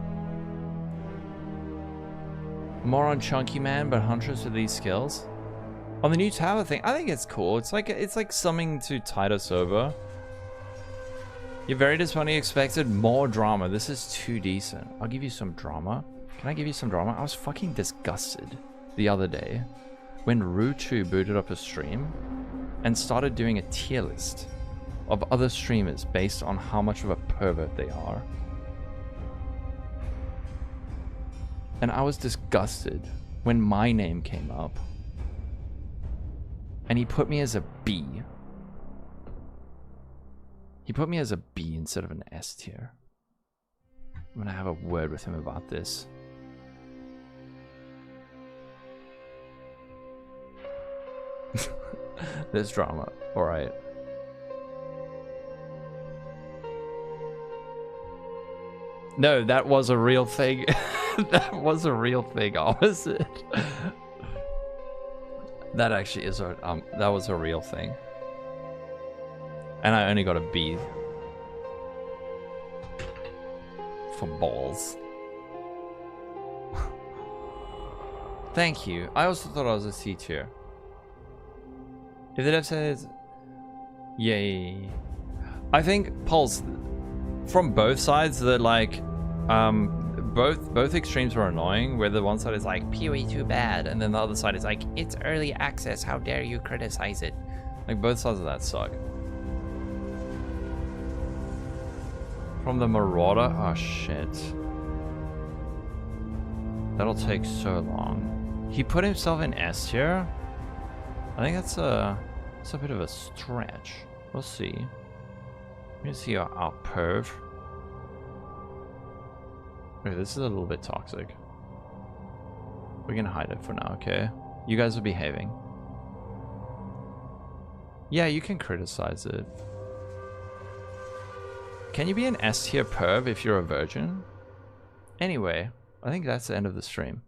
More on Chunky Man, but Huntress with these skills. On the new tower thing, I think it's cool. It's like something to tide us over. You're very disappointed. You expected more drama. This is too decent. I'll give you some drama. Can I give you some drama? I was fucking disgusted the other day when Ru2 booted up a stream and started doing a tier list of other streamers based on how much of a pervert they are. And I was disgusted when my name came up. And he put me as a B. He put me as a B instead of an S tier. I'm gonna have a word with him about this. There's drama. Alright. No, that was a real thing. That was a real thing, opposite. That actually is a that was a real thing. And I only got a B. For balls. Thank you. I also thought I was a C tier. If the dev says yay. I think Pulse from both sides that like both extremes were annoying, where the one side is like PoE too bad, and then the other side is like it's early access, how dare you criticize it. Like both sides of that suck. From the Marauder? Oh shit. That'll take so long. He put himself in S tier? I think that's a bit of a stretch. We'll see. Let me see our perv. Okay, this is a little bit toxic. We can hide it for now, okay? You guys are behaving. Yeah, you can criticize it. Can you be an S tier perv if you're a virgin? Anyway, I think that's the end of the stream.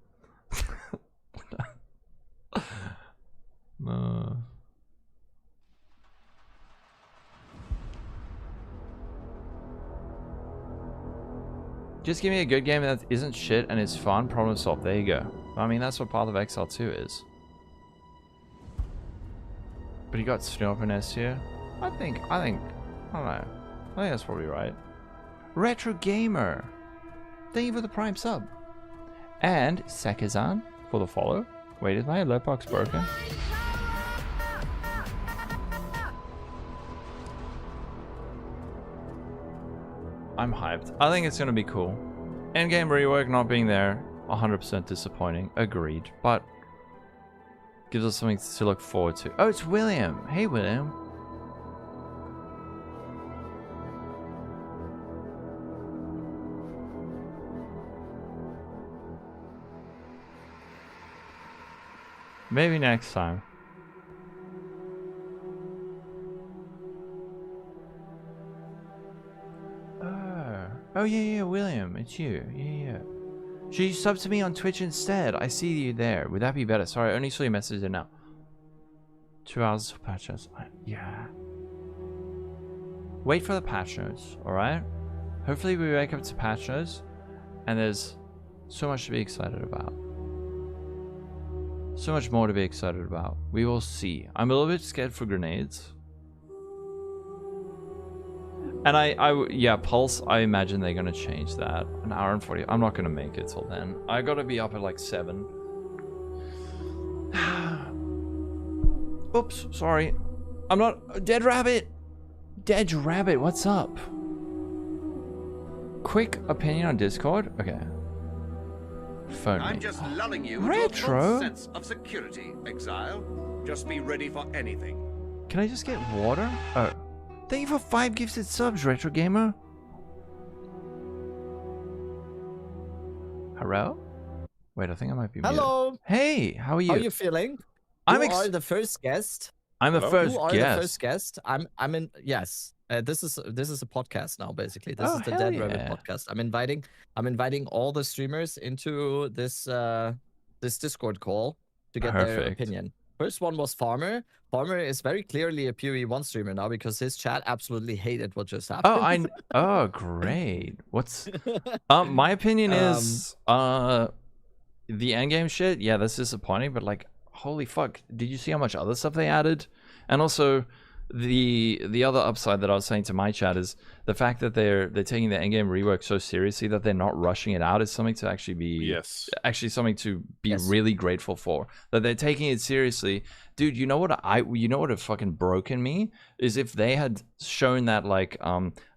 Just give me a good game that isn't shit and is fun, problem solved. There you go. I mean, that's what Path of Exile 2 is. But he got Snoop in S tier. I don't know. I think that's probably right. Retro Gamer. Thank you for the Prime sub. And Sekizan for the follow. Wait, is my alert box broken? I'm hyped. I think it's gonna be cool. Endgame rework not being there, 100% disappointing. Agreed. But gives us something to look forward to. Oh, it's William. Hey, William. Maybe next time. Oh yeah, William, it's you. Yeah. Should you sub to me on Twitch instead? I see you there. Would that be better? Sorry, I only saw your message there now. 2 hours for patch notes. Yeah. Wait for the patch notes, alright? Hopefully we wake up to patch notes and there's so much to be excited about. So much more to be excited about. We will see. I'm a little bit scared for grenades. And yeah, Pulse, I imagine they're going to change that. An hour and 40. I'm not going to make it till then. I got to be up at like 7. Oops, sorry. I'm not... Dead Rabbit! Dead Rabbit, what's up? Quick opinion on Discord? Okay. Phone me. I'm just lulling you Retro? into a false sense of security, Exile. Just be ready for anything. Can I just get water? Oh. Thank you for 5 gifted subs, Retro Gamer. Hello? Wait, I think I might be muted. Hello. Hey, how are you? How are you feeling? You are the first guest. I'm the first guest. You are the first guest. I'm in. Yes. This is a podcast now. Basically, this is the Dead Rabbit podcast. I'm inviting all the streamers into this this Discord call to get their opinion. First one was Farmer. Farmer is very clearly a PoE 1 streamer now because his chat absolutely hated what just happened. Oh, great. What's my opinion is the endgame shit. Yeah, that's disappointing, but like, holy fuck, did you see how much other stuff they added? And also the other upside that I was saying to my chat is the fact that they're taking the endgame rework so seriously that they're not rushing it out is something to actually be something to be really grateful for. That they're taking it seriously. Dude, you know what would have fucking broken me is if they had shown that like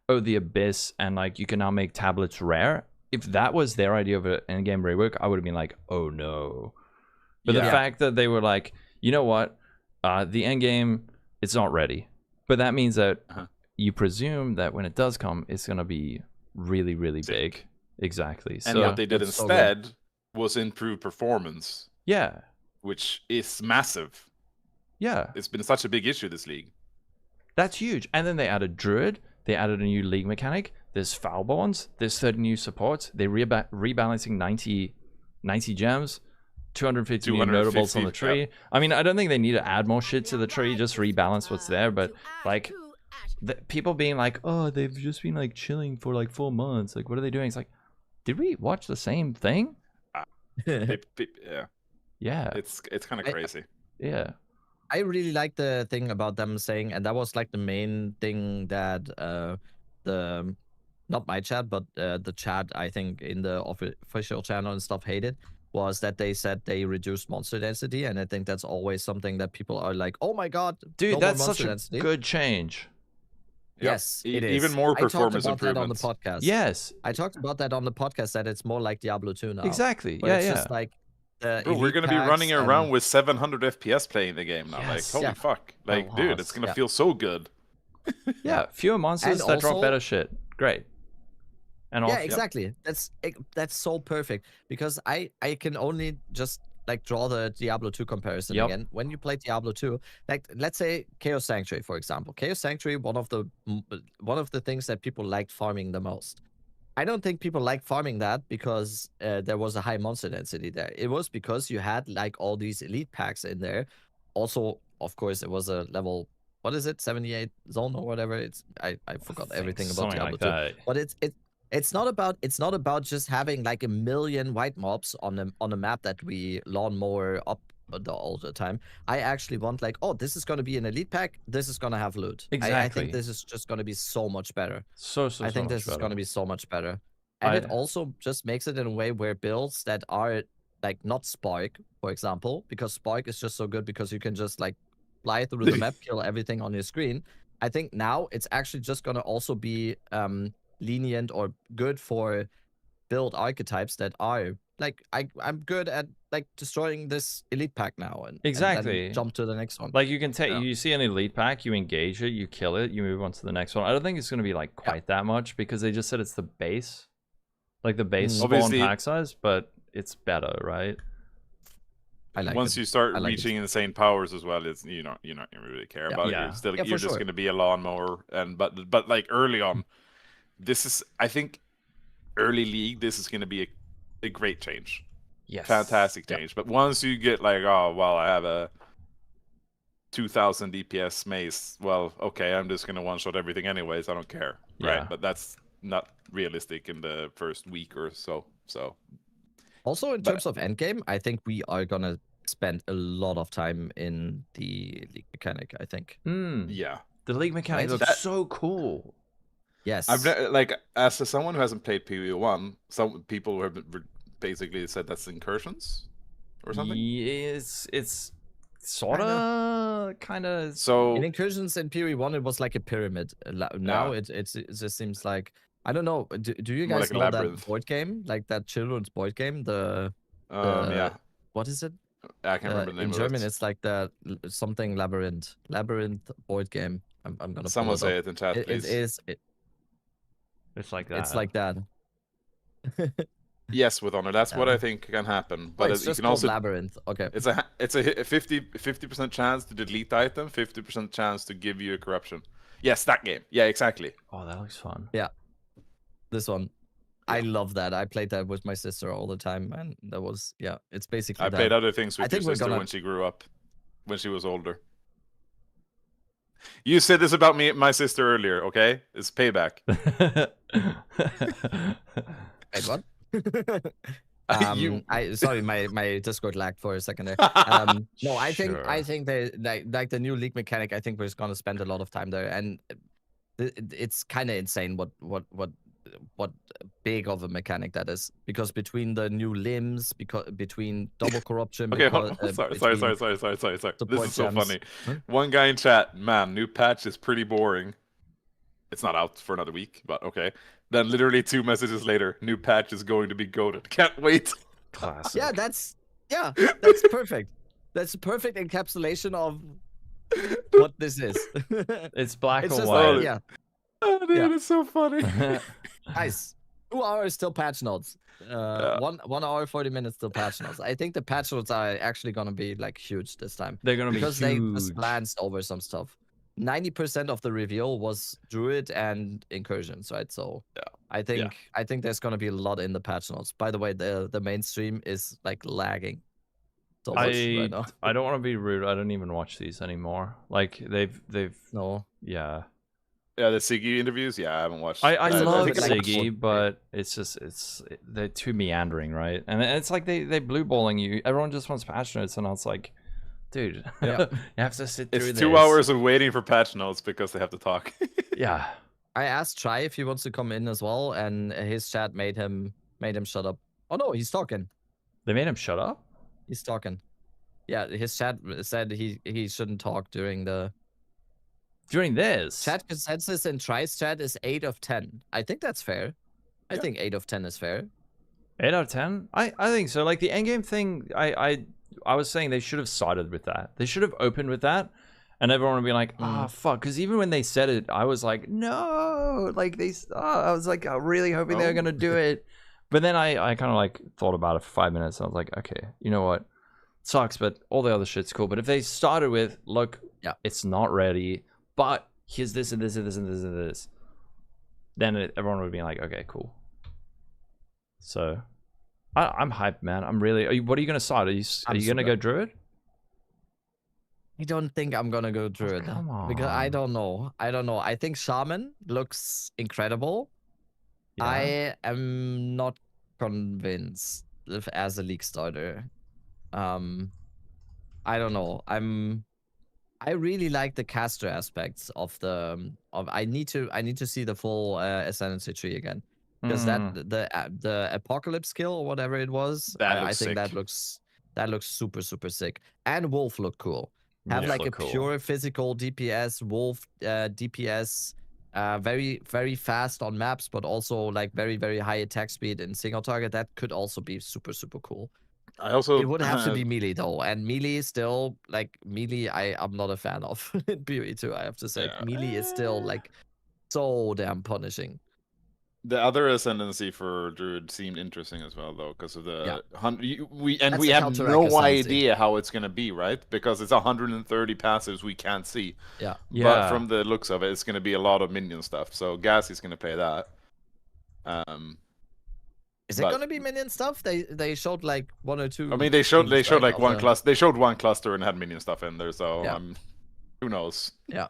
the Abyss and like you can now make tablets rare. If that was their idea of an endgame rework, I would have been like, oh no. But the fact that they were like, you know what, the endgame, it's not ready. But that means that you presume that when it does come, it's going to be really, really big. Exactly. And so what they did instead was improve performance. Yeah. Which is massive. Yeah. It's been such a big issue, this league. That's huge. And then they added Druid. They added a new league mechanic. There's foul bonds. There's 30 new supports. They're rebalancing 90 gems. 250 new notables on the tree. Yep. I mean, I don't think they need to add more shit to the tree, just rebalance what's there, but like people being like, oh, they've just been like chilling for like 4 months, like what are they doing? It's like, did we watch the same thing? Yeah, it's kind of crazy. I really like the thing about them saying, and that was like the main thing that not my chat, but the chat I think in the official channel and stuff hated, was that they said they reduced monster density, and I think that's always something that people are like, oh my god, dude, no that's such a good change. Yes, it is. Even more performance improvements. I talked about that on the podcast. Yes, I talked about that on the podcast, that it's more like Diablo 2 now. Exactly. It's just like bro, we're gonna be running around with 700 FPS playing the game now. Yes. Like, holy fuck! Like, dude, it's gonna feel so good. Yeah, fewer monsters that drop better shit. Great. And exactly. That's so perfect, because I can only just like draw the Diablo 2 comparison again. When you play Diablo 2, like let's say Chaos Sanctuary, for example. Chaos Sanctuary, one of the things that people liked farming the most. I don't think people like farming that because there was a high monster density there. It was because you had like all these elite packs in there. Also, of course, it was a level, what is it, 78 zone or whatever. I forgot everything about Diablo 2. That. But it's not about just having like a million white mobs on a map that we lawnmower up all the time. I actually want like, oh, this is going to be an elite pack. This is going to have loot. Exactly. I think this is just going to be so much better. I think this is going to be so much better. And it also just makes it in a way where builds that are like not Spark, for example, because Spark is just so good because you can just like fly through the map, kill everything on your screen. I think now it's actually just going to also be lenient or good for build archetypes that are like I'm good at like destroying this elite pack now and then jump to the next one. Like you can take you see an elite pack, you engage it, you kill it, you move on to the next one. I don't think it's going to be like quite that much because they just said it's the base, like the base spawn pack size, but it's better, right? Once you start reaching insane powers as well, it's you're not gonna really care about it. You're just gonna be a lawnmower, and but like early on, this is I think early league. This is gonna be a great change. Yes, fantastic change. But once you get like, oh well, I have a 2000 DPS mace. Well, okay, I'm just gonna one shot everything anyways. I don't care, right? But that's not realistic in the first week or so. Also, in terms of endgame, I think we are gonna spend a lot of time in the league mechanic. I think. Yeah, the league mechanic looks so cool. Yes, I've like as someone who hasn't played PoE 1, some people have basically said that's incursions or something. Yes, it's sort of, kind of. So in incursions in PoE 1, it was like a pyramid. Now it just seems like. I don't know. Do you guys know that board game? Like that children's board game? What is it? I can't remember the name in German, it's like the something labyrinth board game. I'm gonna. Someone say it in chat, please. It's like that. It's like that. Yes, with honor. That's what I think can happen. But it's just you can also labyrinth. Okay. It's a 50% chance to delete the item, 50% chance to give you a corruption. Yes, that game. Yeah, exactly. Oh, that looks fun. Yeah. This one, I love that. I played that with my sister all the time, and that was it's basically. I played other things with your sister when she grew up, when she was older. You said this about my sister earlier, okay? It's payback. Wait, what? Sorry, my Discord lagged for a second there. No, I think they like the new league mechanic. I think we're just gonna spend a lot of time there, and it's kind of insane what big of a mechanic that is, because between the new limbs, between double corruption. Okay, sorry. This is so funny. One guy in chat, man, new patch is pretty boring. It's not out for another week, but okay. Then literally 2 messages later, new patch is going to be goated. Can't wait. Classic. That's perfect. That's a perfect encapsulation of what this is. It's black or white. Yeah. Oh, dude, it's so funny. Nice. 2 hours till patch notes. 1 hour 40 minutes till patch notes. I think the patch notes are actually gonna be like huge this time. They're gonna be because they just glanced over some stuff. 90% of the reveal was Druid and incursions, right? So I think there's gonna be a lot in the patch notes. By the way, the mainstream is like lagging so much right now. I don't want to be rude. I don't even watch these anymore. Like they've yeah. Yeah, the Siggy interviews. Yeah, I haven't watched. I love Siggy, but they're too meandering, right? And it's like they blue balling you. Everyone just wants patch notes, and it's like, dude, you have to sit through this. It's 2 hours of waiting for patch notes because they have to talk. Yeah. I asked Try if he wants to come in as well, and his chat made him shut up. Oh no, he's talking. They made him shut up? He's talking. Yeah, his chat said he shouldn't talk during this. Chat consensus in Try's chat is 8 of 10. I think that's fair. I think 8 of 10 is fair. 8 out of 10? I think so. Like the endgame thing, I was saying they should have started with that. They should have opened with that, and everyone would be like, fuck. Because even when they said it, I was like, no. Like I was like really hoping they were gonna do it. But then I kind of like thought about it for 5 minutes. And I was like, okay, you know what? sucks, but all the other shit's cool. But if they started with, look, it's not ready, but here's this and this and this and this and this, then everyone would be like, okay, cool. So I'm hyped, man. I'm really. What are you gonna start? Are you gonna go Druid? I don't think I'm gonna go Druid. Oh, come on. Because I don't know. I think Shaman looks incredible. Yeah. I am not convinced as a League starter. I don't know. I really like the caster aspects of the I need to see the full Ascendancy tree again. Because the Apocalypse skill or whatever it was, I think that looks super sick. And Wolf look cool. Have like a pure physical DPS, Wolf DPS, very fast on maps, but also like very high attack speed in single target. That could also be super cool. It would have to be melee though, and melee still melee. I'm not a fan of in PoE 2. I have to say, melee is still like so damn punishing. The other Ascendancy for Druid seemed interesting as well, though, because of the we have no idea how it's gonna be, right? Because it's 130 passives we can't see. Yeah. But from the looks of it, it's gonna be a lot of minion stuff. So Gassie's gonna play that. Is it gonna be minion stuff? They showed like one or two. I mean, they showed like one cluster. They showed one cluster and had minion stuff in there. So who knows? Yeah.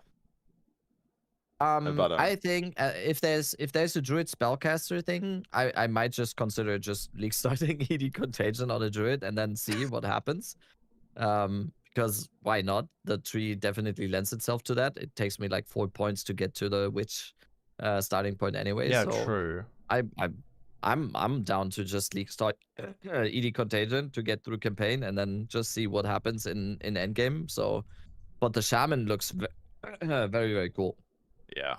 I think if there's a Druid spellcaster thing, I might just consider just League starting ED Contagion on a Druid and then see what happens. Because why not? The tree definitely lends itself to that. It takes me like 4 points to get to the Witch starting point anyway. Yeah, so true. I'm down to just League start ED Contagion to get through campaign and then just see what happens in endgame. So, but the Shaman looks very cool. Yeah.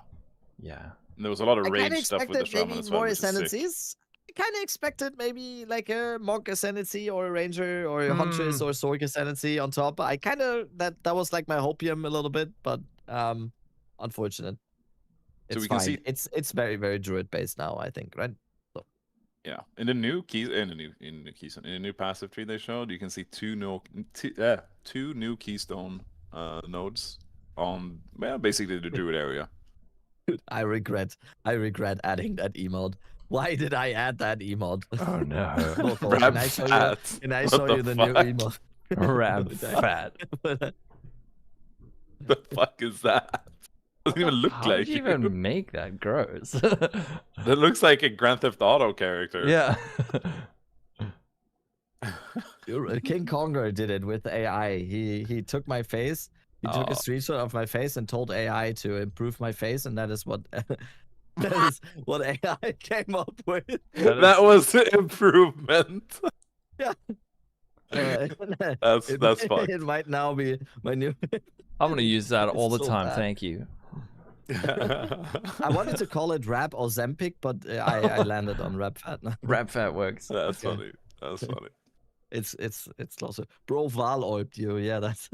And there was a lot of range stuff with the Shaman as well. More Ascendancies. I kind of expected maybe like a Monk Ascendancy or a Ranger or a Huntress or Sork Ascendancy on top. I kind of that was like my hopium a little bit, but unfortunate. It's fine. See... It's very Druid based now, I think, right? So. Yeah, in the new keys, in the new passive tree they showed, you can see two new Keystone nodes on basically the Druid area. Dude, I regret adding that emote. Why did I add that emote? Oh no! Can I show you the new emote? Rab fat. The fuck is that? Doesn't even look How like did you even make that gross? That looks like a Grand Theft Auto character. Yeah. King Konger did it with AI. He took my face. He took a screenshot of my face and told AI to improve my face, and that is what AI came up with. That was improvement. Yeah. That's fun. It might now be my new. I'm gonna use that all the time. Thank you. I wanted to call it Rap or Zempic, but I landed on Rap Fat. Rap Fat works. That's funny. That's funny. It's also Bro Valorp you. Yeah, that's.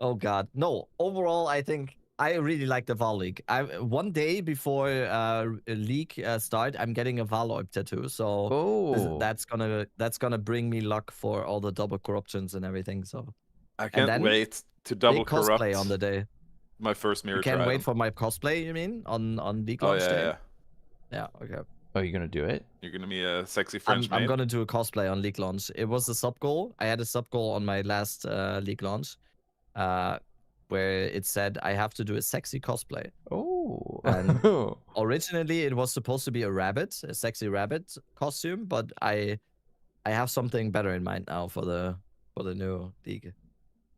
Oh God, no. Overall, I think I really like the Val League. One day before League start, I'm getting a Valorp tattoo. So that's gonna bring me luck for all the double corruptions and everything. So I can't wait to double corrupt cosplay on the day. My first mirror. You can't wait for my cosplay. You mean on League launch day? Yeah. Okay. Oh, you're gonna do it? You're gonna be a sexy French maid? I'm gonna do a cosplay on League launch. It was a sub goal. I had a sub goal on my last League launch. Where it said I have to do a sexy cosplay. Oh. And originally it was supposed to be a sexy rabbit costume, but I have something better in mind now for the new league.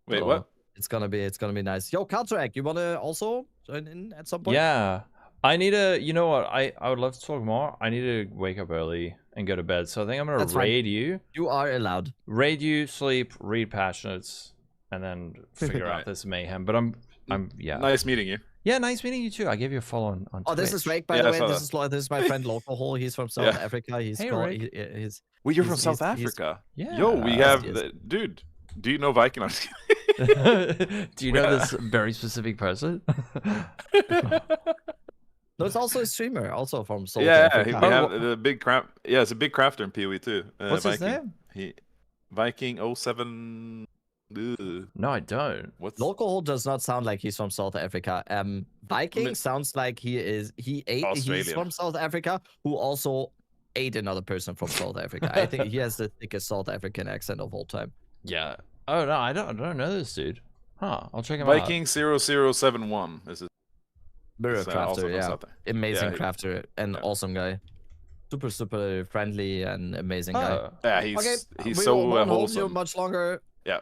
Wait, so what? It's gonna be nice. Yo, Counteract, you wanna also join in at some point? Yeah. I need to, you know what? I would love to talk more. I need to wake up early and go to bed. So I think I'm gonna raid you. You are allowed. Raid you, sleep, read Passionates, and then figure out this mayhem. But I'm Nice meeting you. Yeah, nice meeting you too. I gave you a follow on Oh, this is Rake, by the way. This is my friend Lolcohol. He's from South Africa. He's Well, you're from South Africa. Yeah. Yo, we have dude. Do you know Viking? Do you know this very specific person? No, it's also a streamer, also from South Africa. Africa. We have the big craft. Yeah, it's a big crafter in PoE too. What's Viking. his name? Viking 07. Ugh. No, I don't. What's Lolcohol does not sound like he's from South Africa. Viking sounds like he's from South Africa who also ate another person from South Africa. I think he has the thickest South African accent of all time. Yeah. Oh no, I don't know this dude. Huh? I'll check him Viking out. 0071 is his Mirror crafter, yeah. Amazing yeah, crafter and awesome guy. Super friendly and amazing guy. Yeah, he's so won't hold wholesome. you much longer. Yeah.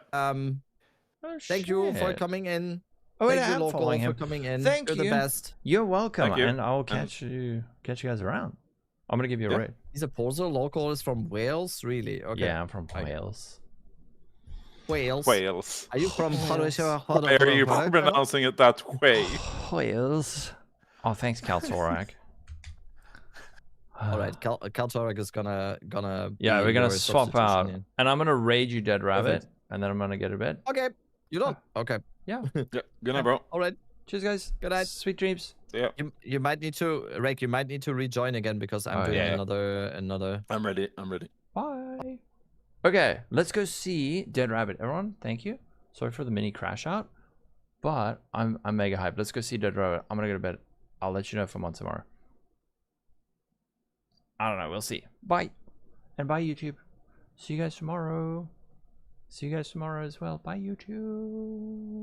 Thank you for coming in. Oh, Thank you, Lolcohol, for coming in. Thank you. You're the best. You're welcome, Thank you. and I'll catch you guys around. I'm gonna give you a raid. He's a poser. Lolcohol is from Wales, really? Okay. Yeah, I'm from Wales. Wales. Are you from Wales? Why are you pronouncing it that way? Wales. Oh, thanks, Kaltorak. All right, Kaltorak is gonna. Yeah, we're gonna swap out, here. and I'm gonna raid you, Dead Rabbit, and then I'm gonna get a bed. Okay, you don't. Okay. Yeah. Yeah. Good night, bro. All right. Cheers, guys. Good night. Sweet dreams. Yeah. You might need to, Rake. You might need to rejoin again because I'm doing another. I'm ready. Bye. Okay, let's go see Dead Rabbit. Everyone, thank you. Sorry for the mini crash out, but I'm mega hyped. Let's go see Dead Rabbit. I'm gonna go to bed. I'll let you know if I'm on tomorrow. I don't know. We'll see. Bye. And bye, YouTube. See you guys tomorrow. See you guys tomorrow as well. Bye, YouTube.